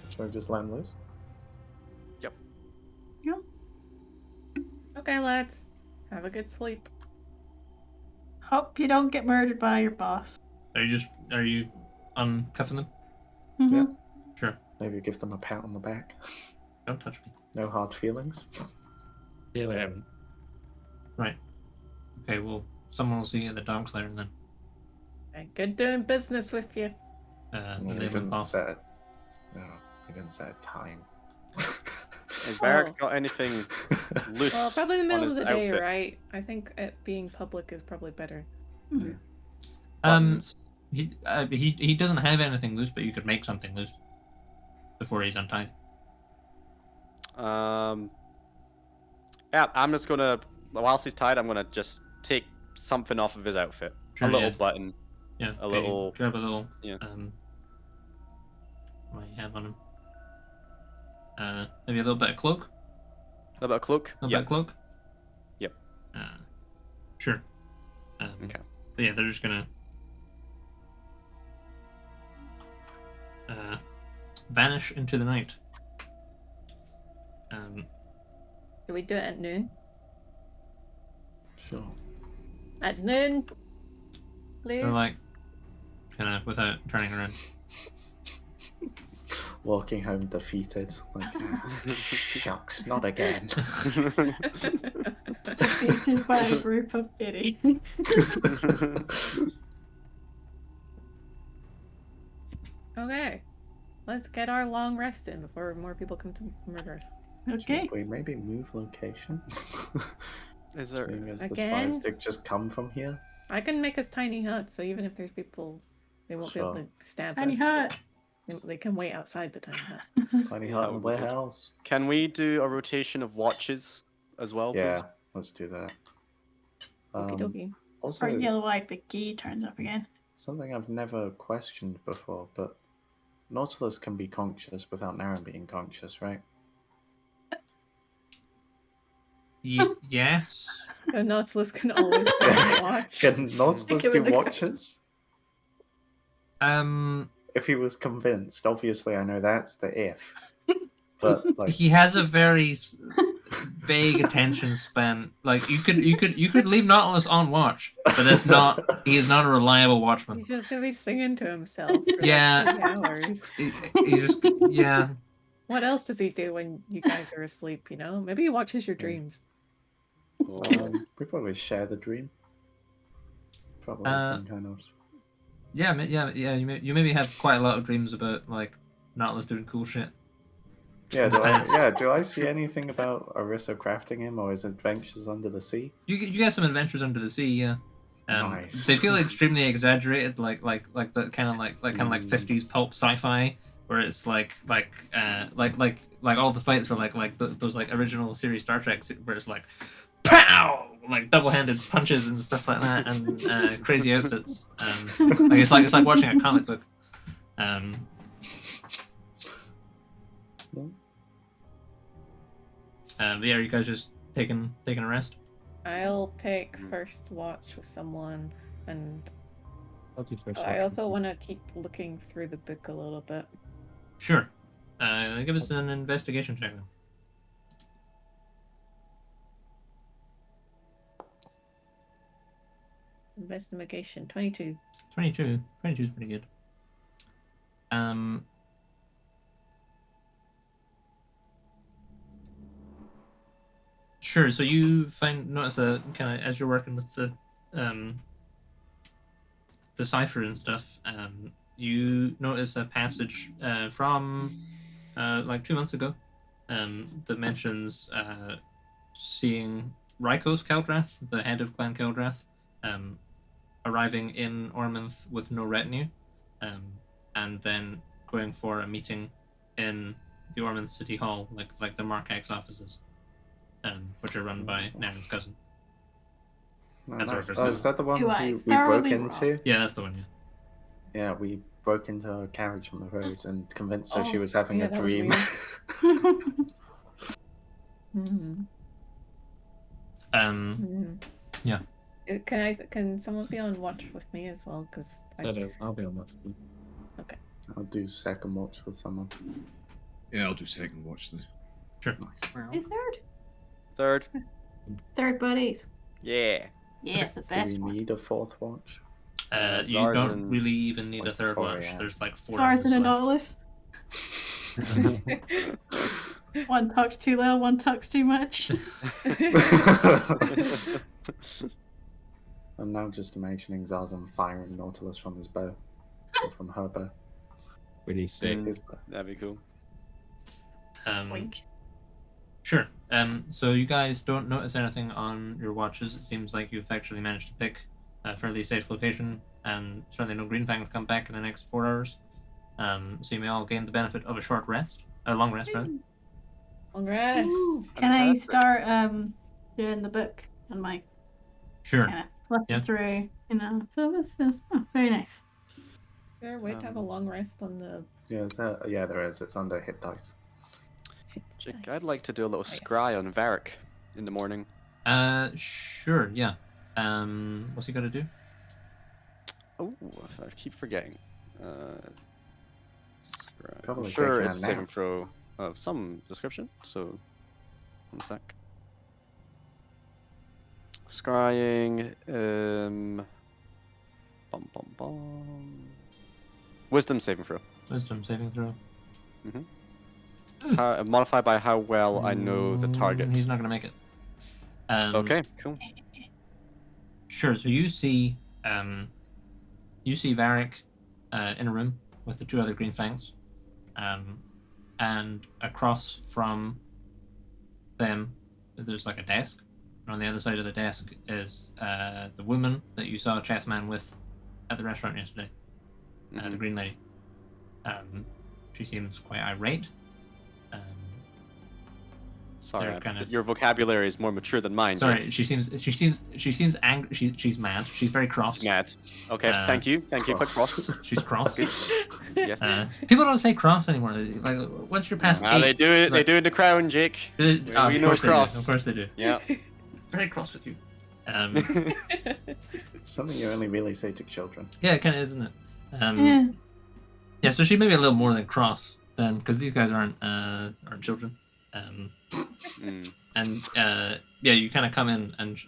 Shall we just let him loose? Okay, lads. Have a good sleep. Hope you don't get murdered by your boss. Are you uncuffing them? Mhm. Yeah. Sure. Maybe give them a pat on the back. Don't touch me. No hard feelings. Yeah, whatever. Right. Okay, well, someone will see you at the docks later then. Okay, good doing business with you. And We they went didn't off. set it. No, we didn't set a time. Has Varric Oh. got anything loose Well, probably in the on middle his of the day, outfit? right? I think it being public is probably better. Buttons. He doesn't have anything loose, but you could make something loose before he's untied. Yeah, I'm just gonna, whilst he's tied, I'm gonna just take something off of his outfit. Sure, a little yeah. button. Yeah. A little- Grab a little. yeah. What do you have on him? Maybe a little bit of cloak. A little bit of cloak. A little Yeah. bit of cloak. Yep. Sure. Okay. But yeah, they're just gonna vanish into the night. Do we do it at noon? Sure. At noon? Please? They're like, kind of without turning around. Walking home defeated. Like, shucks, not again. Defeated by a group of idiots. Okay. Let's get our long rest in before more people come to murder us. Okay. Should we maybe move location? Is there? Seeing as the Again? spies did just come from here. I can make us tiny huts, so even if there's people, they won't be able Sure. to stab Tiny us. hut. They can wait outside the tiny hut. Tiny Yeah, hut that in the would be good. warehouse. Can we do a rotation of watches as well, Yeah, please? let's do that. Okie dokie. Also, Or yellow light McGee turns up again. something I've never questioned before, but Nautilus can be conscious without Naren being conscious, right? Yes. The Nautilus can always be on watch. Can Nautilus do Given the- watches? Um, If he was convinced, obviously I know that's the if. But like, he has a very vague attention span. Like you could leave Nautilus on watch, but that's not. He is not a reliable watchman. He's just gonna be singing to himself for Yeah. like 3 hours. He just yeah. What else does he do when you guys are asleep? You know, maybe he watches your dreams. We probably share the dream. Probably some kind of. Yeah. You maybe have quite a lot of dreams about like Nautilus doing cool shit. Yeah, Depends. do I see anything about Orisa crafting him or his adventures under the sea? You get some adventures under the sea, yeah. Nice. They feel extremely exaggerated, like the kind of like 50s pulp sci-fi, where it's like all the fights are like those like original series Star Trek where it's like pow, like double-handed punches and stuff like that, and crazy outfits. Like it's like watching a comic book. But yeah, are you guys just taking a rest? I'll take first watch with someone, and I'll do first. I also want to keep looking through the book a little bit. Sure. Give us an investigation check then. Investigation 22. 22 is pretty good. Sure. So you notice a kind of as you're working with the cipher and stuff. You notice a passage from like 2 months ago that mentions seeing Rykos Keldrath, the head of Clan Keldrath, arriving in Ormonth with no retinue, and then going for a meeting in the Ormonth City Hall, like the Mark X offices, which are run by Naren's cousin. No, That's nice. Orca's Oh, is that the one Do I we broke thoroughly into? Yeah, that's the one. Yeah. Yeah, we broke into her carriage on the road and convinced her she was having yeah, a that was dream. Mm-hmm. Yeah. Can someone be on watch with me as well? Because I'll be on watch. I'll do second watch with someone. Yeah, I'll do second watch then. Sure. Do third. Third. Third buddies. Yeah. Yeah, the Do best we one. need a fourth watch? You Zars don't and- really even need a like third 4 watch. AM. There's like 4 Stars hours and a left. Nautilus. One talks too loud, one talks too much. I'm now just imagining Zarzan firing Nautilus from his bow. Or from her bow. Really sick. Mm. His bow. That'd be cool. Wink. Sure. So you guys don't notice anything on your watches. It seems like you've actually managed to pick a fairly safe location, and certainly no Greenfang will come back in the next 4 hours. So you may all gain the benefit of a short rest, a long rest rather. Long rest. Ooh, can I Fantastic. start doing the book on my Sure. kind of flipping Yeah. through, you know? So what's this? Oh, very nice. Is there a way to have a long rest on the Yeah, there is. It's under hit dice. hit Jake, dice? I'd like to do a little Nice. scry on Varric in the morning. Sure. Yeah. What's he got to do? Oh, I keep forgetting. Scry. I'm Probably sure taking it's a a saving nap. throw of some description. So, 1 sec. Scrying. Wisdom saving throw. Wisdom saving throw. Modified by how well I know the target. He's not gonna make it. Okay, cool. Sure. So you see Varric in a room with the 2 other Greenfangs, and across from them there's like a desk, and on the other side of the desk is the woman that you saw Chessman with at the restaurant yesterday, the Green Lady. She seems quite irate. Sorry, they're kind of- your vocabulary is more mature than mine. Sorry, Jake. she seems angry. She's mad. She's very cross. Mad. Okay, thank you for cross. She's cross. Yes. People don't say cross anymore. Like, what's your past? Ah, they do it. They Like- do in the crown, Jake. Oh, we of know course they do. cross. Of course they do. Yeah. Very cross with you. Something you only really say to children. Yeah, it kind of is, isn't it? Yeah. Yeah. So she may be a little more than cross then, because these guys aren't children. And yeah, you kind of come in and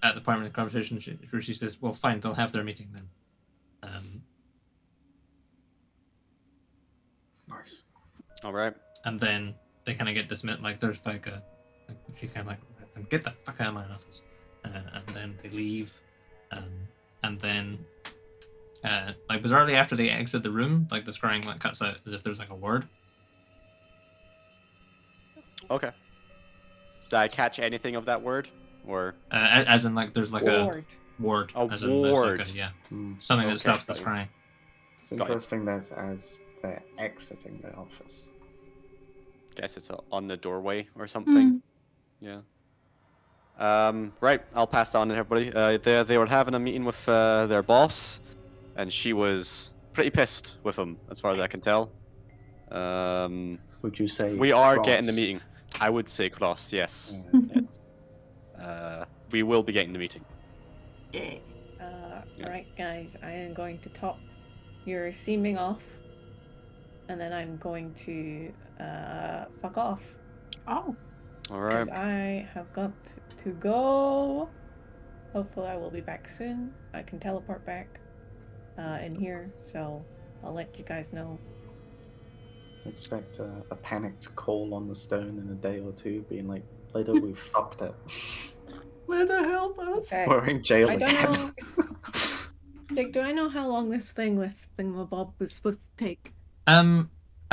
at the point of the conversation, she says, "Well, fine, they'll have their meeting then." Nice. All right. and then they kind of get dismissed. Like there's like she kind of like, get the fuck out of my office, and then they leave, and then like bizarrely after they exit the room, like the scrying like cuts out as if there's like a word. Okay. Did I catch anything of that word? Or As in like there's like Ward. a word. A as in, there's ward. like a, yeah. Mm. Something that Okay, stops the got you. scrying. It's interesting that's as they're exiting the office. guess it's on the doorway or something. Yeah. Right, I'll pass that on to everybody. They were having a meeting with their boss, and she was pretty pissed with him, as far as I can tell. Would you say We are cross? getting the meeting. I would say cross, yes. Yes. We will be getting the meeting. Yeah. Yeah. Alright, guys, I am going to top your seeming off, and then I'm going to fuck off. Oh. Alright. Because I have got to go. Hopefully, I will be back soon. I can teleport back in here, so I'll let you guys know. Expect a panicked call on the stone in a day or two, being like, "Lidda, we fucked it. Lidda, help us. Okay. We're in jail I again." don't know. Like, do I know how long this thing with Thingamabob was supposed to take? I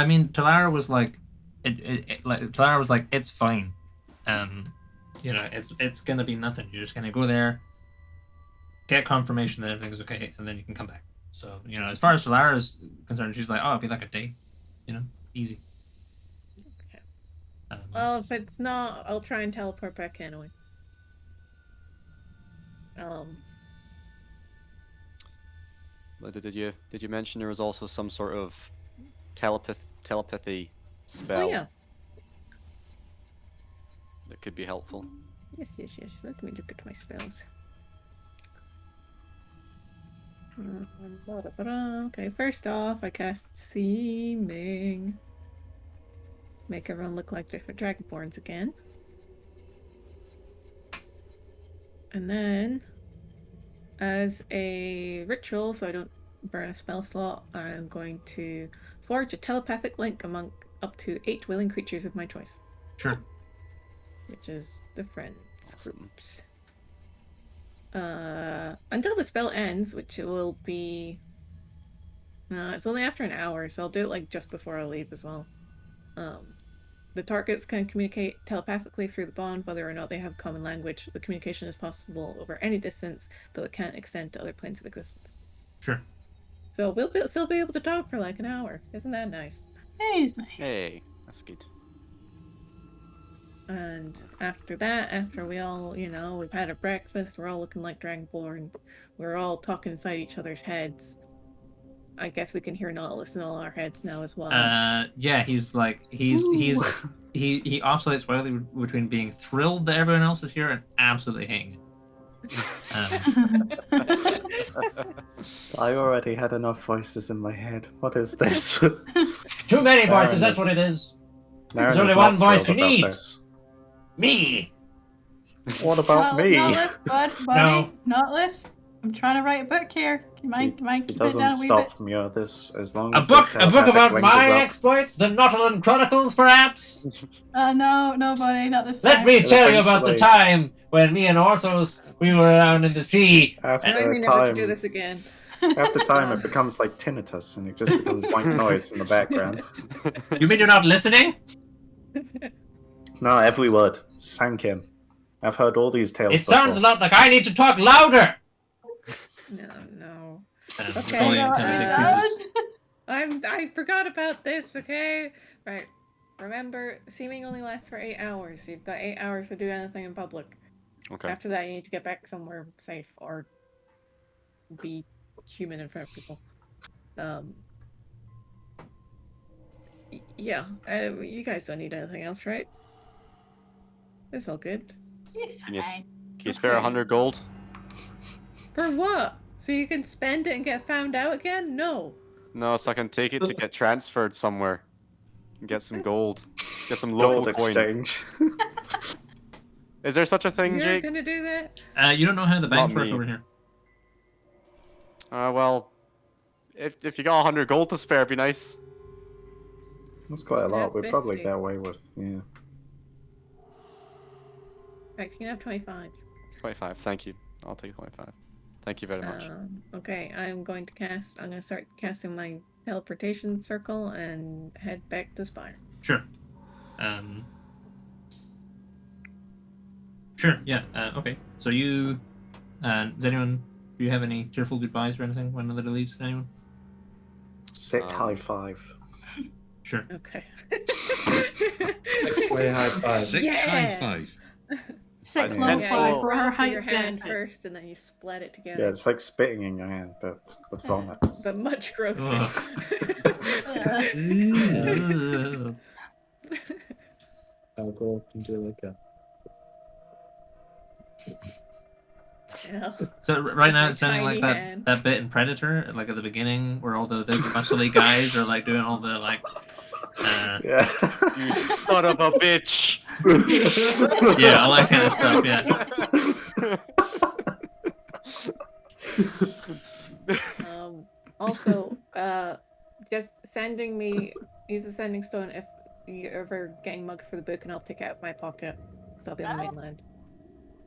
mean, Talara was like, Talara was like, it's fine. You know, it's gonna be nothing. You're just gonna go there, get confirmation that everything's okay, and then you can come back. So, you know, as far as Talara is concerned, she's like, oh, it'll be like a day, you know, easy. Okay. Um, Well, if it's not, I'll try and teleport back anyway. Lidda, did you mention there was also some sort of telepathy spell Oh yeah. that could be helpful? Yes. Let me look at my spells. Okay, first off, I cast Seeming. Make everyone look like different Dragonborns again. And then, as a ritual, so I don't burn a spell slot, I'm going to forge a telepathic link among up to 8 willing creatures of my choice. sure. Which is the friends Awesome. groups. Until the spell ends, which it will be... it's only after an hour, so I'll do it like just before I leave as well. The targets can communicate telepathically through the bond, whether or not they have common language. The communication is possible over any distance, though it can't extend to other planes of existence. Sure. So we'll still be able to talk for like an hour. Isn't that nice? It is nice. Hey, that's good. And after that, after we all, you know, we've had a breakfast, we're all looking like Dragonborns, we're all talking inside each other's heads. I guess we can hear Nautilus in all our heads now as well. Yeah, he's like, he oscillates wildly between being thrilled that everyone else is here and absolutely hating it. I already had enough voices in my head. What is this? Too many voices, Baron that's is- what it is. There's only one voice you need. Me! What about me? Nautilus, buddy, No. Nautilus, I'm trying to write a book here. You mind It keep it down doesn't a wee stop bit? me this as long A as book this about telepathic link my is up. exploits? The Nautilus Chronicles, perhaps? No, buddy, not this Let time. me tell you about the Eventually- time when me and Orthos, we were down in the sea. Remind After me a never to time, do this again. after time, it becomes like tinnitus, and it just becomes white noise in the background. You mean you're not listening? No, every word sank in. I've heard all these tales It sounds a before. lot like I need to talk louder. No. It's Okay. only No, intended to Dad. increase- I forgot about this, okay? Right. Remember, seeming only lasts for 8 hours. You've got 8 hours to do anything in public. Okay. After that, you need to get back somewhere safe or be human in front of people. Yeah. You guys don't need anything else, right? It's all good. It's Can you, fine. can you spare 100 gold? For what? So you can spend it and get found out again? No. No, so I can take it to get transferred somewhere. And get some gold. Get some local Gold coin. exchange. Is there such a thing, You're Jake? gonna do that? You don't know how the banks work me. over here. Well, if you got 100 gold to spare, it'd be nice. That's quite a lot. have We'd probably 50. get away with, yeah. Right, you can have 25. 25. Thank you. I'll take 25. Thank you very much. Okay, I'm going to start casting my teleportation circle and head back to Spire. Sure. Sure. Yeah. Okay. So you, does anyone? Do you have any tearful goodbyes or anything when Lidda leaves? Anyone? Sick high five. Sure. Okay. X-way high five. Sick Yeah. high five. Sick Yeah. low Yeah, five you for her Drop height your hand benefit. first, and then you splat it together. Yeah, it's like spitting in your hand, but with vomit. But much grosser. Ugh. I'll go up and do like a. Yeah. So right now My it's sounding like tiny that hand. that bit in Predator, like at the beginning, where all the muscly guys are like doing all the like. Yeah. You son of a bitch! Yeah, all that kind of stuff. Yeah. Also, just sending me, use the sending stone if you're ever getting mugged for the book, and I'll take it out of my pocket, because I'll be on the mainland.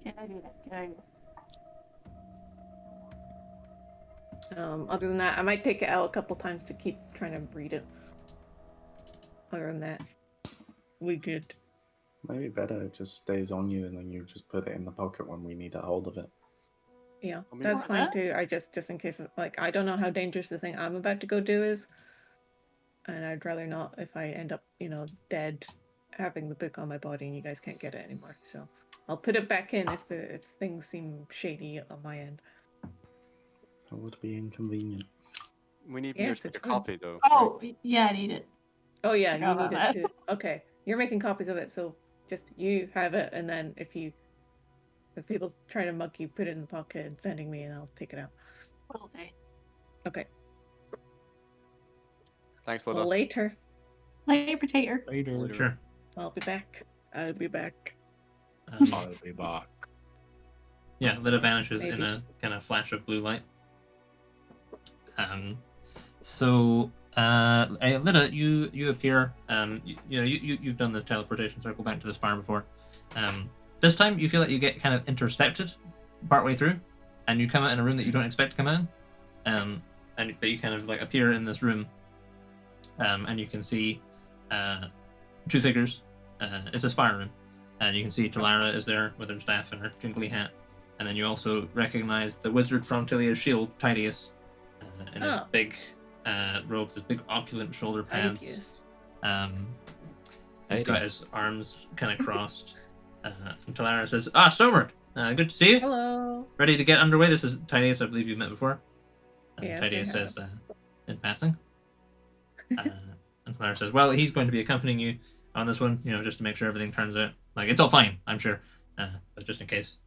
Can I do that? Can I do that? Other than that, I might take it out a couple times to keep trying to read it. Other than that, we good. Maybe better it just stays on you and then you just put it in the pocket when we need a hold of it. Yeah, I mean, that's what? fine too. I just in case, like, I don't know how dangerous the thing I'm about to go do is, and I'd rather not if I end up, dead, having the book on my body and you guys can't get it anymore. So I'll put it back in if things seem shady on my end. That would be inconvenient. We need Yes, a it would. copy, though. Oh, yeah, I need it. Oh yeah, you Forgot need about it too. Okay, you're making copies of it, so just you have it, and then if people try to mug you, put it in the pocket and sending me, and I'll take it out. Will do. Okay. Thanks, Lidda. Later. Later, potato. Later. Sure. I'll be back. I'll be back. I'll be back. Yeah, Lidda vanishes in Maybe. a kind of flash of blue light. So Lidda, you appear. You've done the teleportation circle back to the spire before. This time you feel like you get kind of intercepted partway through, and you come out in a room that you don't expect to come out in. But you kind of like appear in this room, and you can see two figures. It's a spire room, and you can see Talara is there with her staff and her jingly hat, and then you also recognize the wizard from Tilia's shield, Tidius, in his big robes, his big opulent shoulder pads. He's got his arms kind of crossed. And Talara says, Stoneward, good to see you. Hello. Ready to get underway? This is Tidius, I believe you've met before. Yes, Tidius we says, in passing. And Talara says, well, he's going to be accompanying you on this one, just to make sure everything turns out. Like, it's all fine, I'm sure, but just in case.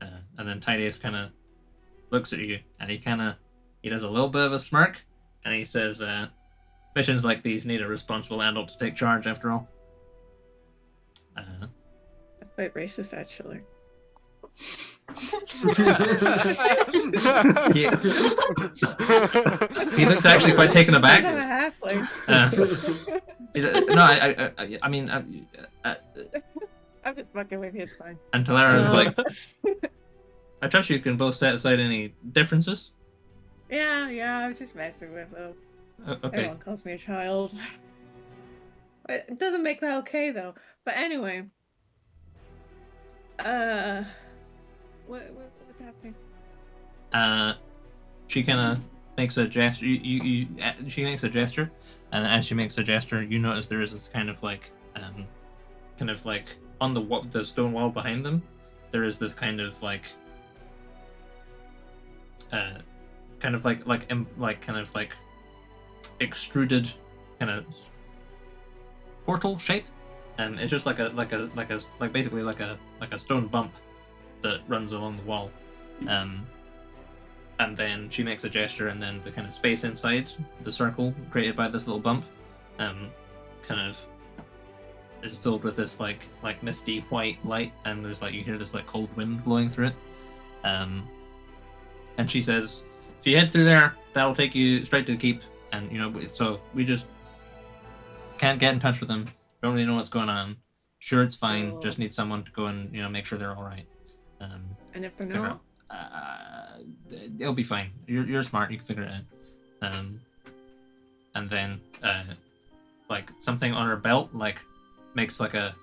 And then Tidius kind of looks at you, and he does a little bit of a smirk, and he says, missions like these need a responsible adult to take charge, after all. That's quite racist, actually. He looks actually quite taken aback. Halfling. I mean, I'm just fucking with you, it's fine. and Talara is like, I trust you can both set aside any differences. Yeah, I was just messing with them. Okay. Everyone calls me a child. It doesn't make that okay, though. But anyway. What's happening? She kind of makes a gesture. She makes a gesture, and as she makes a gesture, you notice there is this kind of like on the stone wall behind them, there is this kind of like extruded kind of portal shape, and it's just basically like a stone bump that runs along the wall, and then she makes a gesture, and then the kind of space inside the circle created by this little bump kind of is filled with this like misty white light, and there's you hear this cold wind blowing through it, and she says, if you head through there, that'll take you straight to the keep, and so we just can't get in touch with them. Don't really know what's going on. Sure, it's fine. Oh. Just need someone to go and make sure they're all right. And if they're Figure not, out- it'll be fine. You're smart. You can figure it out. And then like something on her belt like makes like a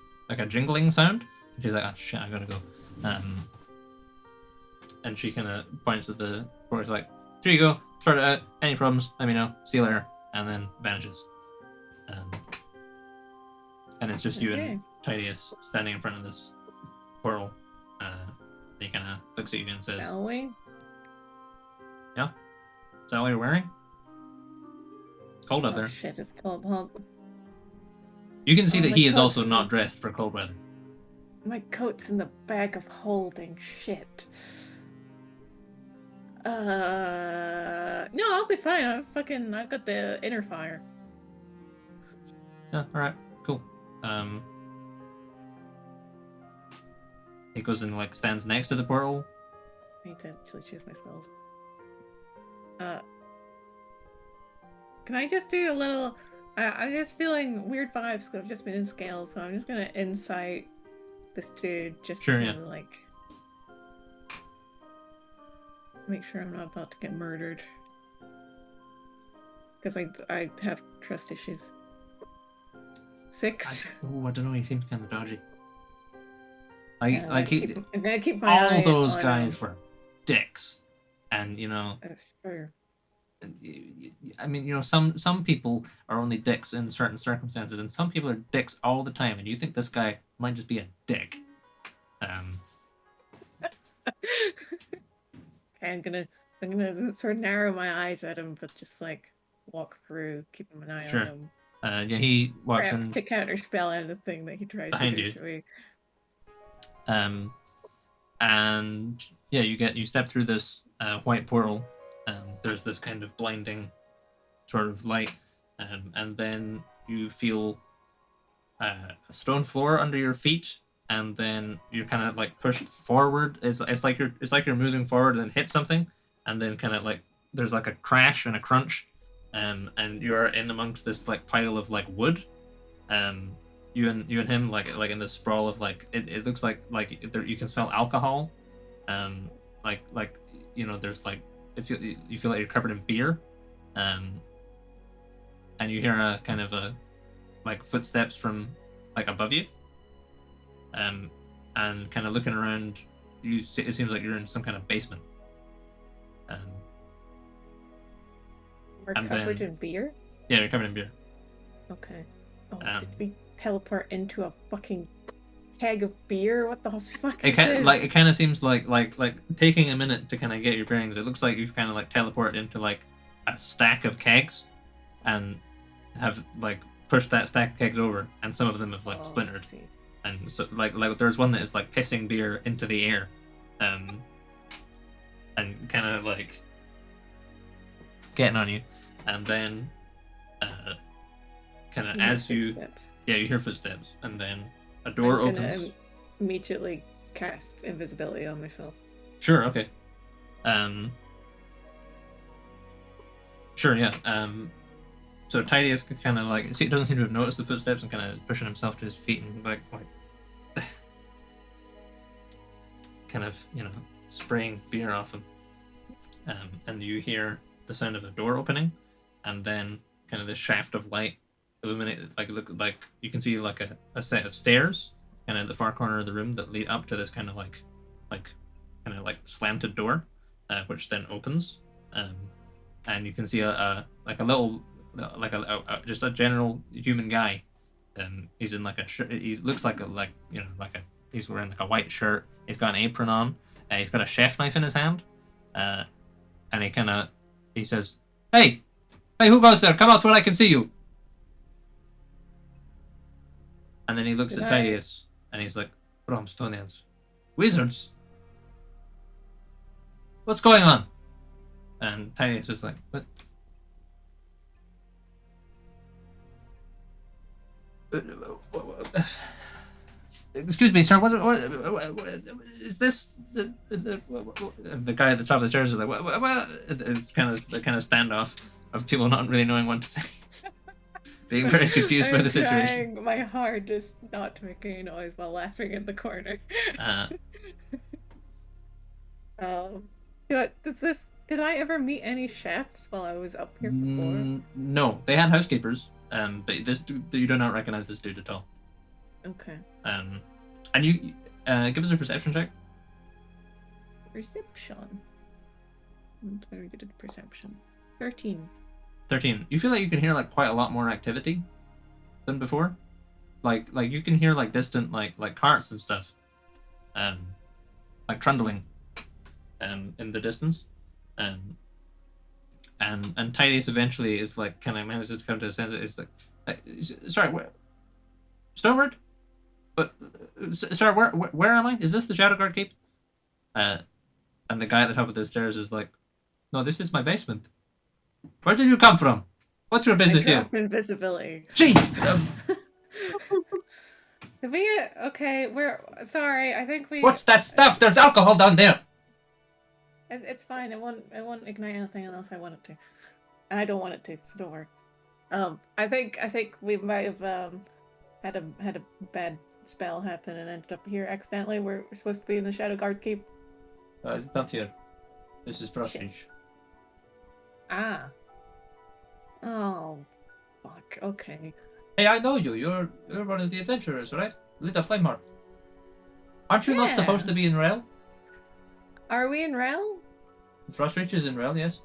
jingling sound. She's like, oh shit, I gotta go. And she kind of points at the board. Like, here you go. Sort it out. Any problems? Let me know. See you later. And then vanishes. And it's just you and Tidius standing in front of this portal. He kind of looks at you and says, shall we? "Yeah, is that what you're wearing? It's cold up Oh there." shit, it's cold. Hold. You can see Oh, that my he is coat. also not dressed for cold weather. My coat's in the bag of holding. Shit. No, I'll be fine. I've got the inner fire. Yeah, all right, cool. He goes and like stands next to the portal. I need to actually choose my spells. Can I just do a little? I'm just feeling weird vibes because I've just been in scales, so I'm just gonna insight this dude just Sure, to yeah. like make sure I'm not about to get murdered. Because I have trust issues. 6. I don't know. He seems kind of dodgy. I'm gonna keep my All eye those on guys him. were dicks, and That's fair. I mean, some people are only dicks in certain circumstances, and some people are dicks all the time. And you think this guy might just be a dick? Okay, I'm gonna sort of narrow my eyes at him, but just like walk through, keeping an eye Sure. on him. Yeah, he walks Prep in to counterspell anything that he tries behind to you. do to me. And yeah, you step through this white portal. There's this kind of blinding sort of light, and then you feel a stone floor under your feet, and then you're kind of like pushed forward. It's like you're moving forward and hit something, and then kind of like there's like a crash and a crunch, and you're in amongst this like pile of like wood. You and him like in this sprawl of like it looks like there, you can smell alcohol, like there's like you feel like you're covered in beer, and you hear a kind of a like footsteps from like above you, and kind of looking around, it seems like you're in some kind of basement. We're and covered then- in beer? Yeah, you're covered in beer. Okay. Oh, Um, did we teleport into a fucking keg of beer? What the fuck It is kind this? like it kind of seems like taking a minute to kind of get your bearings. It looks like you've kind of like teleported into like a stack of kegs, and have like pushed that stack of kegs over, and some of them have like Oh, I splintered, see. and so like there's one that is like pissing beer into the air, and kind of like getting on you, and then kind of You hear as you footsteps. you hear footsteps, and then a door I'm gonna opens. immediately cast invisibility on myself. Sure, okay. Sure, yeah. So Tidius kind of like doesn't seem to have noticed the footsteps and kind of pushing himself to his feet and like kind of spraying beer off him. And you hear the sound of a door opening, and then kind of this shaft of light illuminated, like you can see like a set of stairs kind of at the far corner of the room that lead up to this kind of like slanted door, which then opens, and you can see a little just a general human guy. He's in like a shirt. He looks like he's wearing like a white shirt. He's got an apron on. He's got a chef knife in his hand, and he says, "Hey, who goes there? Come out where I can see you." And then he looks Good at night. Tidius, and he's like, "Bromstonians, wizards? What's going on?" And Tidius is like, "What? Excuse me, sir. What is this? The guy at the top of the stairs is like, "What?" It's kind of standoff of people not really knowing what to say. being very confused by the situation. Trying my hardest not to make any noise while laughing in the corner. Uh, Did I ever meet any chefs while I was up here before? No, they had housekeepers. But this dude, you do not recognize this dude at all. Okay. And you give us a perception check. Perception. I'm very good at perception. 13. 13. You feel like you can hear like quite a lot more activity than before. Like you can hear like distant like carts and stuff, like trundling, in the distance, and Tidius eventually is like, can I manage to come to a sense? It's like sorry, where, Stoneward? But sorry, where am I? Is this the Shadowguard Keep? And the guy at the top of the stairs is like, no, this is my basement. Where did you come from? What's your business here? Invisibility. Jeez! Okay, we're sorry. I think we. What's that stuff? There's alcohol down there. It's fine. It won't ignite anything unless I want it to, and I don't want it to. So don't worry. I think we might have had a bad spell happen and ended up here accidentally. We're supposed to be in the Shadowguard Keep. It's not here. This is Frostreach. Ah. Oh, fuck. Okay. Hey, I know you. You're one of the adventurers, right? Lidda Flameheart. Aren't you not Yeah. supposed to be in Rail? Are we in Rel? Frostreach is in Rail, yes.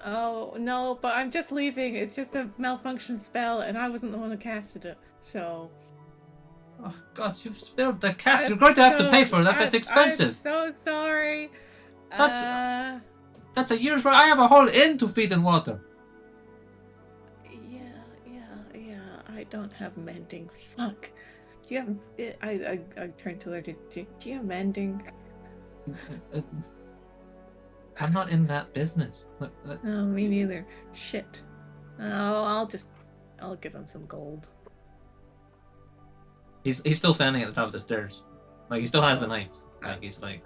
Oh no, but I'm just leaving. It's just a malfunction spell, and I wasn't the one that casted it. So. Oh God, you've spilled the cast. You're going to have to pay for that. That's expensive. I'm so sorry. That's a year's worth. I have a whole inn to feed and water. Yeah. I don't have mending. Fuck. Do you have? I turned to Lidda. Do you have mending? I'm not in that business. No, me neither. Shit. Oh, I'll give him some gold. He's still standing at the top of the stairs. Like, he still has the knife. Like, he's like...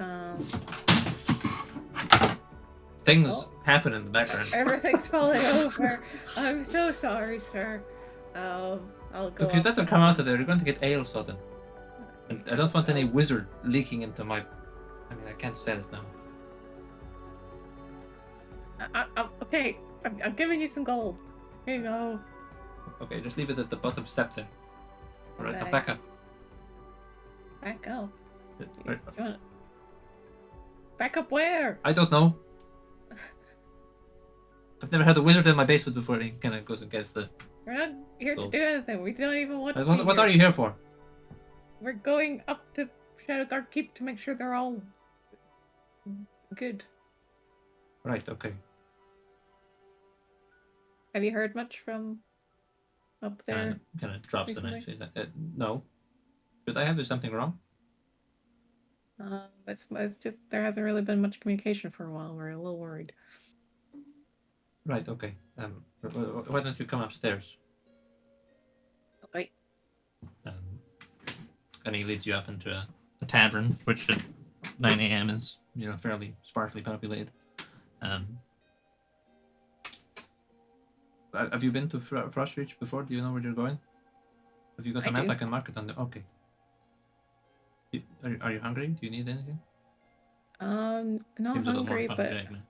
Things happen in the background. Everything's falling over. I'm so sorry, sir. I'll go. Look, you better come out of there. You're going to get ale sudden. And I don't want any wizard leaking into my... I mean, I can't say it now. Okay, I'm giving you some gold. Here you go. Okay, just leave it at the bottom step there. Alright, now Okay. back up. Back up. Right. You want... Back up where? I don't know. I've never had a wizard in my basement before, and he kind of goes and gets the... We're not here to do anything. We don't even want to be What here. are you here for? We're going up to Shadowguard Keep to make sure they're all good. Right, okay. Have you heard much from up there? Kind of drops the recently? knife. He's like, no. Should I have? Is something wrong? It's just there hasn't really been much communication for a while. We're a little worried. Right, okay. Why don't you come upstairs? Okay. And he leads you up into a tavern, which at 9 a.m. is, fairly sparsely populated. Have you been to Frostreach before? Do you know where you're going? Have you got the I map? do. I can mark it on the... Okay. Are you hungry? Do you need anything? Not Seems a little more hungry, but apologetic, man.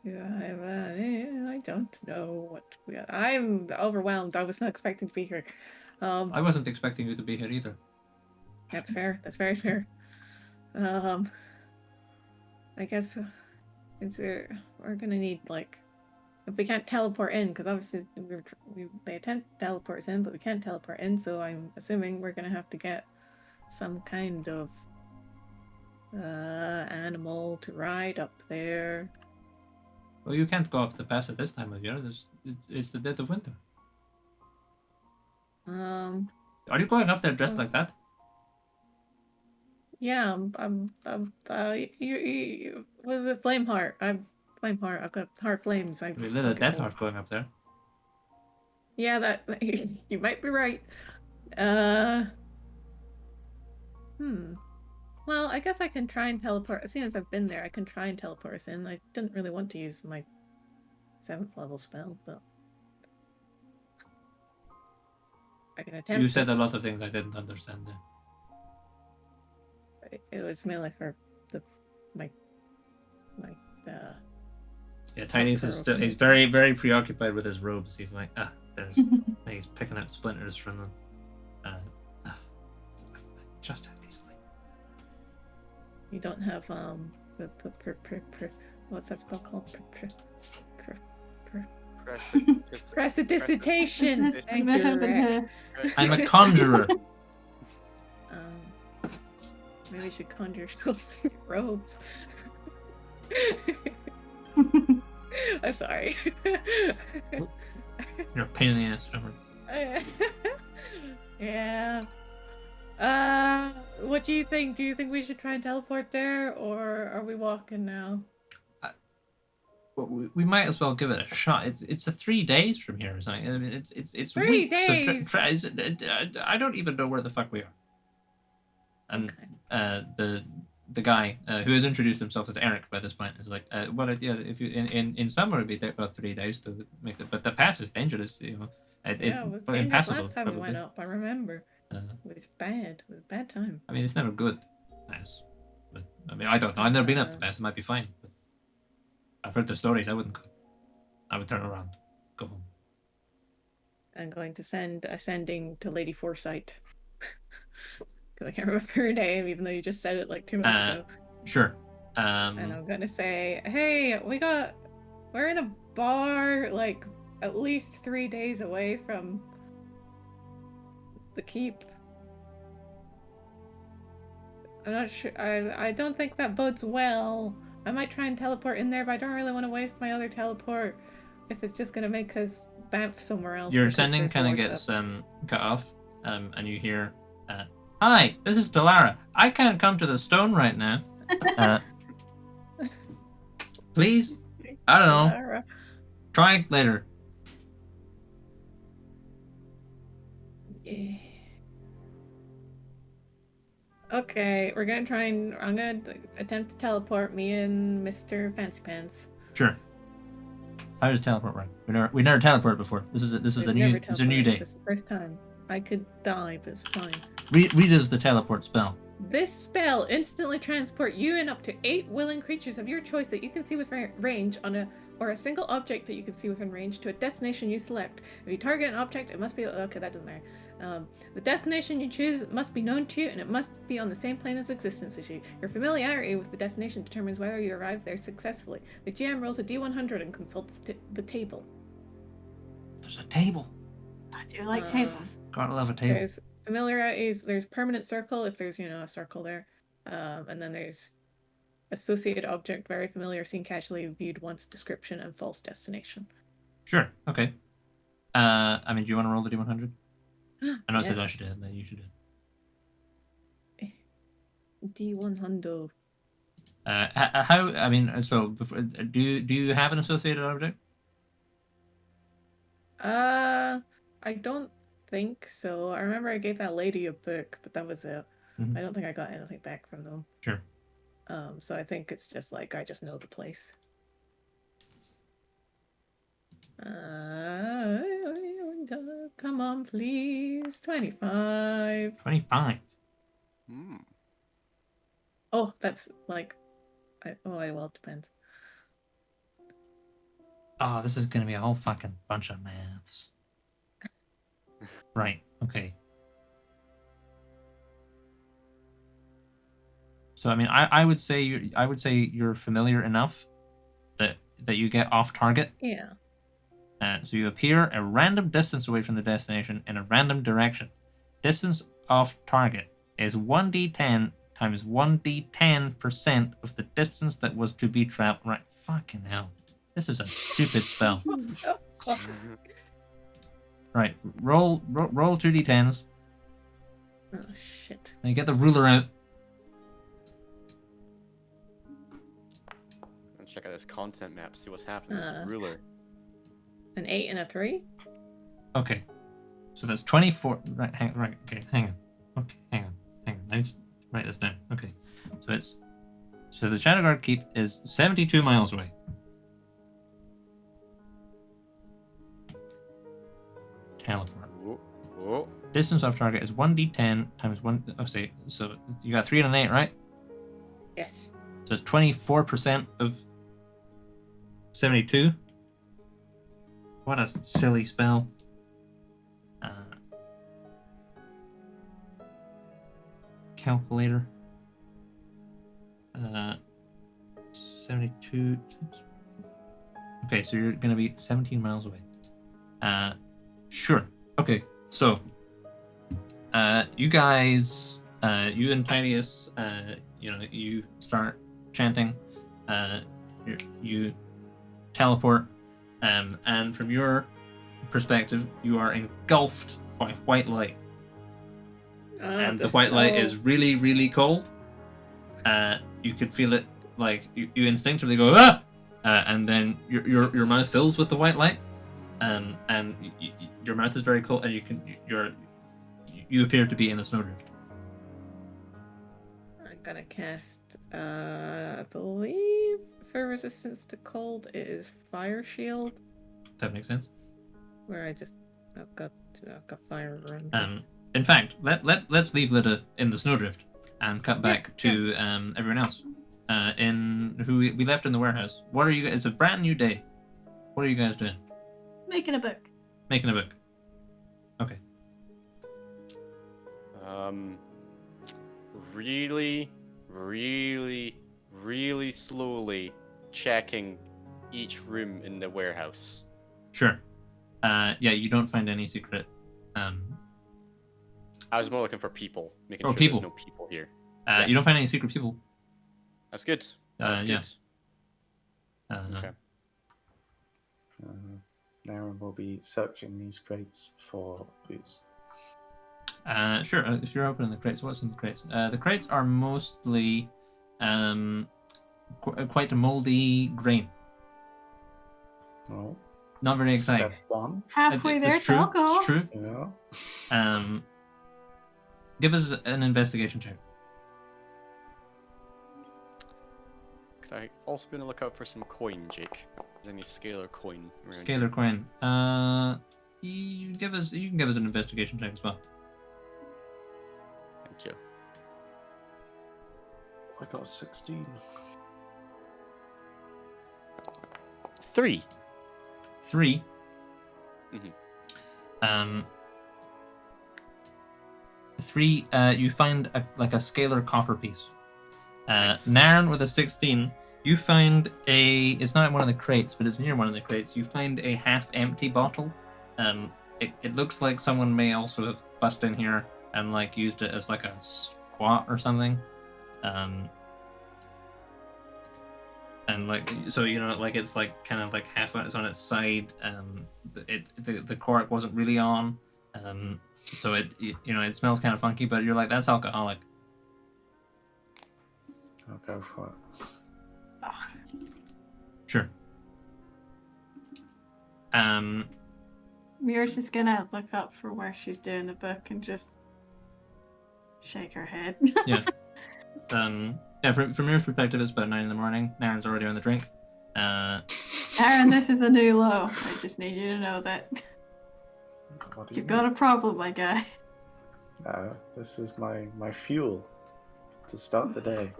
do I have I don't know what we got. I'm overwhelmed. I was not expecting to be here. I wasn't expecting you to be here either. That's fair. That's very fair. I guess we're gonna need, like, if we can't teleport in, because obviously they attempt to teleport us in, but we can't teleport in, so I'm assuming we're gonna have to get some kind of animal to ride up there. Well, you can't go up the pass at this time of year. It's the dead of winter. Are you going up there dressed like that? Yeah, you what was it? Flameheart. I'm Flameheart. I've got heart flames. We lit a death heart going up there. Yeah, that you might be right. Well, I guess I can try and teleport. As soon as I've been there, I can try and teleport us in. I didn't really want to use my 7th level spell, but I can attempt. You said a lot of things I didn't understand there. It was mainly for my Yeah, Tiny's is still, he's very, very preoccupied with his robes. He's like, he's picking out splinters from them. Just have these. You don't have what's that spell called? Prestidigitation. Thank you, Rick. I'm a conjurer. Maybe we should conjure ourselves in robes. I'm sorry. You're a pain in the ass, stomach. Yeah. What do you think? Do you think we should try and teleport there, or are we walking now? Well, we might as well give it a shot. It's 3 days from here or something. I mean, it's 3 weeks days. I don't even know where the fuck we are. And the guy who has introduced himself as Eric by this point is like, well, yeah, if you in summer it'd be about 3 days to make it, but the pass is dangerous, you know. Yeah, it was dangerous impassable. last time probably. we went up. I remember. It was bad. It was a bad time. I mean, it's never good pass. But I mean, I don't know. I've never been up to pass. It might be fine. But I've heard the stories. I wouldn't go. I would turn around, go home. I'm going to send a sending to Lady Foresight. Because I can't remember her name, even though you just said it like 2 minutes ago. Sure. And I'm gonna say, hey, we're in a bar like at least 3 days away from the keep. I'm not sure. I don't think that bodes well. I might try and teleport in there, but I don't really want to waste my other teleport if it's just gonna make us bamf somewhere else. Your sending kind of gets cut off, and you hear, "Hi, this is Delara. I can't come to the stone right now. Please, I don't know. Delara. Try later." Yeah. Okay, I'm gonna attempt to teleport me and Mr. Fancy Pants. Sure. How does teleport work? We never teleported before. This is a new day. This is the first time. I could die, but it's fine. Read us the teleport spell. This spell instantly transport you and up to 8 willing creatures of your choice that you can see within range or a single object that you can see within range to a destination you select. If you target an object, it must be okay. That doesn't matter. The destination you choose must be known to you, and it must be on the same plane as existence as you. Your familiarity with the destination determines whether you arrive there successfully. The GM rolls a D100 and consults the table. There's a table. I do like tables. Gotta love a table. There's familiarities. There's permanent circle if there's a circle there, and then there's associated object, very familiar, seen casually, viewed once, description, and false destination. Sure. Okay. I mean, do you want to roll the D100? I know it says I Yes. should do it, but you should do it. D100. How? I mean, so before, do you have an associated object? I don't think so. I remember I gave that lady a book, but that was it. Mhm. I don't think I got anything back from them. Sure. So I think it's just like I just know the place. Come on, please. 25. 25. Oh, that's like. Well, it depends. Oh, this is gonna be a whole fucking bunch of maths. Right. Okay. So I mean, I would say you're familiar enough that you get off target. Yeah. So you appear a random distance away from the destination in a random direction. Distance off target is 1d10 times 1d10% of the distance that was to be traveled. Right. Fucking hell. This is a stupid spell. Right. Roll 2d10s. Oh shit. And you get the ruler out. Check out this content map, see what's happening with this ruler. An 8 and a 3? Okay. So that's 24. Right. Okay. Hang on. Okay. Hang on. write this down. Okay, so the Shadowguard Keep is 72 miles away. Teleport. Whoa. Whoa. Distance off target is 1d10 times 1. Oh, say, so you got 3 and an 8, right? Yes. So it's 24% of 72. What a silly spell. Calculator. 72 times. Okay, so you're gonna be 17 miles away. Sure. Okay, so you guys, you and Tinius, you start chanting. You teleport, and from your perspective, you are engulfed by white light. And the white light is really, really cold. You could feel it, like you instinctively go ah, and then your mouth fills with the white light, and your mouth is very cold, and you appear to be in a snowdrift. I'm gonna cast, I believe, for resistance to cold, it is Fire Shield. That makes sense. Where I've got fire around. In fact, let's leave Lidda in the snowdrift and cut back to everyone else. In who we left in the warehouse. What are you guys? It's a brand new day. What are you guys doing? Making a book. Making a book. Okay. Really, really, really slowly checking each room in the warehouse. Sure. Yeah, you don't find any secret. I was more looking for people, making sure people. there's no people here. You don't find any secret people. That's good. That's yeah. good. Okay. Naren will be searching these crates for booze. Sure. If you're opening the crates, what's in the crates? The crates are mostly quite a moldy grain. Oh. Not very exciting. Step 1. Halfway there It's to true. alcohol. It's true. Yeah. Give us an investigation check. Could I also be on the lookout for some coin, Jake? Is there any scalar coin around Scalar here? coin. You can give us an investigation check as well. Thank you. I got a 16. 3. 3. Mhm. 3. You find a scalar copper piece. Nice. Naren with a 16. You find it's not in one of the crates, but it's near one of the crates. You find a half-empty bottle. It looks like someone may also have bust in here and used it as a squat or something. And so it's kind of half it's on its side. The cork wasn't really on. So it smells kind of funky, but you're like, that's alcoholic. I'll go for it. Sure. Mira's just gonna look up for where she's doing the book and just shake her head. Yeah. Yeah, from your perspective, it's about 9 in the morning. Naren's already on the drink. Aaron, this is a new low. I just need you to know that. What do You've you got mean? a problem, my guy. No, this is my fuel to start the day.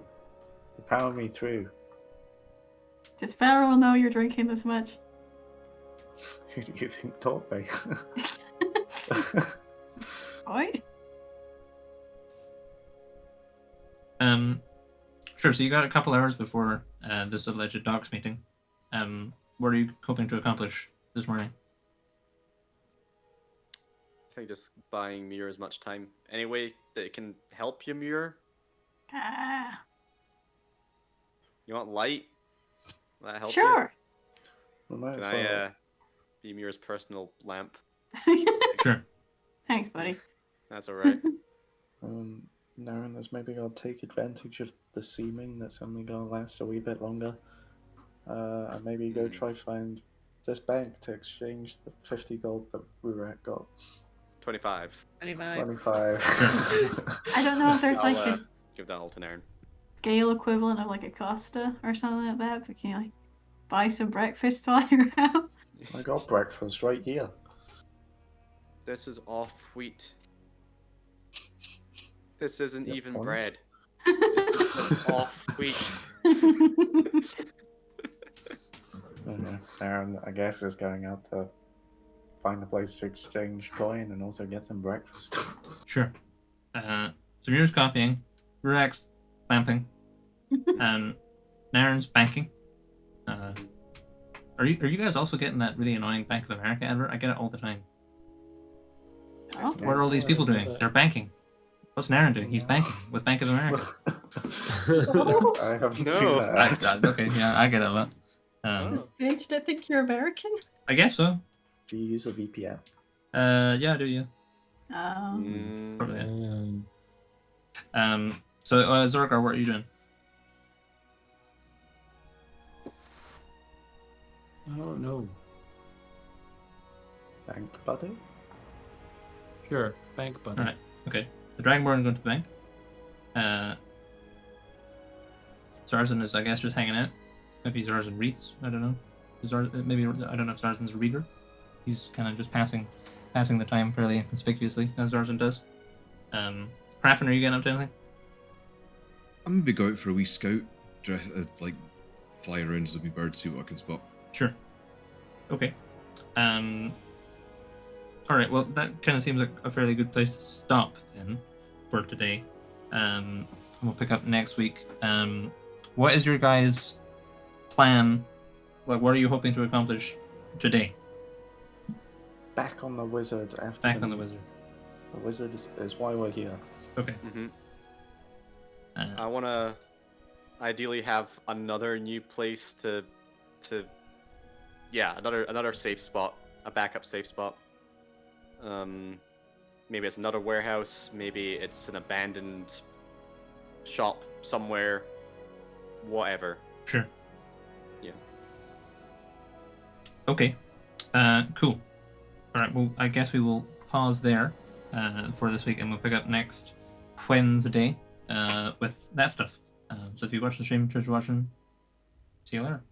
To power me through. Does Pharaoh know you're drinking this much? Who do you think taught me? Oi? Sure, so you got a couple hours before this alleged docs meeting. What are you hoping to accomplish this morning? I think just buying Muir as much time. Any way that it can help you, Muir? Ah, You want light? Will that help sure. Well, might you? as Can well. I be Muir's personal lamp? Sure. Thanks, buddy. That's alright. Naren has maybe got to take advantage of the seeming that's only going to last a wee bit longer. And maybe go try find this bank to exchange the 50 gold that Rurak got. 25. 25. 25. I don't know if there's I'll give that all to Naren. Scale equivalent of like a Costa or something like that. But can you like buy some breakfast while you're out? I got breakfast right here. This is off wheat. This isn't Yep, even on it. bread. It's just off wheat. Aaron, I guess, is going out to find a place to exchange coin and also get some breakfast. Sure. Samir's copying, Rurak's clamping, and Naren's banking. Are you guys also getting that really annoying Bank of America advert? I get it all the time. Oh. What are all these people doing? They're banking. What's Naren doing? He's banking with Bank of America. I haven't No. seen that. Okay, yeah, I get it a lot. Did I think you're American? I guess so. Do you use a VPN? Yeah, I do you? Probably. Yeah. So Zorgar, what are you doing? I don't know. Bank buddy? Sure, bank buddy. Alright, okay. The Dragonborn going to the bank. Zarzan is, I guess, just hanging out. Maybe Zarzan reads. I don't know. Maybe I don't know if Zarzan's a reader. He's kind of just passing the time fairly inconspicuously, as Zarzan does. Raffen, are you getting up to anything? I'm maybe go out for a wee scout, like fly around as a wee bird, see what I can spot. Sure. Okay. Alright, well, that kind of seems like a fairly good place to stop, then, for today. And we'll pick up next week. What is your guys' plan? Like, what are you hoping to accomplish today? Back on the wizard after Back on the wizard. The wizard is why we're here. Okay. I want to ideally have another new place to another safe spot, a backup safe spot. Maybe it's another warehouse, maybe it's an abandoned shop somewhere, whatever. Sure. Yeah. Okay. Cool. Alright, well, I guess we will pause there for this week, and we'll pick up next Wednesday with that stuff. So if you watch the stream, cheers for watching. See you later.